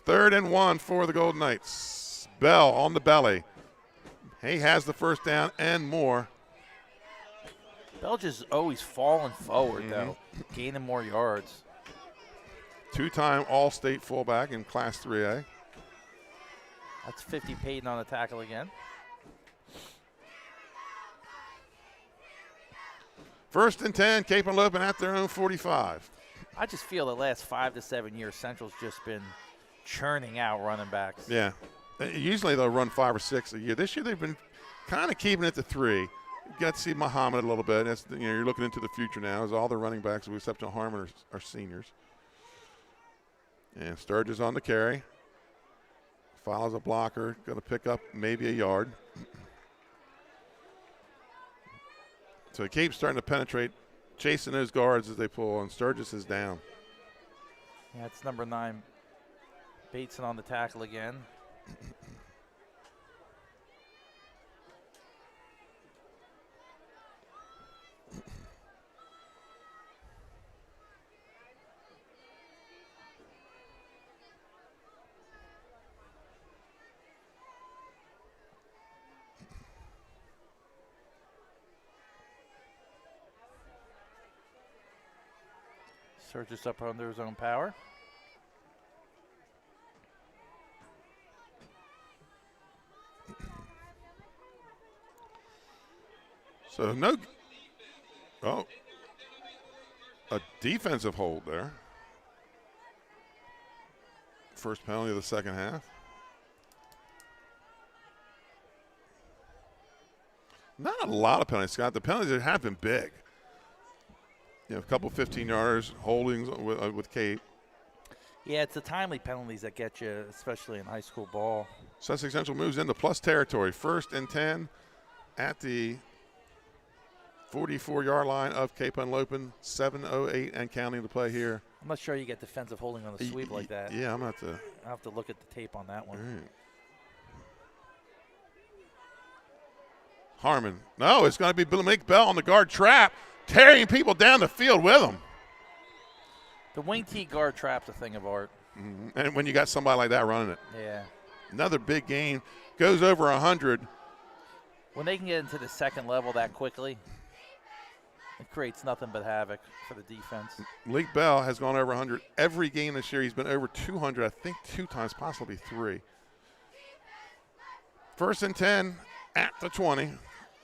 Speaker 4: 3rd and 1 for the Golden Knights. Bell on the belly. He has the 1st down and more.
Speaker 5: Bell just always falling forward, though, gaining more yards.
Speaker 4: 2-time All-State fullback in Class 3A.
Speaker 5: That's 50 Payton on the tackle again.
Speaker 4: 1st and 10, Cape Henlopen at their own 45.
Speaker 5: I just feel the last 5 to 7 years, Central's just been churning out running backs.
Speaker 4: Yeah. Usually they'll run 5 or 6 a year. This year they've been kind of keeping it to 3. You got to see Muhammad a little bit. That's, you're looking into the future now as all the running backs, with the exception of Harmon, are seniors. And Sturgis on the carry. Follows a blocker. Going to pick up maybe a yard. So he keeps starting to penetrate, chasing those guards as they pull, and Sturgis is down.
Speaker 5: Yeah, it's number 9, Bateson on the tackle again. Sturgis up under his own power.
Speaker 4: So a defensive hold there. First penalty of the second half. Not a lot of penalties, Scott. The penalties have been big. You know, a couple 15-yarders, holdings with Cape.
Speaker 5: Yeah, it's the timely penalties that get you, especially in high school ball.
Speaker 4: Sussex Central moves into plus territory. 1st and 10 at the 44-yard line of Cape Henlopen. 7:08 and counting to play here.
Speaker 5: I'm not sure you get defensive holding on the sweep like that.
Speaker 4: Yeah, I'm going to have to.
Speaker 5: I'll have to look at the tape on that one.
Speaker 4: Right. Harmon. No, it's going to be Mike Bell on the guard trap, tearing people down the field with him.
Speaker 5: The wing T guard trap's a thing of art.
Speaker 4: Mm-hmm. And when you got somebody like that running it.
Speaker 5: Yeah.
Speaker 4: Another big gain. Goes over 100.
Speaker 5: When they can get into the second level that quickly, it creates nothing but havoc for the defense.
Speaker 4: Malik Bell has gone over 100 every game this year. He's been over 200, I think 2 times, possibly 3. 1st and 10 at the 20.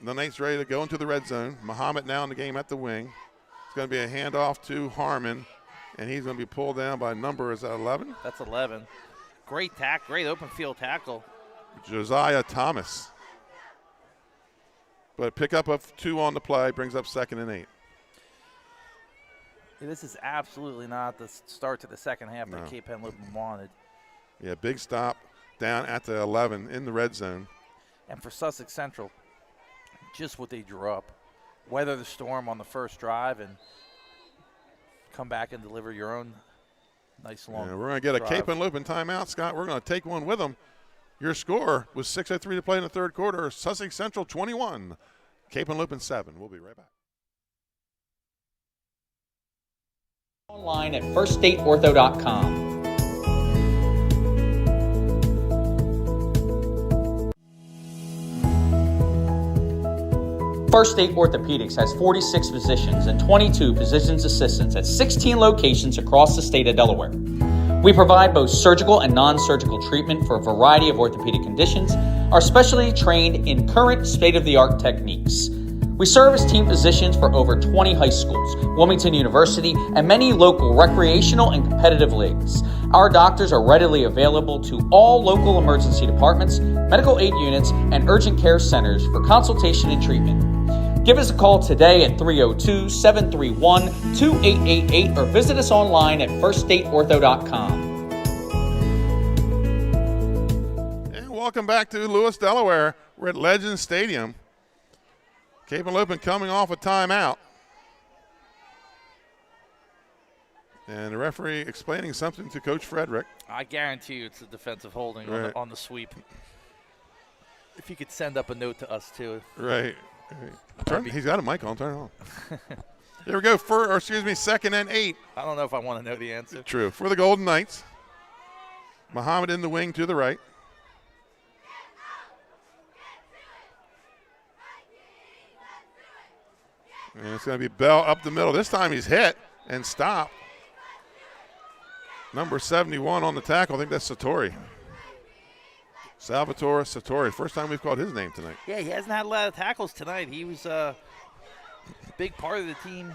Speaker 4: The Knights ready to go into the red zone. Muhammad now in the game at the wing. It's going to be a handoff to Harmon, and he's going to be pulled down by number, is that 11?
Speaker 5: That's 11. Great great open field tackle.
Speaker 4: Josiah Thomas. But pick up of 2 on the play, brings up 2nd and 8.
Speaker 5: Yeah, this is absolutely not the start to the second half that Cape Henlopen wanted.
Speaker 4: Yeah, big stop down at the 11 in the red zone.
Speaker 5: And for Sussex Central, just what they drew up. Weather the storm on the first drive and come back and deliver your own nice long
Speaker 4: we're going to get
Speaker 5: drive.
Speaker 4: a Cape Henlopen timeout, Scott. We're going to take one with them. Your score was 6:03 to play in the third quarter. Sussex Central 21, Cape Henlopen 7. We'll be right back.
Speaker 10: Online at firststateortho.com. First State Orthopedics has 46 physicians and 22 physician's assistants at 16 locations across the state of Delaware. We provide both surgical and non-surgical treatment for a variety of orthopedic conditions, are specially trained in current state-of-the-art techniques. We serve as team physicians for over 20 high schools, Wilmington University, and many local recreational and competitive leagues. Our doctors are readily available to all local emergency departments, medical aid units, and urgent care centers for consultation and treatment. Give us a call today at 302-731-2888 or visit us online at firststateortho.com.
Speaker 4: And welcome back to Lewis, Delaware. We're at Legends Stadium. Cape Henlopen coming off a timeout. And the referee explaining something to Coach Frederick.
Speaker 5: I guarantee you it's a defensive holding on the sweep. If you could send up a note to us, too.
Speaker 4: Right. He's got a mic on. Turn it on. Here we go. 2nd and 8.
Speaker 5: I don't know if I want to know the answer.
Speaker 4: True. For the Golden Knights. Muhammad in the wing to the right. And it's going to be Bell up the middle. This time he's hit and stopped. Number 71 on the tackle. I think that's Satori. Salvatore Satori. First time we've called his name tonight.
Speaker 5: Yeah, he hasn't had a lot of tackles tonight. He was a big part of the team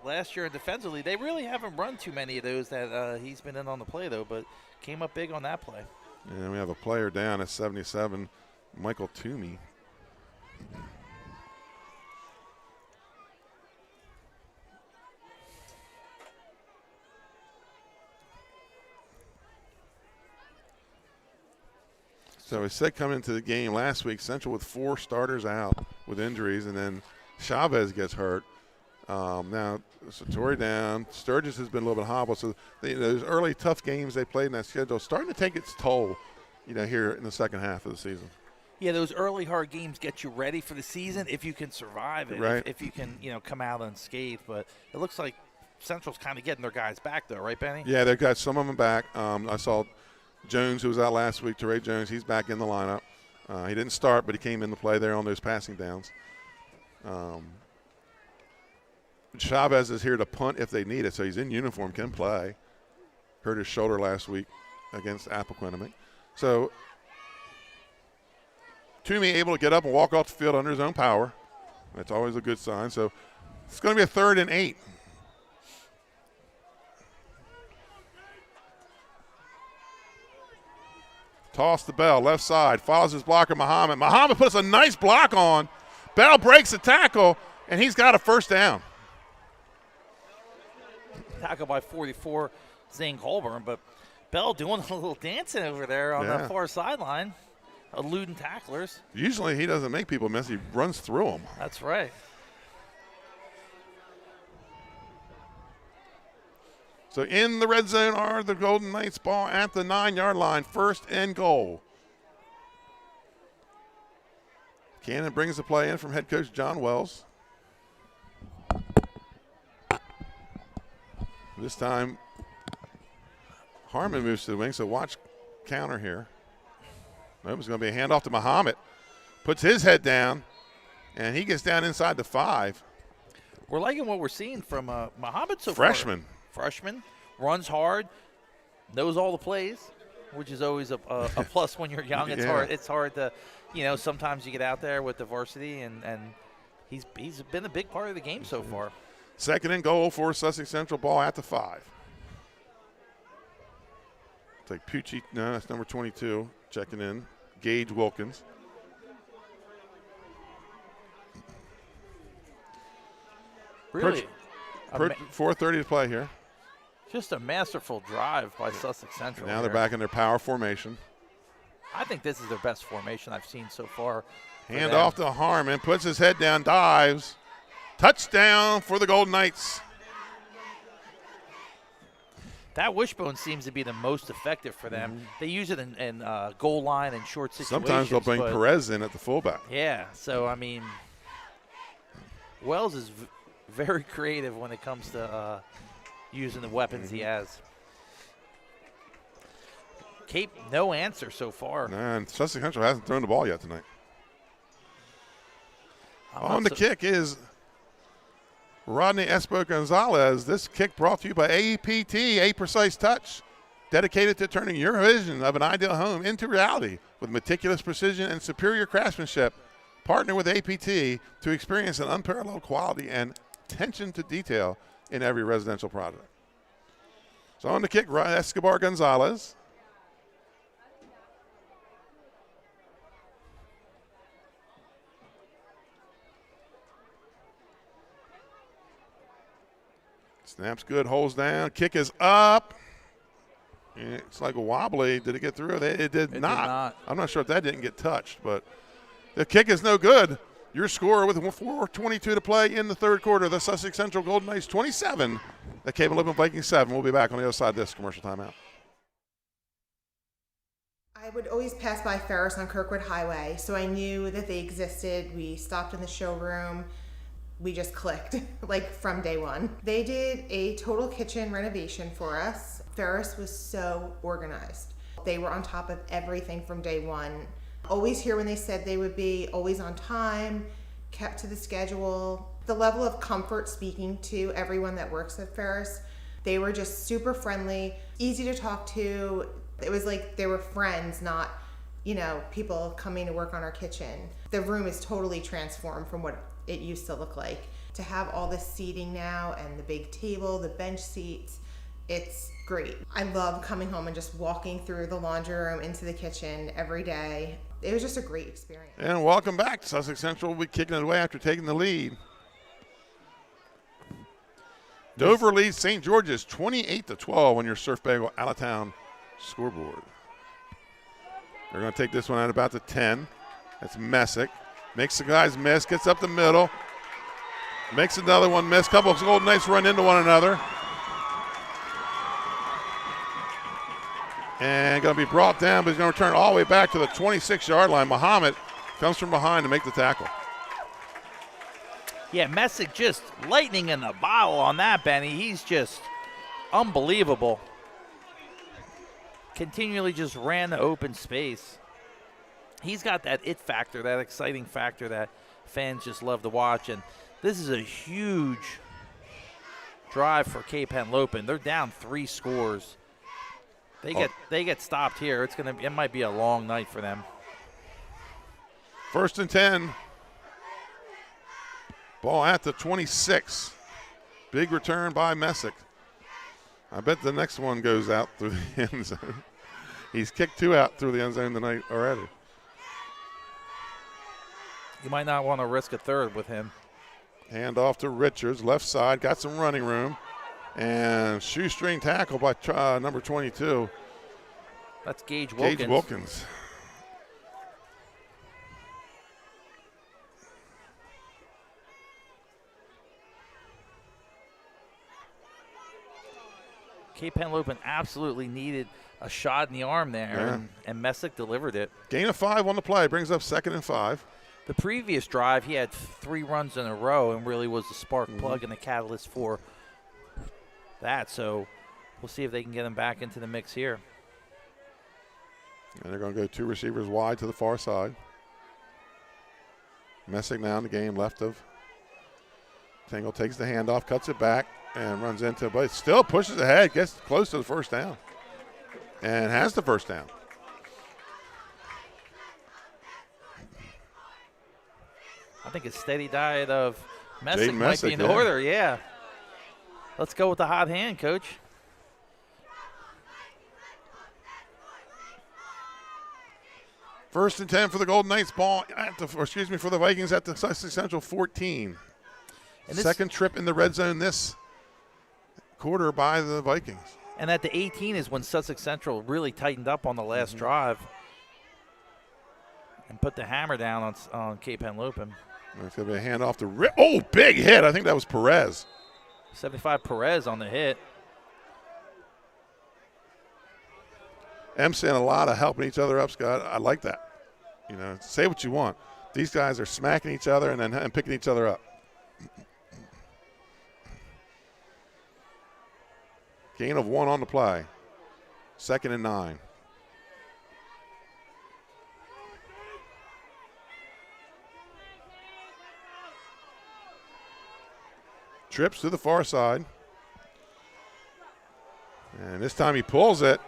Speaker 5: last year defensively. They really haven't run too many of those that he's been in on the play, though, but came up big on that play.
Speaker 4: And we have a player down at 77, Michael Toomey. So we said coming into the game last week, Central with 4 starters out with injuries, and then Chavez gets hurt. Now Satori down. Sturgis has been a little bit hobbled. So those early tough games they played in that schedule starting to take its toll, here in the second half of the season.
Speaker 5: Yeah, those early hard games get you ready for the season if you can survive it,
Speaker 4: right.
Speaker 5: if you can, come out unscathed. But it looks like Central's kind of getting their guys back, though, right, Benny?
Speaker 4: Yeah, they've got some of them back. I saw Jones, who was out last week, Teray Jones, he's back in the lineup. He didn't start, but he came into play there on those passing downs. Chavez is here to punt if they need it, so he's in uniform, can play. Hurt his shoulder last week against Appoquinimink. So Toomey able to get up and walk off the field under his own power. That's always a good sign. So it's going to be a 3rd and 8. Toss the Bell, left side, follows his blocker, Muhammad. Muhammad puts a nice block on. Bell breaks the tackle, and he's got a first down.
Speaker 5: Tackle by 44, Zane Colburn, but Bell doing a little dancing over there on the far sideline, eluding tacklers.
Speaker 4: Usually he doesn't make people miss, he runs through them.
Speaker 5: That's right.
Speaker 4: So in the red zone are the Golden Knights, ball at the 9-yard line, 1st and goal. Cannon brings the play in from head coach John Wells. This time, Harmon moves to the wing, so watch counter here. Nope, it's going to be a handoff to Muhammad. Puts his head down, and he gets down inside the 5.
Speaker 5: We're liking what we're seeing from Muhammad so
Speaker 4: Freshman.
Speaker 5: far. Freshman, runs hard, knows all the plays, which is always a plus when you're young. It's hard. It's hard to, sometimes you get out there with the varsity, and he's been a big part of the game so far.
Speaker 4: 2nd and goal for Sussex Central, ball at the 5. Take Pucci, no, that's number 22, checking in. Gage Wilkins.
Speaker 5: Really?
Speaker 4: 4:30 to play here.
Speaker 5: Just a masterful drive by Sussex Central.
Speaker 4: Now they're back in their power formation.
Speaker 5: I think this is their best formation I've seen so far.
Speaker 4: Hand off to Harmon, puts his head down, dives. Touchdown for the Golden Knights.
Speaker 5: That wishbone seems to be the most effective for them. Mm-hmm. They use it in goal line and short situations.
Speaker 4: Sometimes they'll bring Perez in at the fullback.
Speaker 5: Yeah, so, Wells is very creative when it comes to using the weapons he has. Cape, no answer so far.
Speaker 4: And Sussex Central hasn't thrown the ball yet tonight. On the kick is Rodney Espo Gonzalez. This kick brought to you by APT, A Precise Touch, dedicated to turning your vision of an ideal home into reality with meticulous precision and superior craftsmanship. Partner with APT to experience an unparalleled quality and attention to detail in every residential project. So on the kick, Escobar Gonzalez. Snap's good, holds down, kick is up. It's like a wobbly. Did it get through? It did not. I'm not sure if that didn't get touched, but the kick is no good. Your score with 4:22 to play in the 3rd quarter. The Sussex Central Golden Knights 27, the Cape Henlopen Vikings 7. We'll be back on the other side of this commercial timeout.
Speaker 2: I would always pass by Ferris on Kirkwood Highway, so I knew that they existed. We stopped in the showroom. We just clicked, from day one. They did a total kitchen renovation for us. Ferris was so organized. They were on top of everything from day one. Always here when they said they would be, always on time, kept to the schedule. The level of comfort speaking to everyone that works at Ferris, they were just super friendly, easy to talk to. It was like they were friends, not, people coming to work on our kitchen. The room is totally transformed from what it used to look like. To have all this seating now and the big table, the bench seats, it's great. I love coming home and just walking through the laundry room into the kitchen every day. It was just a great experience.
Speaker 4: And welcome back. Sussex Central will be kicking it away after taking the lead. Dover leads St. George's 28-12 on your Surf Bagel out-of-town scoreboard. They're going to take this one at about the 10. That's Messick. Makes the guys miss, gets up the middle. Makes another one miss. Couple of Golden Knights run into one another. And going to be brought down, but he's going to return all the way back to the 26-yard line. Muhammad comes from behind to make the tackle.
Speaker 5: Yeah, Messick just lightning in the bottle on that, Benny. He's just unbelievable. Continually just ran the open space. He's got that it factor, that exciting factor that fans just love to watch. And this is a huge drive for Cape Henlopen. They're down 3 scores. They get stopped here. It might be a long night for them.
Speaker 4: 1st and 10. Ball at the 26. Big return by Messick. I bet the next one goes out through the end zone. He's kicked 2 out through the end zone tonight already.
Speaker 5: You might not want to risk a third with him.
Speaker 4: Hand off to Richards, left side, got some running room. And shoestring tackle by number 22.
Speaker 5: That's Gage Wilkins. Cape Henlopen absolutely needed a shot in the arm there, and Messick delivered it.
Speaker 4: Gain of 5 on the play, brings up 2nd and 5.
Speaker 5: The previous drive, he had 3 runs in a row and really was the spark plug and the catalyst for that. So we'll see if they can get him back into the mix here.
Speaker 4: And they're going to go 2 receivers wide to the far side. Messick now in the game, left of Tingle, takes the handoff, cuts it back, and runs into it, but still pushes ahead, gets close to the first down, and has the first down.
Speaker 5: I think a steady diet of Messick
Speaker 4: Jaden
Speaker 5: might
Speaker 4: Messick,
Speaker 5: be in order, yeah. Let's go with the hot hand, Coach.
Speaker 4: First and 10 for the Golden Knights. Ball at for the Vikings at the Sussex Central 14. And second trip in the red zone this quarter by the Vikings.
Speaker 5: And at the 18 is when Sussex Central really tightened up on the last drive and put the hammer down on Cape Henlopen.
Speaker 4: It's going to be a handoff to big hit. I think that was Perez.
Speaker 5: 75 Perez on the hit.
Speaker 4: MC and a lot of helping each other up, Scott. I like that. You know, say what you want. These guys are smacking each other and picking each other up. Gain of 1 on the play. 2nd and 9. Trips to the far side. And this time he pulls it.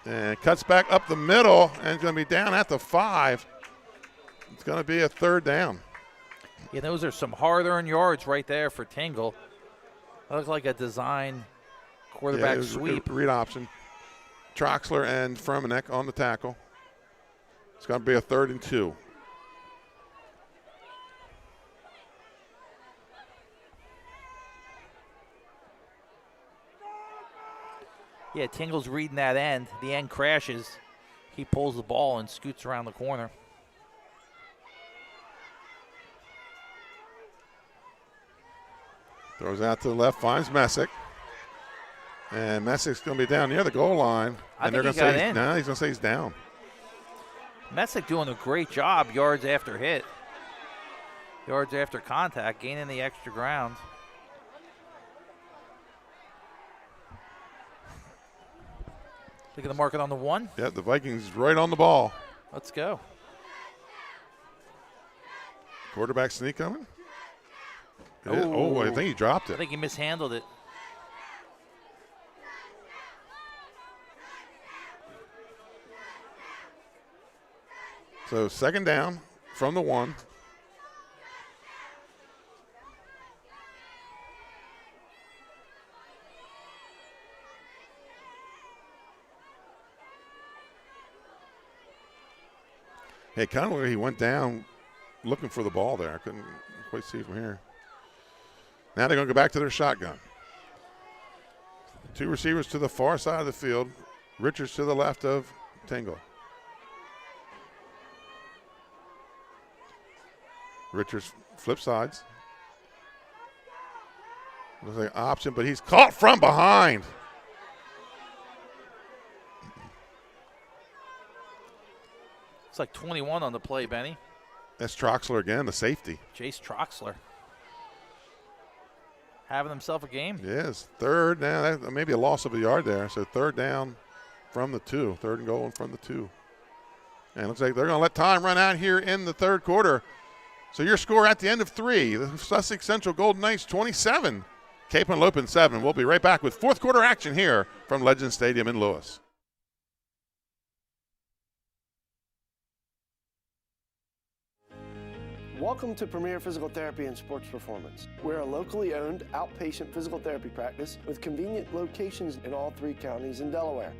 Speaker 4: And cuts back up the middle, and it's going to be down at the 5. It's going to be a 3rd down.
Speaker 5: Yeah, those are some hard-earned yards right there for Tingle. That looked like a design quarterback sweep.
Speaker 4: Read option. Troxler and Fermanek on the tackle. It's going to be a 3rd and 2.
Speaker 5: Yeah, Tingle's reading that end. The end crashes. He pulls the ball and scoots around the corner.
Speaker 4: Throws out to the left, finds Messick. And Messick's going to be down near the goal line.
Speaker 5: I
Speaker 4: and
Speaker 5: think
Speaker 4: they're
Speaker 5: he
Speaker 4: going
Speaker 5: got
Speaker 4: to say
Speaker 5: in.
Speaker 4: no, he's going to say he's down.
Speaker 5: Messick doing a great job yards after hit. Yards after contact, gaining the extra ground. Look at the market on the 1.
Speaker 4: Yeah, the Vikings right on the ball.
Speaker 5: Let's go.
Speaker 4: Quarterback sneak coming. Oh, I think he dropped it.
Speaker 5: I think he mishandled it.
Speaker 4: So 2nd down from the 1. Hey, kind of where he went down looking for the ball there. I couldn't quite see from here. Now they're going to go back to their shotgun. 2 receivers to the far side of the field. Richards to the left of Tingle. Richards flip sides. Looks like an option, but he's caught from behind.
Speaker 5: It's like 21 on the play, Benny.
Speaker 4: That's Troxler again, the safety.
Speaker 5: Jace Troxler. Having himself a game.
Speaker 4: Yes, third down. That maybe a loss of a yard there. So third down from the 2. Third and goal from the 2. And it looks like they're going to let time run out here in the third quarter. So your score at the end of 3, the Sussex Central Golden Knights 27, Cape Henlopen 7. We'll be right back with fourth quarter action here from Legend Stadium in Lewis.
Speaker 11: Welcome to Premier Physical Therapy and Sports Performance. We're a locally owned outpatient physical therapy practice with convenient locations in all 3 counties in Delaware.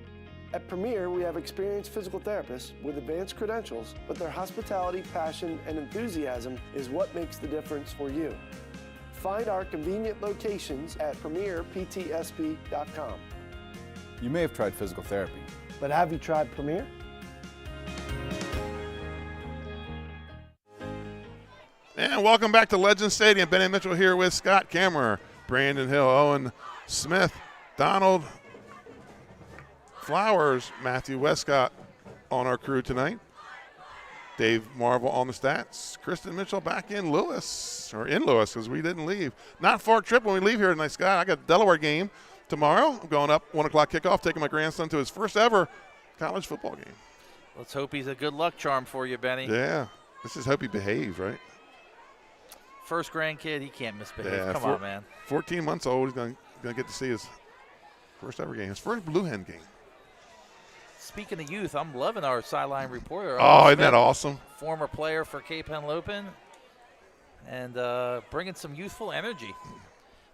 Speaker 11: At Premier, we have experienced physical therapists with advanced credentials, but their hospitality, passion, and enthusiasm is what makes the difference for you. Find our convenient locations at premierptsp.com.
Speaker 12: You may have tried physical therapy,
Speaker 11: but have you tried Premier?
Speaker 4: And welcome back to Legend Stadium. Benny Mitchell here with Scott Kammerer, Brandon Hill, Owen Smith, Donald Flowers, Matthew Westcott on our crew tonight. Dave Marvel on the stats. Kristen Mitchell back in Lewis because we didn't leave. Not far trip when we leave here tonight, Scott. I got a Delaware game tomorrow. I'm going up 1 o'clock kickoff, taking my grandson to his first ever college football game.
Speaker 5: Let's hope he's a good luck charm for you, Benny.
Speaker 4: Yeah. Let's just hope he behaves, right?
Speaker 5: First grandkid, he can't misbehave.
Speaker 4: Yeah,
Speaker 5: Come on, man.
Speaker 4: 14 months old, he's going to get to see his first ever game, his first Blue Hen game.
Speaker 5: Speaking of youth, I'm loving our sideline reporter.
Speaker 4: Oh, isn't
Speaker 5: Smith,
Speaker 4: that awesome?
Speaker 5: Former player for Cape Henlopen, and bringing some youthful energy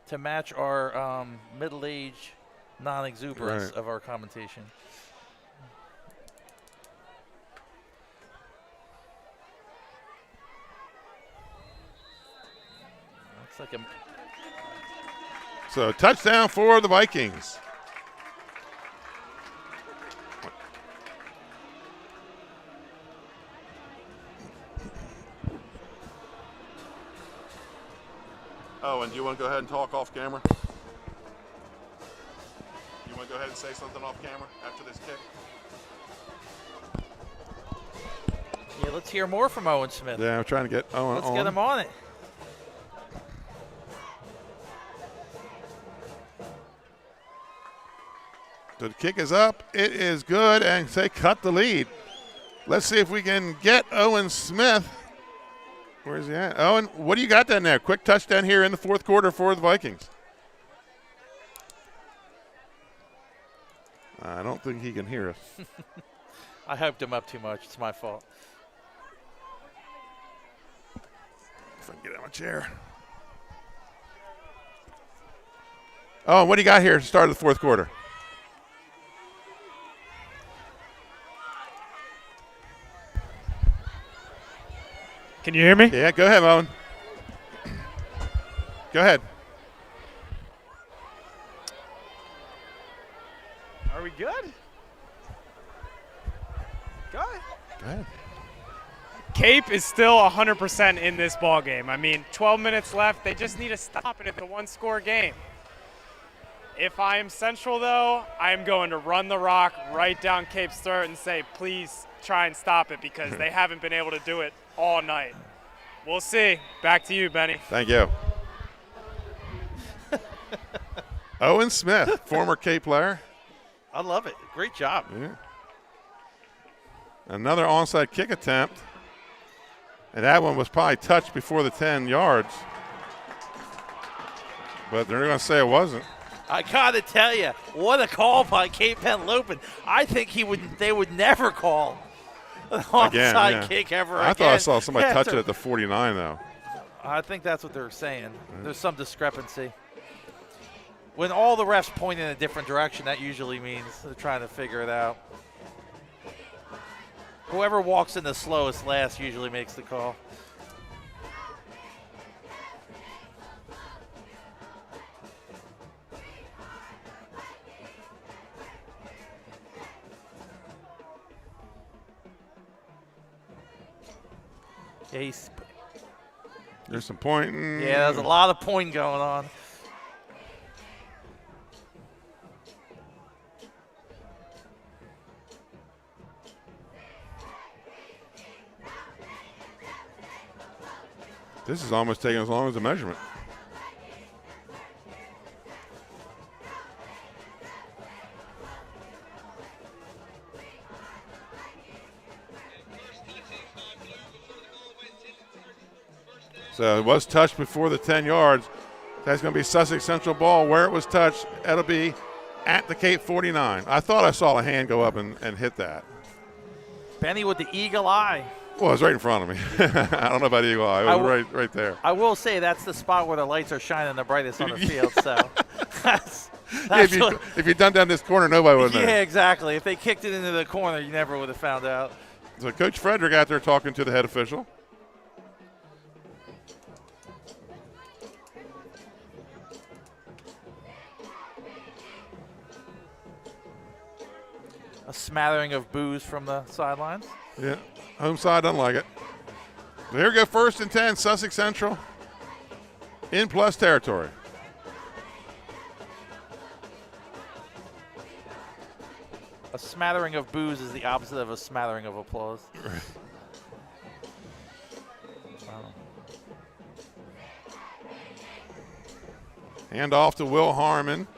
Speaker 5: to match our middle-age non-exuberance of our commentation. Looks like a
Speaker 4: So touchdown for the Vikings. Oh, and do you want to go ahead and talk off camera? You want to go ahead and say something off camera after this kick?
Speaker 5: Yeah, let's hear more from Owen Smith.
Speaker 4: Yeah, I'm trying to get Owen
Speaker 5: Let's
Speaker 4: on.
Speaker 5: get him on it.
Speaker 4: So the kick is up. It is good, and they cut the lead. Let's see if we can get Owen Smith. Where's he at? Owen, what do you got down there? Quick touchdown here in the fourth quarter for the Vikings. I don't think he can hear us.
Speaker 5: I hyped him up too much. It's my fault.
Speaker 4: If I can get out of my chair. Oh, what do you got here to start the fourth quarter?
Speaker 6: Can you hear me?
Speaker 4: Yeah, go ahead, Owen. Go ahead.
Speaker 6: Are we good? Go ahead.
Speaker 4: Go ahead.
Speaker 6: Cape is still 100% in this ball game. I mean, 12 minutes left. They just need to stop it. It's a one-score game. If I am Central, though, I am going to run the rock right down Cape's throat and say, please try and stop it, because they haven't been able to do it all night. We'll see. Back to you, Benny.
Speaker 4: Thank you. Owen Smith, former Cape player.
Speaker 5: I love it. Great job.
Speaker 4: Yeah. Another onside kick attempt. And that one was probably touched before the 10 yards. But they're going to say it wasn't.
Speaker 5: I gotta tell you, what a call by Cape Henlopen. I think they would never call an onside kick ever again.
Speaker 4: I thought I saw somebody touch it at the 49, though.
Speaker 5: I think that's what they're saying. There's some discrepancy. When all the refs point in a different direction, that usually means they're trying to figure it out. Whoever walks in the slowest last usually makes the call. Yeah,
Speaker 4: There's some pointing.
Speaker 5: Yeah, there's a lot of pointing going on.
Speaker 4: This is almost taking as long as the measurement. So it was touched before the 10 yards. That's going to be Sussex Central ball. Where it was touched, it'll be at the Cape 49. I thought I saw a hand go up and hit that.
Speaker 5: Benny with the eagle eye.
Speaker 4: Well, it was right in front of me. I don't know about eagle eye. It was right there.
Speaker 5: I will say that's the spot where the lights are shining the brightest on the field. So that's
Speaker 4: if you'd done down this corner, nobody would have known.
Speaker 5: Yeah, exactly. If they kicked it into the corner, you never would have found out.
Speaker 4: So Coach Frederick out there talking to the head official.
Speaker 5: A smattering of boos from the sidelines.
Speaker 4: Yeah, home side doesn't like it. So here we go, 1st and 10, Sussex Central in plus territory.
Speaker 5: A smattering of boos is the opposite of a smattering of applause. Wow.
Speaker 4: Hand off to Will Harmon,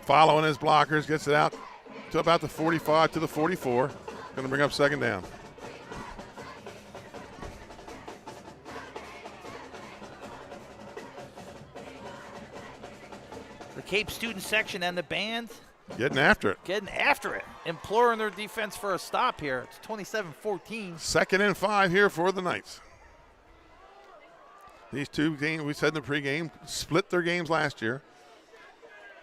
Speaker 4: following his blockers, gets it out to about the 45 to the 44. Going to bring up 2nd down.
Speaker 5: The Cape student section and the band
Speaker 4: getting after it.
Speaker 5: Imploring their defense for a stop here. It's 27-14.
Speaker 4: 2nd and 5 here for the Knights. These two games, we said in the pregame, split their games last year,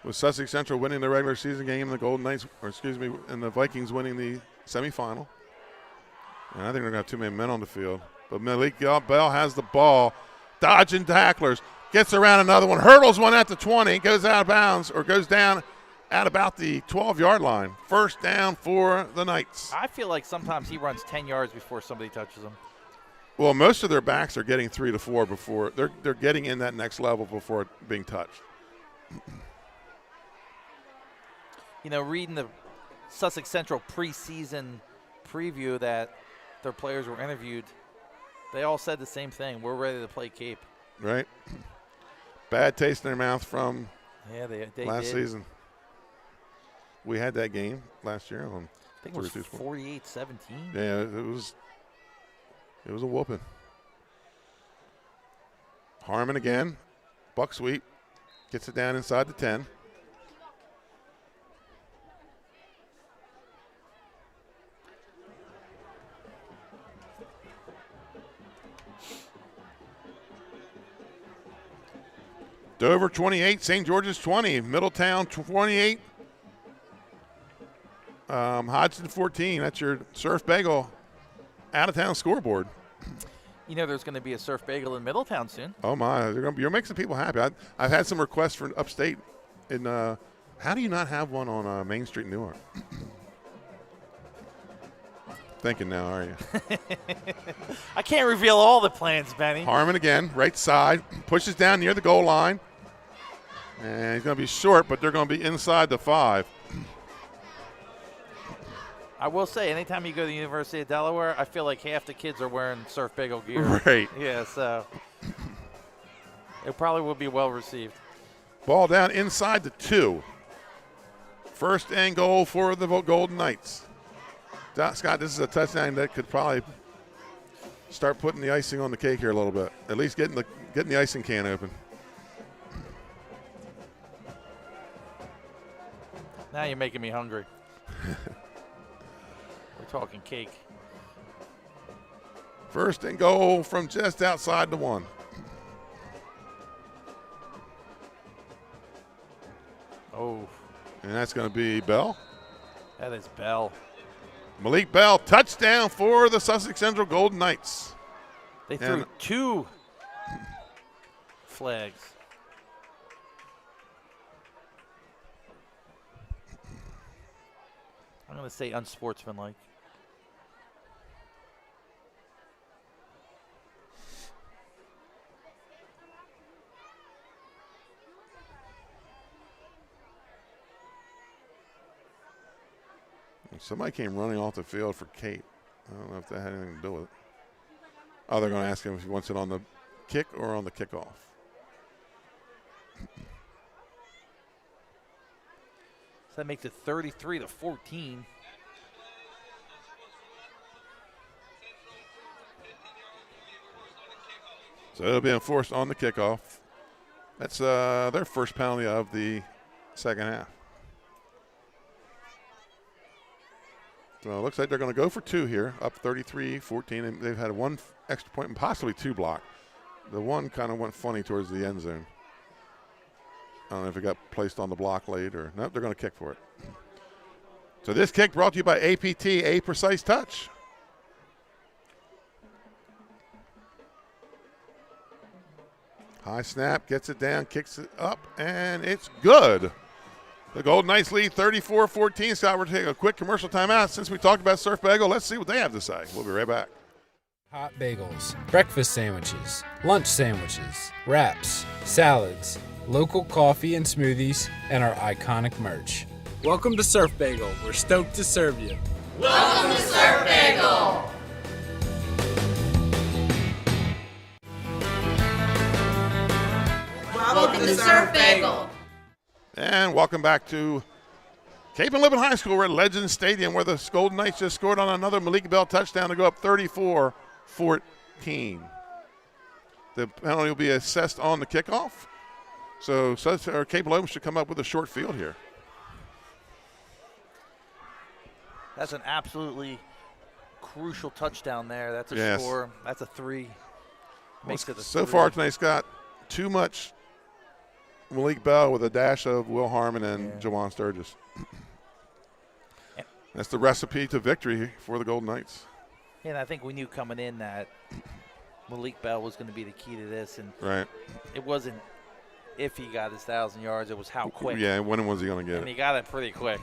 Speaker 4: with Sussex Central winning the regular season game, and the Vikings winning the semifinal. And I think they're going to have too many men on the field. But Malik Bell has the ball, dodging tacklers, gets around another one, hurdles one at the 20, goes out of bounds, or goes down at about the 12-yard line. 1st down for the Knights.
Speaker 5: I feel like sometimes he runs 10 yards before somebody touches him.
Speaker 4: Well, most of their backs are getting 3 to 4 before they're getting in that next level before being touched.
Speaker 5: You know, reading the Sussex Central preseason preview that their players were interviewed, they all said the same thing. We're ready to play Cape.
Speaker 4: Right. Bad taste in their mouth from
Speaker 5: they
Speaker 4: last
Speaker 5: did.
Speaker 4: season. We had that game last year.
Speaker 5: I think it was 48-17.
Speaker 4: Yeah, it was a whooping. Harmon again. Buck sweep. Gets it down inside the 10. Dover 28, St. George's 20, Middletown 28, Hodgson 14. That's your Surf Bagel out-of-town scoreboard.
Speaker 5: You know there's going to be a Surf Bagel in Middletown soon.
Speaker 4: Oh, my. You're making some people happy. I've had some requests for upstate. How do you not have one on Main Street in Newark? Thinking now, are you?
Speaker 5: I can't reveal all the plans, Benny.
Speaker 4: Harmon again, right side, pushes down near the goal line. And he's going to be short, but they're going to be inside the 5.
Speaker 5: I will say, anytime you go to the University of Delaware, I feel like half the kids are wearing Surf Bagel gear.
Speaker 4: Right.
Speaker 5: Yeah, so it probably will be well received.
Speaker 4: Ball down inside the 2. 1st and goal for the Golden Knights. Scott, this is a touchdown that could probably start putting the icing on the cake here a little bit. At least getting the icing can open.
Speaker 5: Now you're making me hungry. We're talking cake.
Speaker 4: 1st and goal from just outside the 1.
Speaker 5: Oh.
Speaker 4: And that's going to be Bell.
Speaker 5: That is Bell.
Speaker 4: Malik Bell, touchdown for the Sussex Central Golden Knights.
Speaker 5: They threw 2 flags. I'm going to say unsportsmanlike.
Speaker 4: Somebody came running off the field for Kate. I don't know if that had anything to do with it. Oh, they're going to ask him if he wants it on the kick or on the kickoff.
Speaker 5: So that makes it 33-14.
Speaker 4: So it'll be enforced on the kickoff. That's their first penalty of the second half. So it looks like they're going to go for 2 here, up 33-14. And they've had 1 extra point and possibly 2 blocked. The one kind of went funny towards the end zone. I don't know if it got placed on the block late or nope, they're going to kick for it. So this kick brought to you by APT, A Precise Touch. High snap, gets it down, kicks it up, and it's good. The Golden Knights lead 34-14. Scott, we're taking a quick commercial timeout. Since we talked about Surf Bagel, let's see what they have to say. We'll be right back.
Speaker 8: Hot bagels, breakfast sandwiches, lunch sandwiches, wraps, salads, local coffee and smoothies, and our iconic merch.
Speaker 22: Welcome to Surf Bagel. We're stoked to serve you.
Speaker 3: Welcome to Surf Bagel. Welcome to Surf Bagel.
Speaker 4: And welcome back to Cape and Henlopen High School. We're at Legends Stadium where the Golden Knights just scored on another Malik Bell touchdown to go up 34-14. The penalty will be assessed on the kickoff. So Cape and Henlopen should come up with a short field here.
Speaker 5: That's an absolutely crucial touchdown there. That's a score. That's a 3. Makes it a
Speaker 4: so
Speaker 5: 3.
Speaker 4: far tonight, Scott, too much Malik Bell with a dash of Will Harmon and Jawan Sturgis. That's the recipe to victory for the Golden Knights.
Speaker 5: And I think we knew coming in that Malik Bell was going to be the key to this. And
Speaker 4: right.
Speaker 5: It wasn't if he got his 1,000 yards, it was how quick.
Speaker 4: Yeah, when was he going to get
Speaker 5: and
Speaker 4: it?
Speaker 5: he got it pretty quick.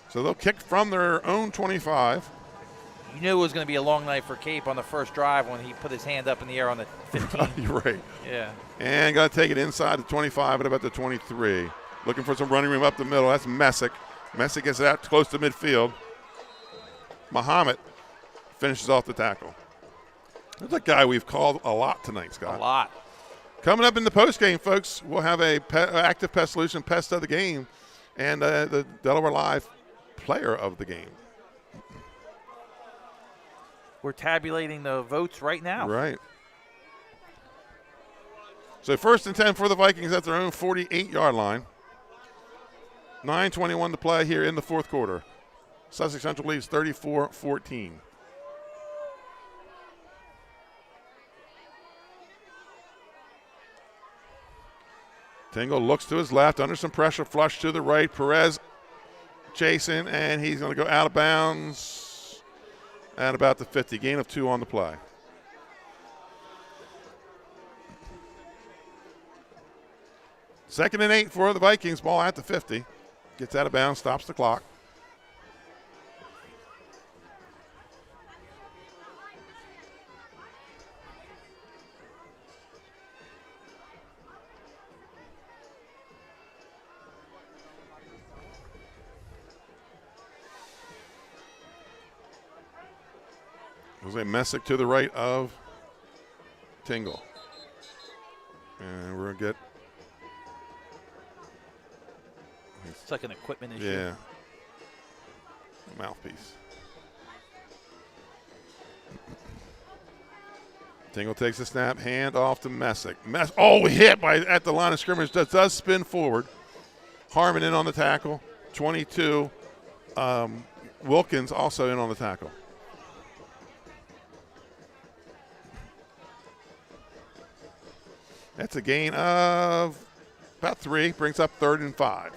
Speaker 4: So they'll kick from their own 25.
Speaker 5: You knew it was going to be a long night for Cape on the first drive when he put his hand up in the air on the 15.
Speaker 4: You're right.
Speaker 5: Yeah.
Speaker 4: And got to take it inside the 25 at about the 23. Looking for some running room up the middle. That's Messick. Messick gets it out close to midfield. Muhammad finishes off the tackle. That's a guy we've called a lot tonight, Scott.
Speaker 5: A lot.
Speaker 4: Coming up in the postgame, folks, we'll have a active pest solution pest of the game and the Delaware Live player of the game.
Speaker 5: We're tabulating the votes right now.
Speaker 4: Right. So 1st and 10 for the Vikings at their own 48-yard line. 9:21 to play here in the fourth quarter. Sussex Central leads 34-14. Tingle looks to his left, under some pressure, flush to the right. Perez chasing, and he's going to go out of bounds at about the 50. Gain of 2 on the play. Second and 8 for the Vikings. Ball at the 50. Gets out of bounds, stops the clock. Jose Messick to the right of Tingle. And we're going to get.
Speaker 5: It's like an equipment issue.
Speaker 4: Yeah. Mouthpiece. Tingle takes a snap, hand off to Messick. Hit at the line of scrimmage. Does spin forward. Harmon in on the tackle. 22. Wilkins also in on the tackle. That's a gain of about 3. Brings up 3rd and 5.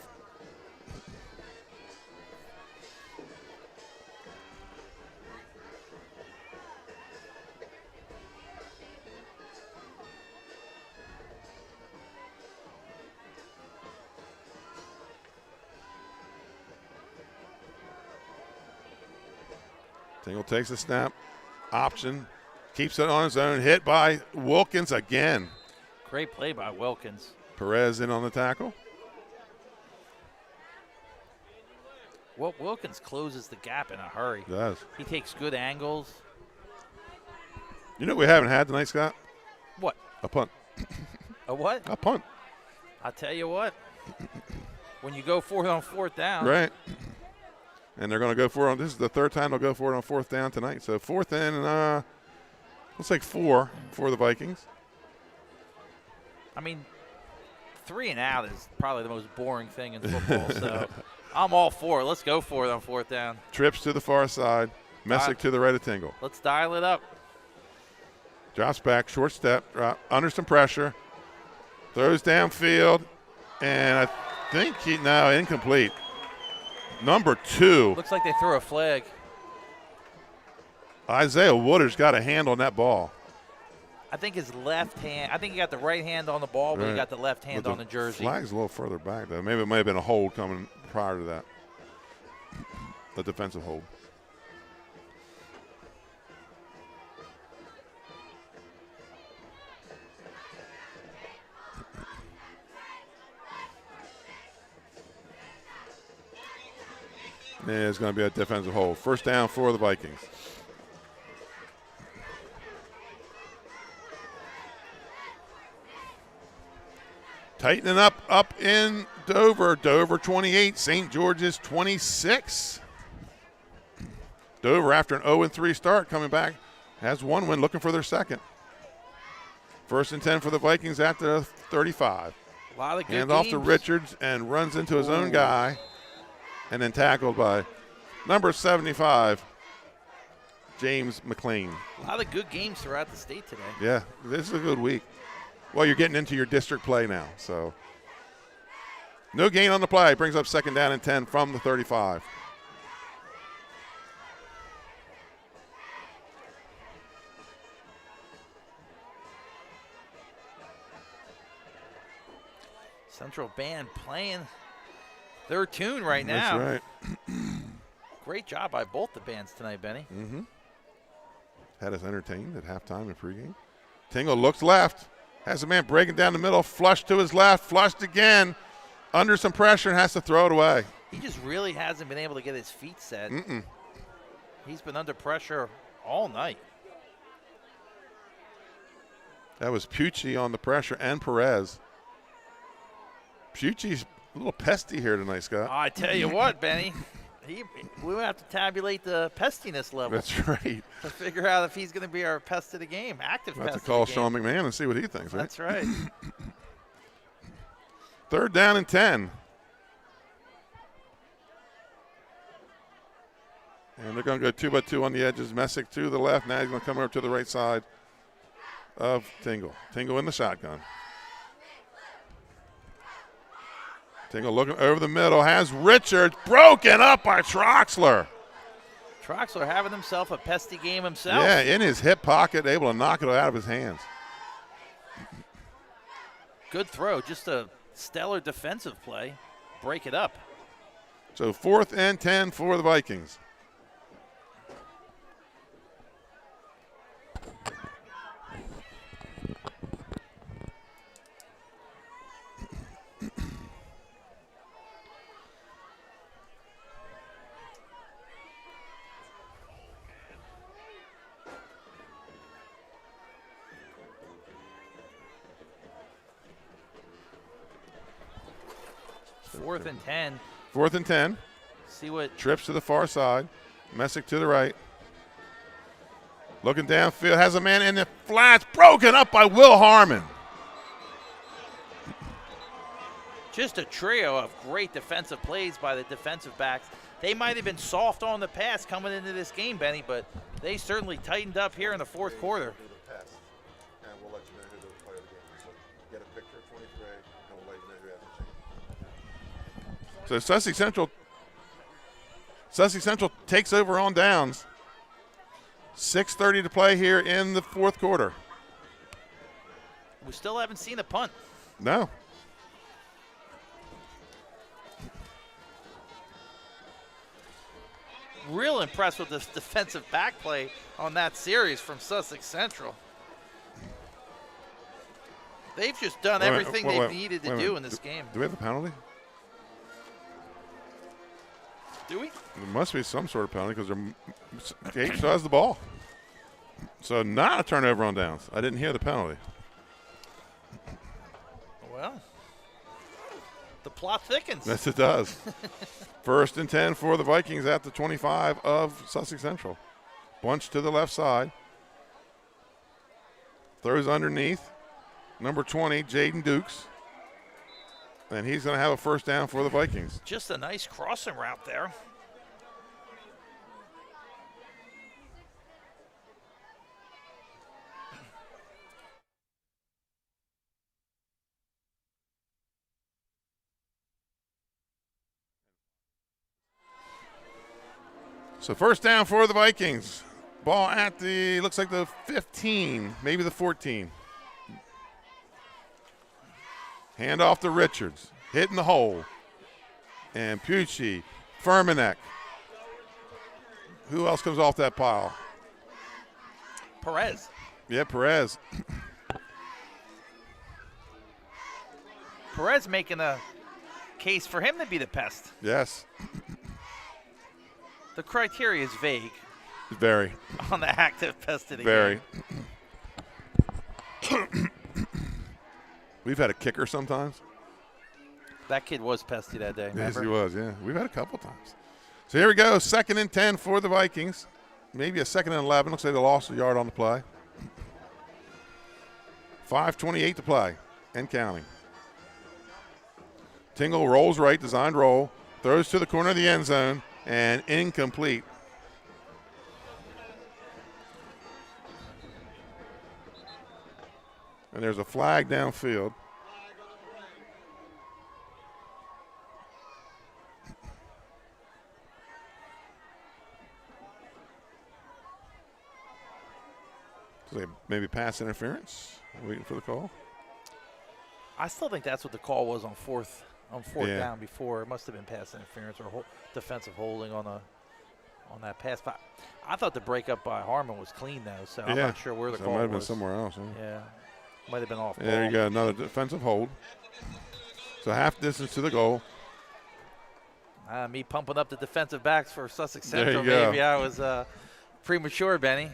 Speaker 4: Tingle takes a snap, option, keeps it on his own, hit by Wilkins again.
Speaker 5: Great play by Wilkins.
Speaker 4: Perez in on the tackle.
Speaker 5: Wilkins closes the gap in a hurry.
Speaker 4: He does.
Speaker 5: He takes good angles.
Speaker 4: You know what we haven't had tonight, Scott?
Speaker 5: What?
Speaker 4: A punt.
Speaker 5: A what?
Speaker 4: A punt.
Speaker 5: I'll tell you what. When you go for it on fourth down.
Speaker 4: Right. And they're going to go for it. This is the third time they'll go for it on fourth down tonight. So fourth and looks like 4 for the Vikings.
Speaker 5: I mean, 3 and out is probably the most boring thing in football. So I'm all for it. Let's go for it on fourth down.
Speaker 4: Trips to the far side. Messick to the right of Tingle.
Speaker 5: Let's dial it up.
Speaker 4: Drops back, short step, drop, under some pressure. Throws downfield. And I think incomplete. Number 2.
Speaker 5: Looks like they threw a flag.
Speaker 4: Isaiah Woodard's got a hand on that ball.
Speaker 5: I think his left hand. I think he got the right hand on the ball, but he got the left hand on the jersey.
Speaker 4: Flag's a little further back, though. Maybe it might have been a hold coming prior to that. The defensive hold. Yeah, it's going to be a defensive hold. First down for the Vikings. Tightening up in Dover. Dover 28, St. George's 26. Dover, after an 0-3 start, coming back, has 1 win, looking for their second. First and 10 for the Vikings at the 35.
Speaker 5: A lot of good
Speaker 4: Hand off
Speaker 5: games.
Speaker 4: to Richards and runs into his own guy. And then tackled by number 75, James McLean.
Speaker 5: A lot of good games throughout the state today.
Speaker 4: Yeah, this is a good week. Well, you're getting into your district play now, so. No gain on the play. Brings up second down and 10 from the 35.
Speaker 5: Central Band playing their tune right now.
Speaker 4: That's right.
Speaker 5: Great job by both the bands tonight, Benny.
Speaker 4: Mm-hmm. Had us entertained at halftime and pregame. Tingle looks left. Has a man breaking down the middle. Flushed to his left. Flushed again. Under some pressure and has to throw it away.
Speaker 5: He just really hasn't been able to get his feet set.
Speaker 4: Mm-mm.
Speaker 5: He's been under pressure all night.
Speaker 4: That was Pucci on the pressure and Perez. Pucci's a little pesty here tonight, Scott.
Speaker 5: I tell you what, Benny, we have to tabulate the pestiness level.
Speaker 4: That's right.
Speaker 5: To figure out if he's going to be our pest of the game, active
Speaker 4: We'll have
Speaker 5: pest
Speaker 4: to call
Speaker 5: of the game.
Speaker 4: Sean McMahon and see what he thinks, right?
Speaker 5: That's right.
Speaker 4: Third down and 10. And they're going to go 2-by-2 on the edges. Messick to the left. Now he's going to come over to the right side of Tingle. Tingle in the shotgun. Tingle looking over the middle. Has Richards broken up by Troxler.
Speaker 5: Troxler having himself a pesty game himself.
Speaker 4: Yeah, in his hip pocket, able to knock it out of his hands.
Speaker 5: Good throw. Just a stellar defensive play. Break it up.
Speaker 4: So 4th and 10 for the Vikings.
Speaker 5: Fourth and 10.
Speaker 4: 4th and 10.
Speaker 5: See what
Speaker 4: Trips to the far side. Messick to the right. Looking downfield. Has a man in the flats. Broken up by Will Harmon.
Speaker 5: just a trio of great defensive plays by the defensive backs. They might have been soft on the pass coming into this game, Benny, but they certainly tightened up here in the fourth quarter.
Speaker 4: So Sussex Central takes over on downs. 6:30 to play here in the fourth quarter.
Speaker 5: We still haven't seen a punt.
Speaker 4: No.
Speaker 5: Real impressed with this defensive back play on that series from Sussex Central. They've just done everything they've needed to do in this game.
Speaker 4: Do we have a penalty?
Speaker 5: Do we?
Speaker 4: There must be some sort of penalty because Cape still has the ball. So not a turnover on downs. I didn't hear the penalty.
Speaker 5: Well, the plot thickens.
Speaker 4: Yes, it does. 1st and 10 for the Vikings at the 25 of Sussex Central. Bunch to the left side. Throws underneath. Number 20, Jaden Dukes. And he's going to have a first down for the Vikings.
Speaker 5: Just a nice crossing route there.
Speaker 4: So first down for the Vikings. Ball at the, looks like the 15, maybe the 14. Hand off to Richards. Hitting the hole. And Pucci, Furmanek. Who else comes off that pile?
Speaker 5: Perez.
Speaker 4: Yeah, Perez.
Speaker 5: Perez making a case for him to be the pest.
Speaker 4: Yes.
Speaker 5: The criteria is vague.
Speaker 4: Very.
Speaker 5: On the active pest of the
Speaker 4: Very.
Speaker 5: game.
Speaker 4: We've had a kicker sometimes.
Speaker 5: That kid was pesty that day, remember?
Speaker 4: Yes, he was, yeah. We've had a couple times. So here we go, 2nd and 10 for the Vikings. Maybe a 2nd and 11. Looks like they lost a yard on the play. 5:28 to play and counting. Tingle rolls right, designed roll, throws to the corner of the end zone, and incomplete. And there's a flag downfield. So maybe pass interference, waiting for the call.
Speaker 5: I still think that's what the call was on fourth
Speaker 4: Yeah.
Speaker 5: down before. It must have been pass interference or defensive holding on that pass. But I thought the breakup by Harmon was clean though, so I'm not sure where the
Speaker 4: so
Speaker 5: call
Speaker 4: it might have
Speaker 5: was.
Speaker 4: been somewhere else.
Speaker 5: Yeah, might have been off.
Speaker 4: Yeah, there you go, another defensive hold. So half distance to the goal.
Speaker 5: Me pumping up the defensive backs for Sussex
Speaker 4: There
Speaker 5: Central.
Speaker 4: you go.
Speaker 5: Maybe I was premature, Benny.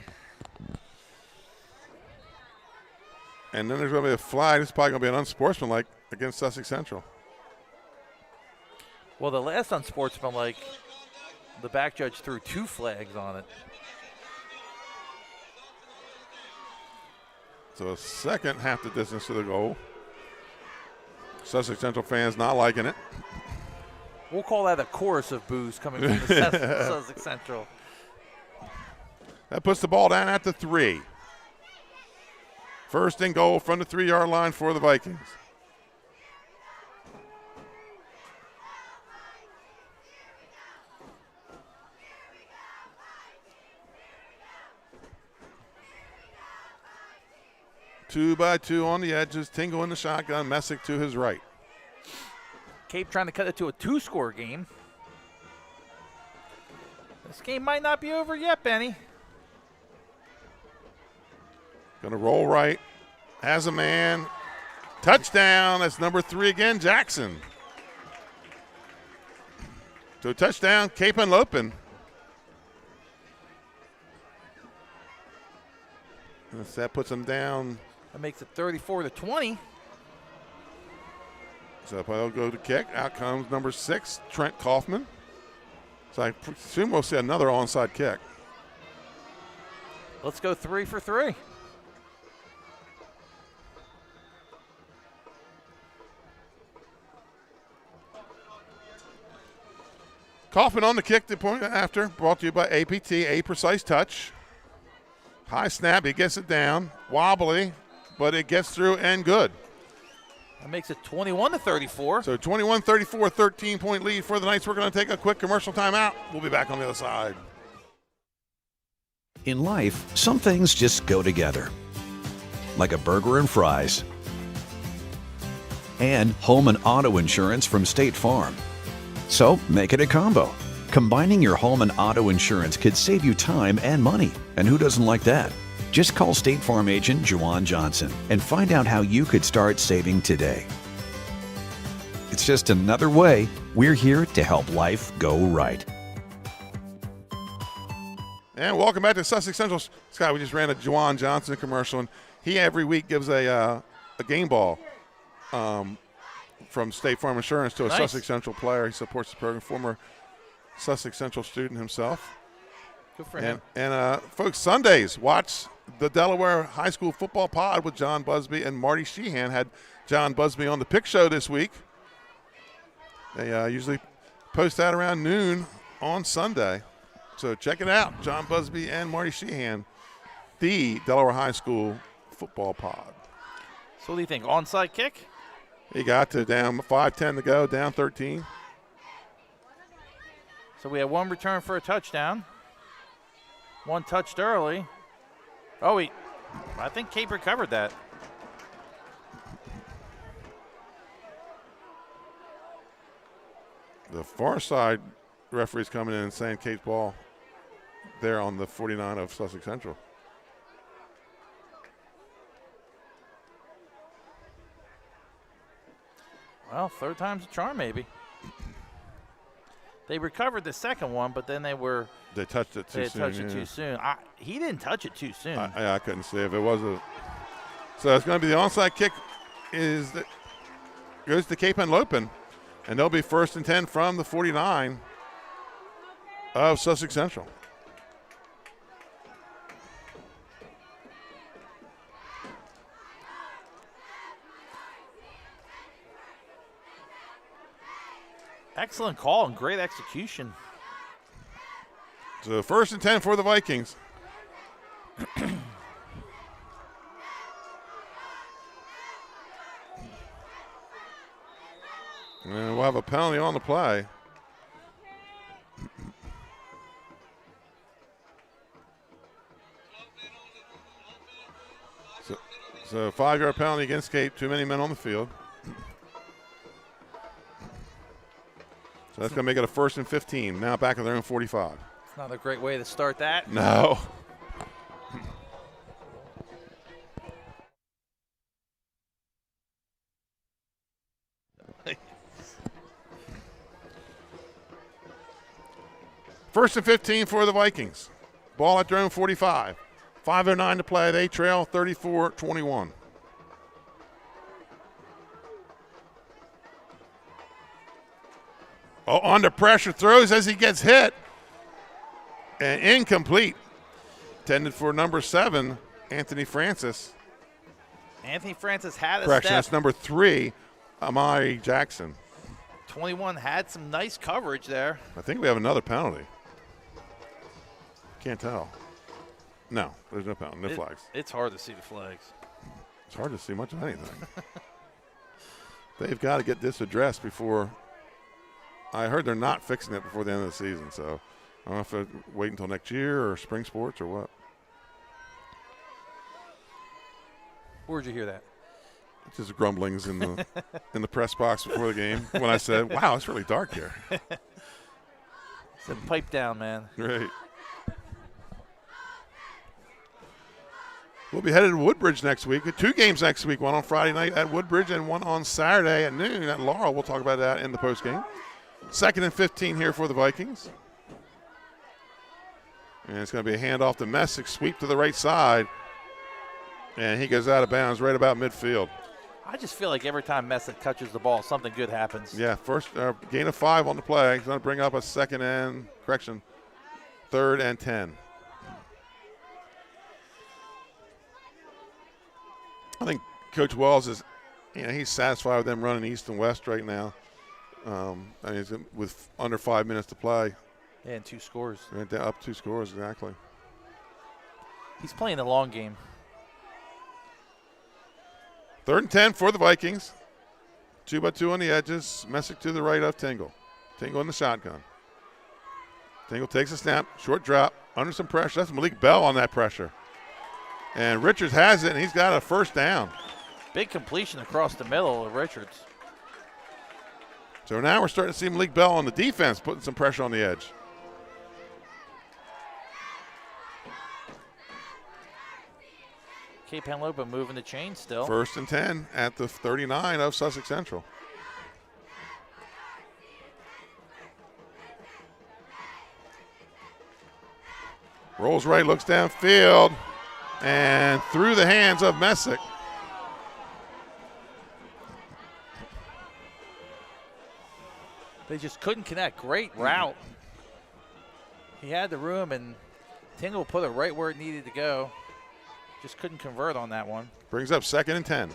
Speaker 4: And then there's going to be a flag. It's probably going to be an unsportsmanlike against Sussex Central.
Speaker 5: Well, the last unsportsmanlike, the back judge threw 2 flags on it.
Speaker 4: So a second half the distance to the goal. Sussex Central fans not liking it.
Speaker 5: We'll call that a chorus of boos coming from the Sussex Central.
Speaker 4: That puts the ball down at the 3. 1st and goal from the 3-yard line for the Vikings. Two by two on the edges. Tingle in the shotgun. Messick to his right.
Speaker 5: Cape trying to cut it to a 2-score game. This game might not be over yet, Benny.
Speaker 4: Going to roll right. Has a man. Touchdown. That's number 3 again, Jackson. So touchdown, Cape Henlopen. That puts them down.
Speaker 5: That makes it 34-20.
Speaker 4: So they'll go to kick. Out comes number 6, Trent Kaufman. So I assume we'll see another onside kick.
Speaker 5: Let's go 3 for 3.
Speaker 4: Kaufman on the kick, the point after, brought to you by APT, A Precise Touch. High snap, he gets it down. Wobbly, but it gets through and good.
Speaker 5: That makes it 21-34.
Speaker 4: So 21-34, 13-point lead for the Knights. We're going to take a quick commercial timeout. We'll be back on the other side.
Speaker 17: In life, some things just go together. Like a burger and fries. And home and auto insurance from State Farm. So make it a combo. Combining your home and auto insurance could save you time and money. And who doesn't like that? Just call State Farm agent Juwan Johnson and find out how you could start saving today. It's just another way we're here to help life go right.
Speaker 4: And welcome back to Sussex Central. Scott, we just ran a Juwan Johnson commercial, and he every week gives a game ball from State Farm Insurance to a Sussex Central player. He supports the program, former Sussex Central student himself.
Speaker 5: Good for him.
Speaker 4: And folks, Sundays, watch the Delaware High School Football Pod with John Busby and Marty Sheehan. Had John Busby on the Pick Show this week. They usually post that around noon on Sunday. So check it out, John Busby and Marty Sheehan, the Delaware High School Football Pod.
Speaker 5: So what do you think, onside kick?
Speaker 4: He got to down 5:10 to go, down 13.
Speaker 5: So we have one return for a touchdown. One touched early. Oh, I think Cape recovered that.
Speaker 4: The far side referee's coming in and saying Cape's ball there on the 49 of Sussex Central.
Speaker 5: Well, third time's a charm, maybe. They recovered the second one, but then they
Speaker 4: touched it too soon.
Speaker 5: They touched it too soon. He didn't touch it too soon.
Speaker 4: I couldn't see if it was a. So it's going to be the onside kick goes to Cape Henlopen, and they'll be 1st and 10 from the 49 of Sussex Central.
Speaker 5: Excellent call and great execution.
Speaker 4: So 1st and 10 for the Vikings. And we'll have a penalty on the play. So 5-yard penalty against Cape, too many men on the field. So that's going to make it a 1st and 15. Now back at their own 45.
Speaker 5: It's not a great way to start that.
Speaker 4: No. First and 15 for the Vikings. Ball at their own 45. 5:09 to play. They trail 34-21. Oh, under pressure, throws as he gets hit. And incomplete. Intended for number 7, Anthony Francis.
Speaker 5: Anthony Francis had a
Speaker 4: Correction,
Speaker 5: step.
Speaker 4: that's number 3, Amari Jackson.
Speaker 5: 21 had some nice coverage there.
Speaker 4: I think we have another penalty. Can't tell. No, there's no penalty, no flags.
Speaker 5: It's hard to see the flags.
Speaker 4: It's hard to see much of anything. They've got to get this addressed before. I heard they're not fixing it before the end of the season, so I don't know if they wait until next year or spring sports or what.
Speaker 5: Where'd you hear that?
Speaker 4: Just grumblings in the in the press box before the game when I said, "Wow, it's really dark here."
Speaker 5: Said, pipe down, man.
Speaker 4: Right. We'll be headed to Woodbridge next week. 2 games next week, one on Friday night at Woodbridge and one on Saturday at noon at Laurel. We'll talk about that in the postgame. 2nd and 15 here for the Vikings. And it's going to be a handoff to Messick, sweep to the right side. And he goes out of bounds right about midfield.
Speaker 5: I just feel like every time Messick touches the ball, something good happens.
Speaker 4: Yeah, first gain of 5 on the play. He's going to bring up a 3rd and 10. I think Coach Wells is, he's satisfied with them running east and west right now. With under 5 minutes to play.
Speaker 5: Yeah, and 2 scores.
Speaker 4: Up 2 scores, exactly.
Speaker 5: He's playing the long game.
Speaker 4: 3rd and 10 for the Vikings. 2-by-2 on the edges. Messick to the right of Tingle. Tingle in the shotgun. Tingle takes a snap, short drop, under some pressure. That's Malik Bell on that pressure. And Richards has it, and he's got a 1st down.
Speaker 5: Big completion across the middle of Richards.
Speaker 4: So now we're starting to see Malik Bell on the defense putting some pressure on the edge.
Speaker 5: Cape Henlopen moving the chain still.
Speaker 4: 1st and 10 at the 39 of Sussex Central. Rolls right, looks downfield, and through the hands of Messick.
Speaker 5: They just couldn't connect. Great route. He had the room, and Tingle put it right where it needed to go. Just couldn't convert on that one.
Speaker 4: Brings up 2nd and 10.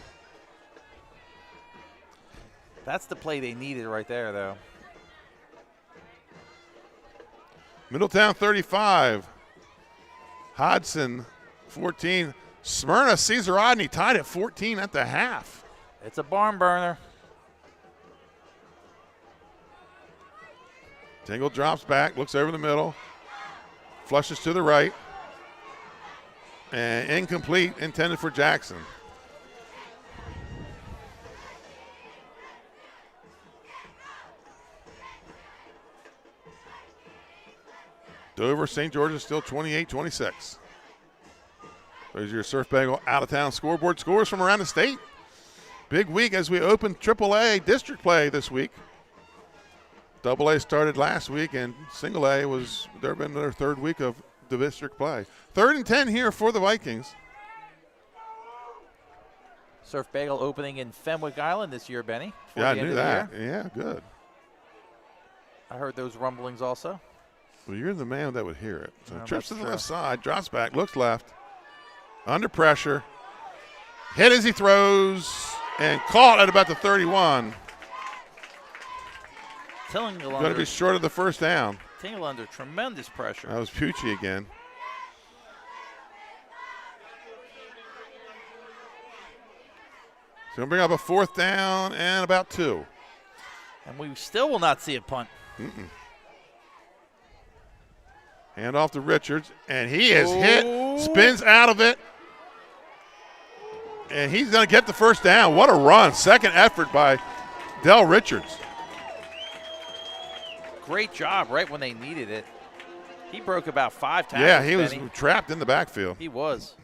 Speaker 5: That's the play they needed right there, though.
Speaker 4: Middletown 35. Hodson 14. Smyrna Cesar-Rodney tied at 14 at the half.
Speaker 5: It's a barn burner.
Speaker 4: Tingle drops back, looks over the middle, flushes to the right, and incomplete, intended for Jackson. Dover, St. George is still 28-26. There's your Surf Bagel out-of-town scoreboard. Scores from around the state. Big week as we open AAA district play this week. AA started last week, and Single A was there been their 3rd week of the district play. 3rd and 10 here for the Vikings.
Speaker 5: Surf Bagel opening in Fenwick Island this year, Benny.
Speaker 4: Yeah, I knew that. Yeah, good.
Speaker 5: I heard those rumblings also.
Speaker 4: Well, you're the man that would hear it. So
Speaker 5: Well,
Speaker 4: trips to
Speaker 5: that's
Speaker 4: the
Speaker 5: true.
Speaker 4: left side, drops back, looks left. Under pressure. Hit as he throws, and caught at about the 31.
Speaker 5: Tingle
Speaker 4: Going to be short of the first down.
Speaker 5: Tingle under tremendous pressure.
Speaker 4: That was Pucci again. So going to bring up a 4th down and about 2.
Speaker 5: And we still will not see a punt.
Speaker 4: Hand off to Richards, and he is hit, spins out of it, and he's going to get the first down. What a run. 2nd effort by Del Richards.
Speaker 5: Great job right when they needed it. He broke about 5 tackles.
Speaker 4: Yeah, he was
Speaker 5: Benny.
Speaker 4: trapped in the backfield.
Speaker 5: He was.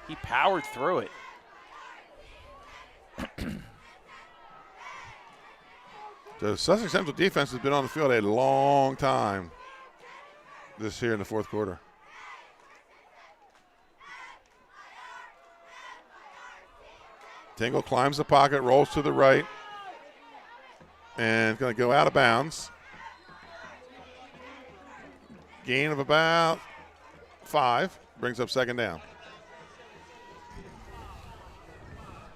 Speaker 5: He powered through it.
Speaker 4: The Sussex Central defense has been on the field a long time this year in the 4th quarter. Tingle climbs the pocket, rolls to the right, and going to go out of bounds. Gain of about 5, brings up 2nd down.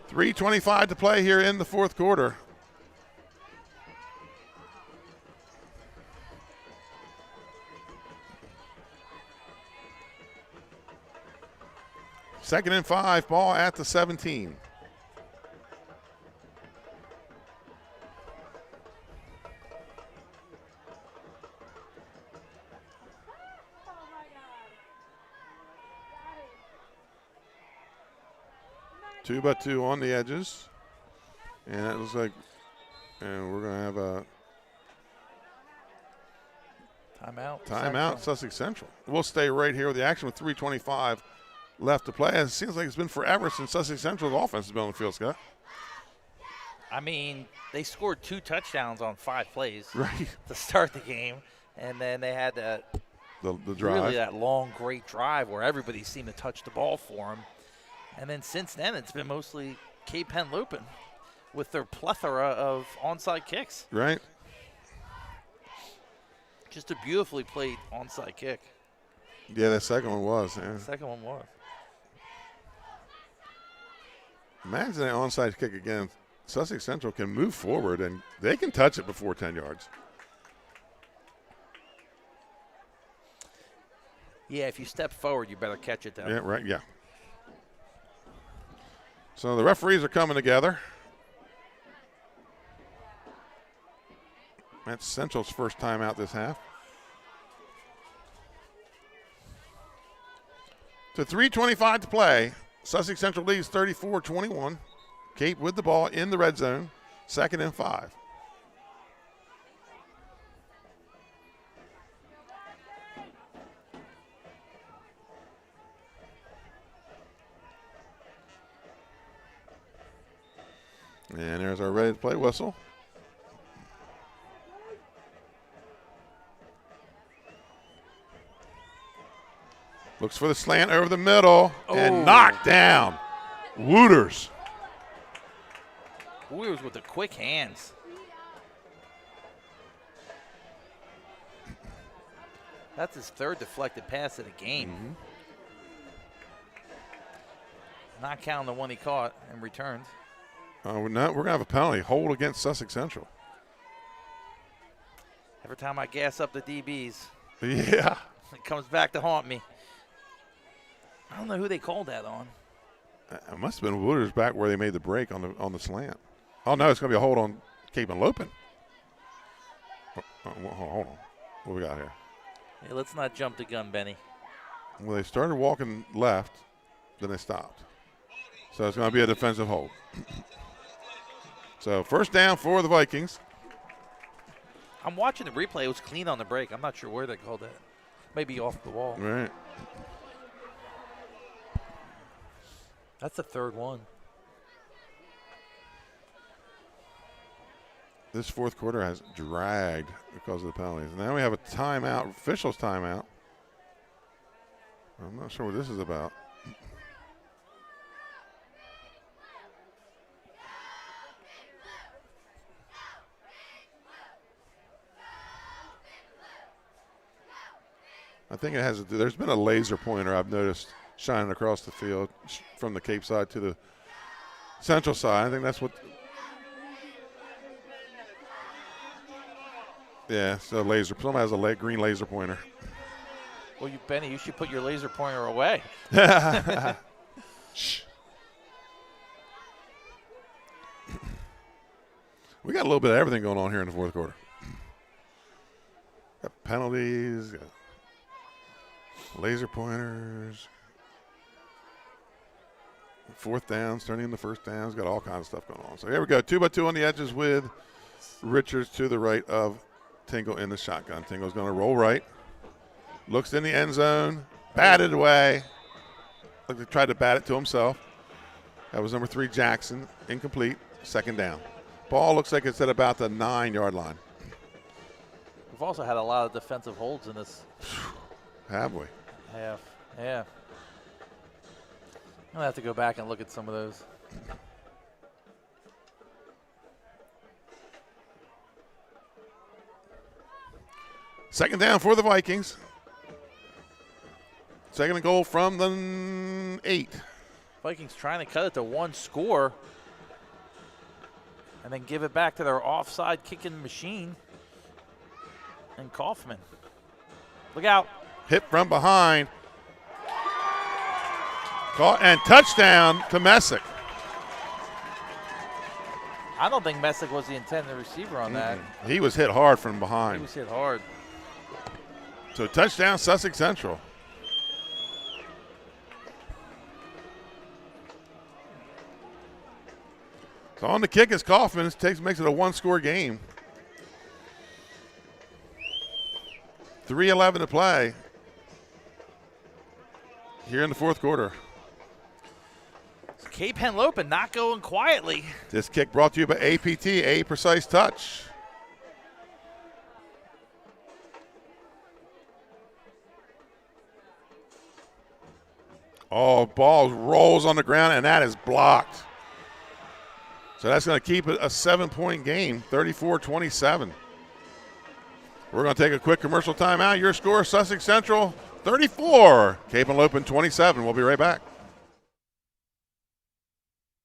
Speaker 4: 3:25 to play here in the 4th quarter. Second and 5, ball at the 17. Two by two on the edges. And it looks like, and we're going to have a
Speaker 5: timeout.
Speaker 4: Timeout, Sussex Central. We'll stay right here with the action with 3:25 left to play. It seems like it's been forever since Sussex Central's offense has been on the field, Scott.
Speaker 5: I mean, they scored 2 touchdowns on 5 plays
Speaker 4: Right.
Speaker 5: to start the game, and then they had
Speaker 4: The drive.
Speaker 5: really that long, great drive where everybody seemed to touch the ball for them. And then since then, it's been mostly Cape Henlopen with their plethora of onside kicks.
Speaker 4: Right.
Speaker 5: Just a beautifully played onside kick.
Speaker 4: Yeah, that second one was. Yeah.
Speaker 5: The second one was.
Speaker 4: Imagine that onside kick again. Sussex Central can move forward, and they can touch it before 10 yards.
Speaker 5: Yeah, if you step forward, you better catch it, though.
Speaker 4: Yeah, right, yeah. So the referees are coming together. That's Central's first time out this half. To 3:25 to play. Sussex Central leads 34-21. Cape with the ball in the red zone. 2nd and 5. And there's our ready to play whistle. Looks for the slant over the middle and knocked down. Wooters.
Speaker 5: Wooters with the quick hands. That's his third deflected pass of the game.
Speaker 4: Mm-hmm.
Speaker 5: Not counting the one he caught and returned.
Speaker 4: We're going to have a penalty. Hold against Sussex Central.
Speaker 5: Every time I gas up the DBs,
Speaker 4: Yeah.
Speaker 5: it comes back to haunt me. I don't know who they called that on.
Speaker 4: It must have been Wooters back where they made the break on the slant. Oh, no, it's going to be a hold on Cape Henlopen. Hold on. What we got here?
Speaker 5: Hey, let's not jump the gun, Benny.
Speaker 4: Well, they started walking left, then they stopped. So it's going to be a defensive hold. So first down for the Vikings.
Speaker 5: I'm watching the replay. It was clean on the break. I'm not sure where they called that. Maybe off the wall.
Speaker 4: Right.
Speaker 5: That's the third one.
Speaker 4: This fourth quarter has dragged because of the penalties. Now we have a timeout, officials timeout. I'm not sure what this is about. I think it has to do, there's been a laser pointer I've noticed shining across the field from the Cape side to the Central side. I think that's what. Yeah, so laser. Someone has a green laser pointer.
Speaker 5: Well, Benny, you should put your laser pointer away.
Speaker 4: Shh. We got a little bit of everything going on here in the fourth quarter. Got penalties, got laser pointers, fourth downs, turning into first downs, got all kinds of stuff going on. So here we go, 2-by-2 on the edges with Richards to the right of Tingle in the shotgun. Tingle's going to roll right, looks in the end zone, batted away. Like they tried to bat it to himself. That was number 3, Jackson, incomplete, second down. Ball looks like it's at about the 9-yard line.
Speaker 5: We've also had a lot of defensive holds in this.
Speaker 4: Have we?
Speaker 5: Half, yeah. I'll have to go back and look at some of those.
Speaker 4: Second down for the Vikings. Second and goal from the 8.
Speaker 5: Vikings trying to cut it to 1 score and then give it back to their offside kicking machine and Kaufman. Look out.
Speaker 4: Hit from behind. Caught and touchdown to Messick.
Speaker 5: I don't think Messick was the intended receiver on that.
Speaker 4: He was hit hard from behind.
Speaker 5: He was hit hard.
Speaker 4: So touchdown Sussex Central. So on the kick is Kaufman. Makes it a 1-score game. 3:11 to play here in the fourth quarter.
Speaker 5: Cape Henlopen not going quietly.
Speaker 4: This kick brought to you by APT, A Precise Touch. Oh, ball rolls on the ground, and that is blocked. So that's going to keep it a 7-point game, 34-27. We're going to take a quick commercial timeout. Your score, Sussex Central 34, Cape Henlopen 27. We'll be right back.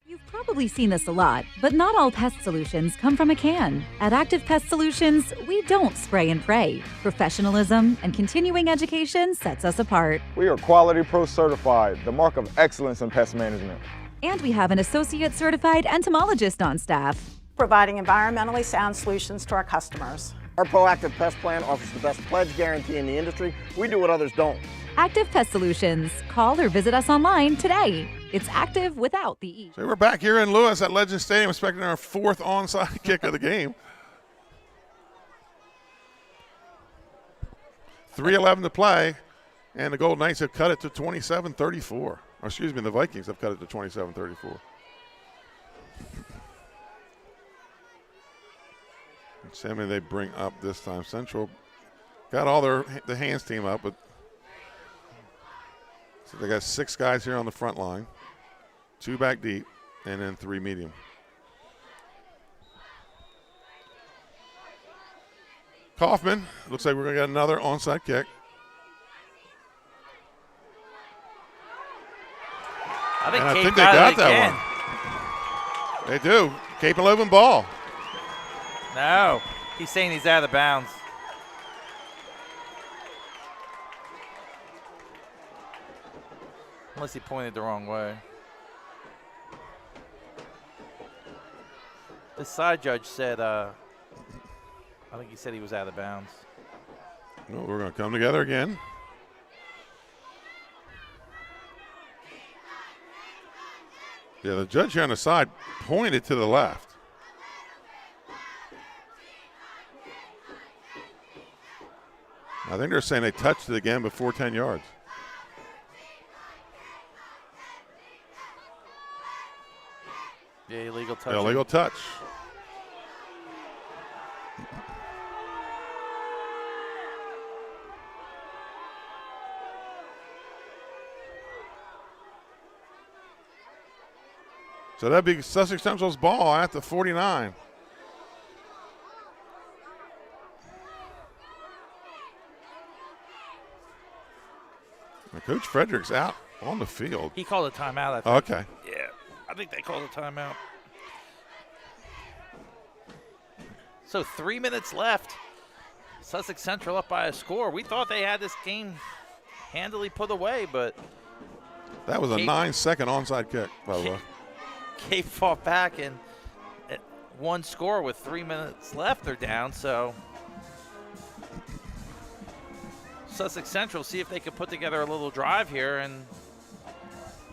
Speaker 1: You've probably seen this a lot, but not all pest solutions come from a can. At Active Pest Solutions, we don't spray and pray. Professionalism and continuing education sets us apart.
Speaker 15: We are Quality Pro certified, the mark of excellence in pest management.
Speaker 1: And we have an associate certified entomologist on staff,
Speaker 23: providing environmentally sound solutions to our customers.
Speaker 19: Our proactive pest plan offers the best pledge guarantee in the industry. We do what others don't.
Speaker 1: Active Pest Solutions. Call or visit us online today. It's active without the E.
Speaker 4: So we're back here in Lewis at Legend Stadium, expecting our 4th onside kick of the game. 3:11 to play, and the Golden Knights have cut it to 27-34. Or excuse me, the Vikings have cut it to 27-34. Sammy they bring up this time. Central got all the hands team up, but So they got 6 guys here on the front line, 2 back deep, and then 3 medium. Kaufman, looks like we're going to get another onside kick.
Speaker 5: I think
Speaker 4: they
Speaker 5: Cape
Speaker 4: got
Speaker 5: that
Speaker 4: one. They do. Cape and Logan ball.
Speaker 5: No, he's saying he's out of bounds. Unless he pointed the wrong way. The side judge said, I think he said he was out of bounds.
Speaker 4: Well, we're going to come together again. Yeah, the judge here on the side pointed to the left. I think they're saying they touched it again before 10 yards.
Speaker 5: Yeah, illegal touch.
Speaker 4: Illegal touch. So that'd be Sussex Central's ball at the 49. Now, Coach Frederick's out on the field.
Speaker 5: He called a timeout, I think.
Speaker 4: Okay.
Speaker 5: Yeah, I think they called a timeout. So 3 minutes left. Sussex Central up by a score. We thought they had this game handily put away, but
Speaker 4: that was a 9-second onside kick, by the way.
Speaker 5: Cape fought back and one score with 3 minutes left. They're down, so Sussex Central see if they can put together a little drive here and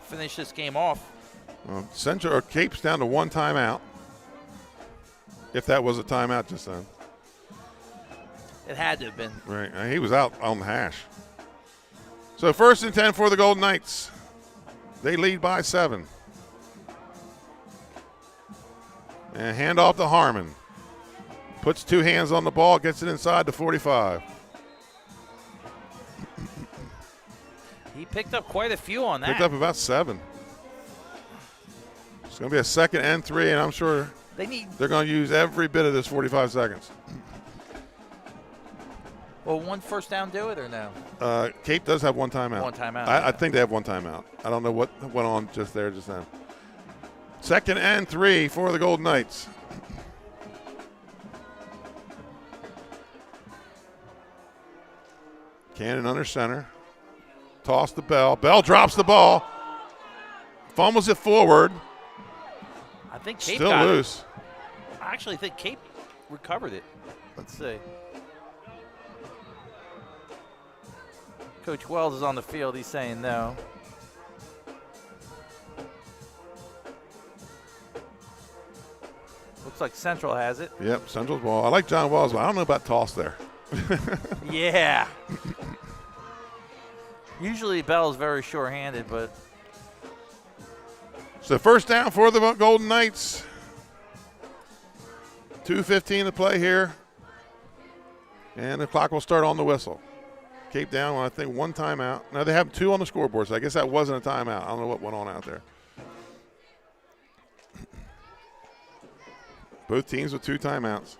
Speaker 5: finish this game off.
Speaker 4: Well, Central or Cape's down to 1 timeout. If that was a timeout just then.
Speaker 5: It had to have been.
Speaker 4: Right, he was out on the hash. So 1st and 10 for the Golden Knights. They lead by 7. And hand off to Harmon. Puts 2 hands on the ball, gets it inside the 45.
Speaker 5: He picked up quite a few on that.
Speaker 4: Picked up about 7. It's going to be a 2nd and 3, and I'm sure they're going to use every bit of this 45 seconds.
Speaker 5: Will 1 first down do it or no?
Speaker 4: Cape does have 1 timeout.
Speaker 5: 1 timeout.
Speaker 4: I think they have 1 timeout. I don't know what went on just then. 2nd and 3 for the Golden Knights. Cannon under center. Toss the Bell. Bell drops the ball. Fumbles it forward.
Speaker 5: I think Cape
Speaker 4: still
Speaker 5: got
Speaker 4: loose.
Speaker 5: It. I actually think Cape recovered it. Let's see. Coach Wells is on the field. He's saying no. Looks like Central has it.
Speaker 4: Yep, Central's ball. I like John Wells, but I don't know about toss there.
Speaker 5: Yeah. Usually Bell's very sure-handed, but.
Speaker 4: So 1st down for the Golden Knights. 2:15 to play here. And the clock will start on the whistle. Cape down, I think 1 timeout. Now they have 2 on the scoreboard, so I guess that wasn't a timeout. I don't know what went on out there. Both teams with 2 timeouts.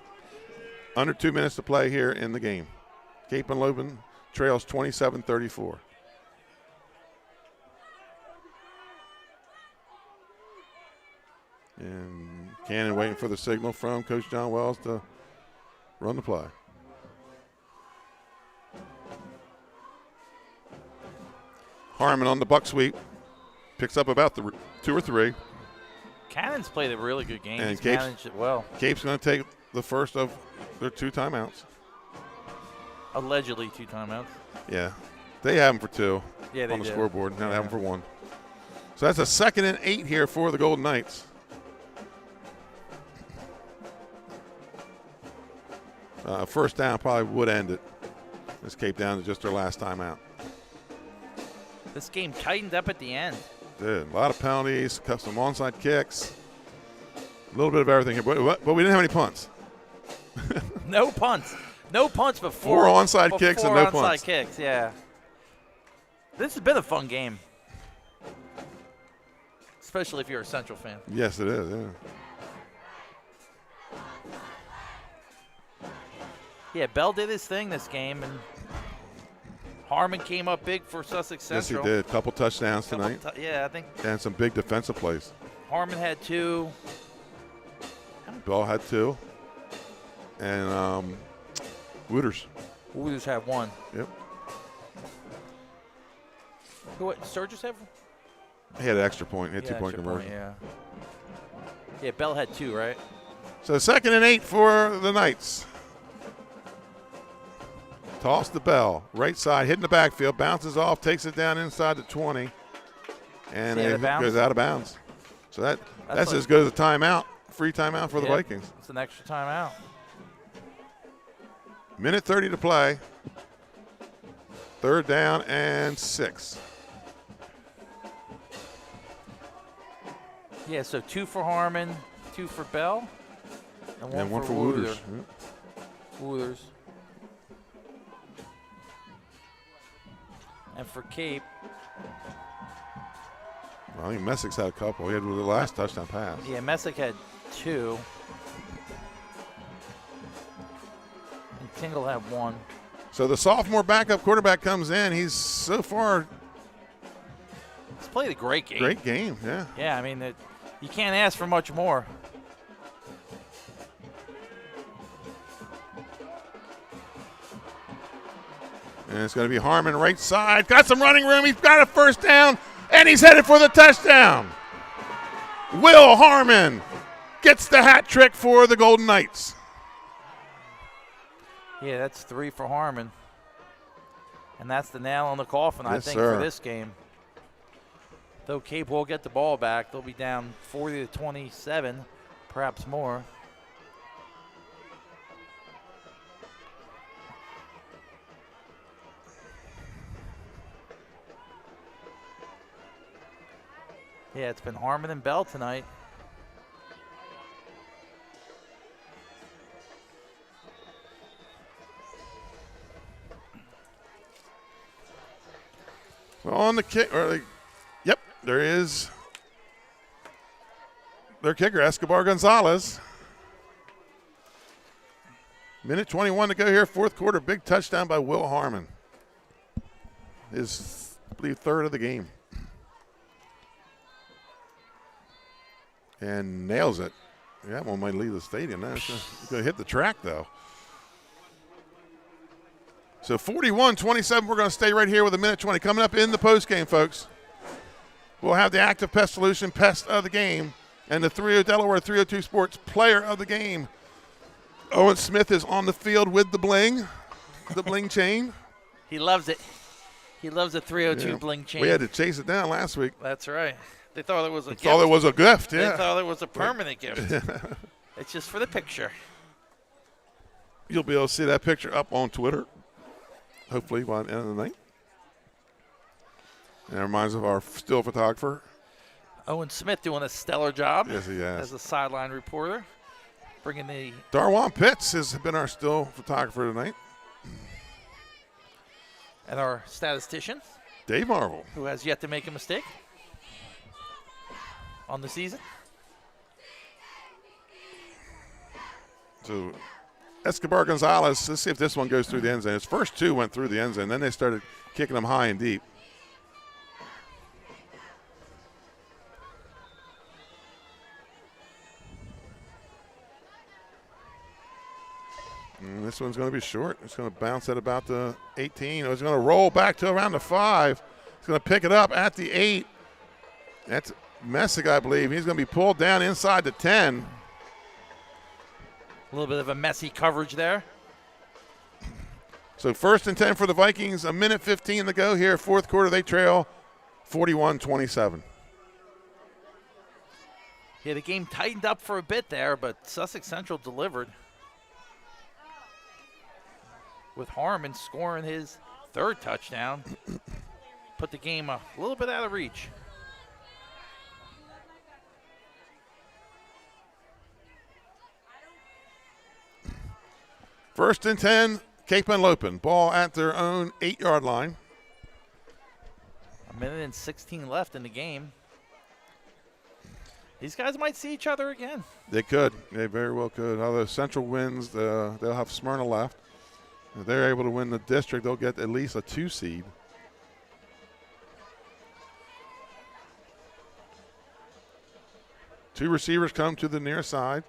Speaker 4: Under 2 minutes to play here in the game. Cape and Logan trails 27-34. And Cannon waiting for the signal from Coach John Wells to run the play. Harmon on the buck sweep. Picks up about 2 or 3.
Speaker 5: Cannon's played a really good game.
Speaker 4: And
Speaker 5: He's managed it well.
Speaker 4: Cape's going to take the first of their 2 timeouts.
Speaker 5: Allegedly 2 timeouts.
Speaker 4: Yeah. They have them for 2
Speaker 5: yeah,
Speaker 4: on the
Speaker 5: do.
Speaker 4: scoreboard. Now they have them for 1. So that's a 2nd and 8 here for the Golden Knights. First down probably would end it. This Cape down to just their last timeout.
Speaker 5: This game tightened up at the end.
Speaker 4: Did. A lot of penalties, some onside kicks, a little bit of everything here. But we didn't have any punts.
Speaker 5: No punts. No punts before.
Speaker 4: 4 onside kicks and no punts.
Speaker 5: 4 onside kicks, yeah. This has been a fun game. especially if you're a Central fan.
Speaker 4: Yes, it is, yeah.
Speaker 5: Yeah, Bell did his thing this game, and Harmon came up big for Sussex Central.
Speaker 4: Yes, he did. Couple touchdowns tonight.
Speaker 5: Yeah, I think.
Speaker 4: And some big defensive plays.
Speaker 5: Harmon had 2.
Speaker 4: Bell had 2. And Wooters.
Speaker 5: Wooters had 1.
Speaker 4: Yep.
Speaker 5: What, Sturgis have?
Speaker 4: He had an extra point. He had 2-point conversion.
Speaker 5: Yeah, Bell had 2, right?
Speaker 4: So 2nd and 8 for the Knights. Toss the Bell. Right side, hitting the backfield. Bounces off, takes it down inside the 20. And it goes out of bounds. So that's
Speaker 5: like,
Speaker 4: as good as a timeout. Free timeout for the Vikings.
Speaker 5: It's an extra timeout.
Speaker 4: Minute 30 to play. 3rd down and 6.
Speaker 5: Yeah, so 2 for Harmon, 2 for Bell, and one for
Speaker 4: Wooters.
Speaker 5: Wooters. And for Cape.
Speaker 4: Well, I think Messick's had a couple. He had the last touchdown pass.
Speaker 5: Yeah, Messick had 2. And Tingle had 1.
Speaker 4: So the sophomore backup quarterback comes in. He's so far.
Speaker 5: He's played a great game.
Speaker 4: Great game, yeah.
Speaker 5: Yeah, I mean, you can't ask for much more.
Speaker 4: And it's going to be Harmon right side. Got some running room. He's got a 1st down, and he's headed for the touchdown. Will Harmon gets the hat trick for the Golden Knights.
Speaker 5: Yeah, that's 3 for Harmon. And that's the nail on the coffin, I think, for this game. Though Cape will get the ball back. They'll be down 40-27, perhaps more. Yeah, it's been Harmon and Bell tonight.
Speaker 4: So on the kick, yep, there is their kicker, Escobar Gonzalez. Minute 21 to go here, 4th quarter. Big touchdown by Will Harmon. His, I believe, 3rd of the game. And nails it. Yeah, that one might leave the stadium. That's going to hit the track, though. So 41-27, we're going to stay right here with a minute 20. Coming up in the postgame, folks, we'll have the Active Pest Solution Pest of the Game and the 3-0 Delaware 302 Sports Player of the Game. Owen Smith is on the field with the bling chain.
Speaker 5: He loves it. He loves the 302 bling chain.
Speaker 4: We had to chase it down last week.
Speaker 5: That's right. They thought it was a gift.
Speaker 4: Thought it was a gift, yeah.
Speaker 5: They thought it was a permanent gift. It's just for the picture.
Speaker 4: You'll be able to see that picture up on Twitter, hopefully by the end of the night. And it reminds us of our still photographer.
Speaker 5: Owen Smith doing a stellar job.
Speaker 4: Yes, he has.
Speaker 5: As a sideline reporter. Bringing the...
Speaker 4: Darwan Pitts has been our still photographer tonight.
Speaker 5: And our statistician.
Speaker 4: Dave Marvel.
Speaker 5: Who has yet to make a mistake on the season.
Speaker 4: So Escobar Gonzalez, let's see if this one goes through the end zone. His first 2 went through the end zone. Then they started kicking them high and deep. And this one's going to be short. It's going to bounce at about the 18. It's going to roll back to around the 5. It's going to pick it up at the 8. That's Messick, I believe. He's going to be pulled down inside the 10.
Speaker 5: A little bit of a messy coverage there.
Speaker 4: So 1st and 10 for the Vikings. A minute 15 to go here. 4th quarter, they trail 41-27.
Speaker 5: Yeah, the game tightened up for a bit there, but Sussex Central delivered. With Harmon scoring his 3rd touchdown. Put the game a little bit out of reach.
Speaker 4: First and 10, Cape Henlopen. Ball at their own 8-yard line.
Speaker 5: A minute and 16 left in the game. These guys might see each other again.
Speaker 4: They could. They very well could. Although Central wins, they'll have Smyrna left. If they're able to win the district, they'll get at least a 2 seed. Two receivers come to the near side.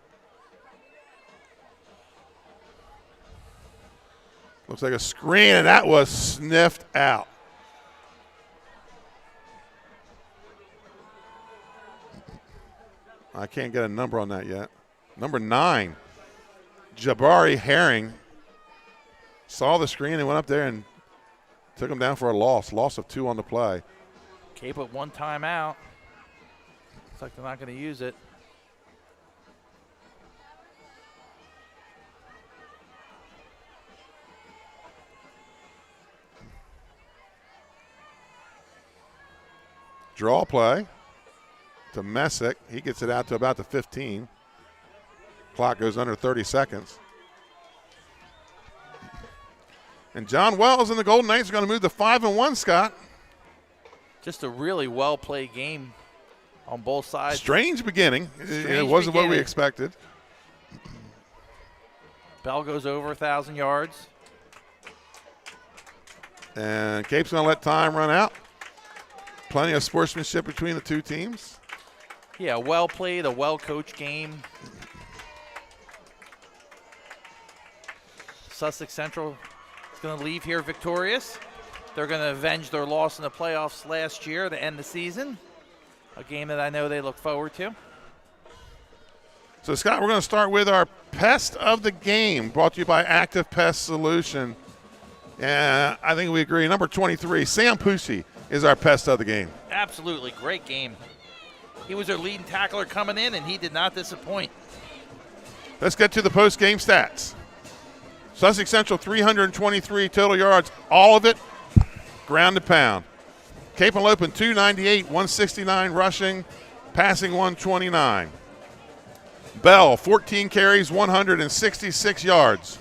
Speaker 4: Looks like a screen, and that was sniffed out. I can't get a number on that yet. Number 9, Jabari Herring, saw the screen and went up there and took him down for a loss of 2 on the play.
Speaker 5: Cape with 1 timeout. Looks like they're not going to use it.
Speaker 4: Draw play to Messick. He gets it out to about the 15. Clock goes under 30 seconds. And John Wells and the Golden Knights are going to move to 5-1, Scott.
Speaker 5: Just a really well-played game on both sides.
Speaker 4: Strange beginning. It wasn't what we expected.
Speaker 5: Bell goes over 1,000 yards.
Speaker 4: And Cape's going to let time run out. Plenty of sportsmanship between the two teams.
Speaker 5: Yeah, well played, a well-coached game. Sussex Central is going to leave here victorious. They're going to avenge their loss in the playoffs last year to end the season. A game that I know they look forward to.
Speaker 4: So, Scott, we're going to start with our Pest of the Game, brought to you by Active Pest Solution. And I think we agree. Number 23, Sam Pusey, is our Pest of the Game.
Speaker 5: Absolutely, great game. He was their leading tackler coming in, and he did not disappoint.
Speaker 4: Let's get to the post-game stats. Sussex Central, 323 total yards, all of it ground and pound. Cape Henlopen, 298, 169 rushing, passing 129. Bell, 14 carries, 166 yards.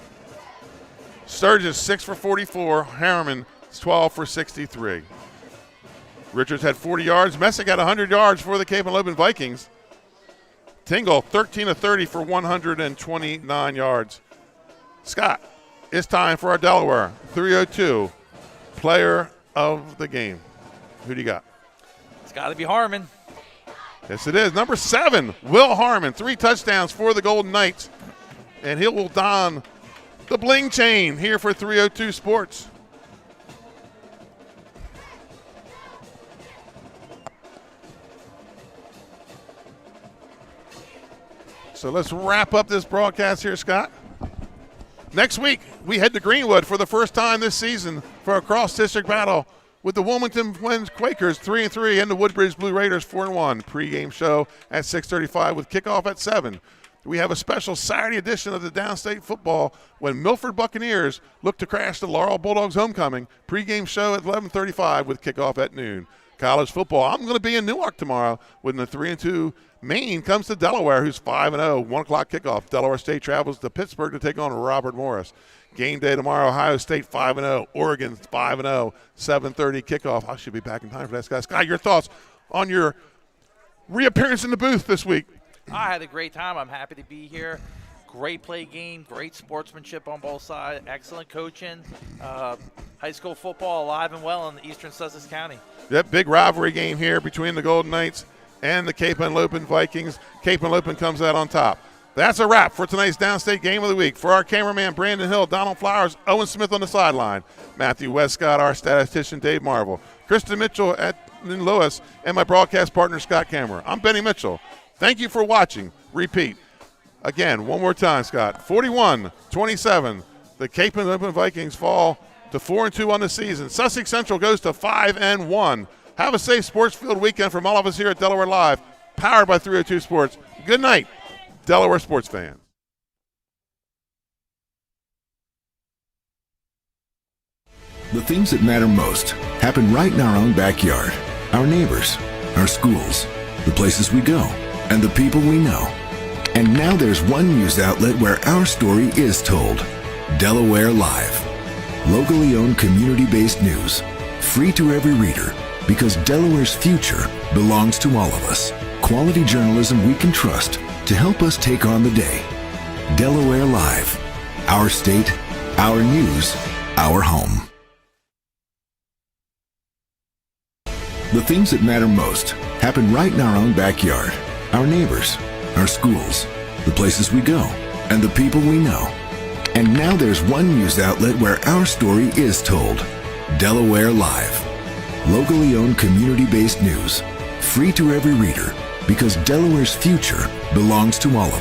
Speaker 4: Sturgis, 6 for 44. Harriman, 12 for 63. Richards had 40 yards. Messick had 100 yards for the Cape Henlopen Vikings. Tingle, 13 of 30 for 129 yards. Scott, it's time for our Delaware 302 player of the game. Who do you got?
Speaker 5: It's got to be Harmon.
Speaker 4: Yes, it is. Number 7, Will Harmon, 3 touchdowns for the Golden Knights. And he will don the bling chain here for 302 Sports. So let's wrap up this broadcast here, Scott. Next week, we head to Greenwood for the first time this season for a cross-district battle with the Wilmington Twins Quakers 3-3 and the Woodbridge Blue Raiders 4-1. Pre-game show at 6:35 with kickoff at 7. We have a special Saturday edition of the Downstate Football when Milford Buccaneers look to crash the Laurel Bulldogs homecoming. Pre-game show at 11:35 with kickoff at noon. College football, I'm going to be in Newark tomorrow when the 3-2 Maine comes to Delaware, who's 5-0, 1 o'clock kickoff. Delaware State travels to Pittsburgh to take on Robert Morris. Game day tomorrow, Ohio State 5-0, Oregon 5-0, 7:30 kickoff. I should be back in time for that, Scott. Scott, your thoughts on your reappearance in the booth this week?
Speaker 5: I had a great time. I'm happy to be here. Great play game, great sportsmanship on both sides, excellent coaching. High school football alive and well in eastern Sussex County.
Speaker 4: Yep, big rivalry game here between the Golden Knights and the Cape Henlopen Vikings. Cape Henlopen comes out on top. That's a wrap for tonight's Downstate Game of the Week. For our cameraman, Brandon Hill, Donald Flowers, Owen Smith on the sideline, Matthew Westcott, our statistician, Dave Marvel, Kristen Mitchell in Lewis, and my broadcast partner, Scott Kammerer. I'm Benny Mitchell. Thank you for watching. Repeat. Again, one more time, Scott. 41-27. The Cape Henlopen Vikings fall to 4-2 on the season. Sussex Central goes to 5-1. Have a safe sports-filled weekend from all of us here at Delaware Live, powered by 302 Sports. Good night, Delaware sports fans.
Speaker 9: The things that matter most happen right in our own backyard. Our neighbors, our schools, the places we go, and the people we know. And now there's one news outlet where our story is told. Delaware Live. Locally owned, community-based news. Free to every reader, because Delaware's future belongs to all of us. quality journalism we can trust to help us take on the day. Delaware Live. Our state, our news, our home. The things that matter most happen right in our own backyard. Our neighbors, our schools, the places we go, and the people we know. And now there's one news outlet where our story is told. Delaware Live. Locally owned, community-based news. Free to every reader, because Delaware's future belongs to all of us.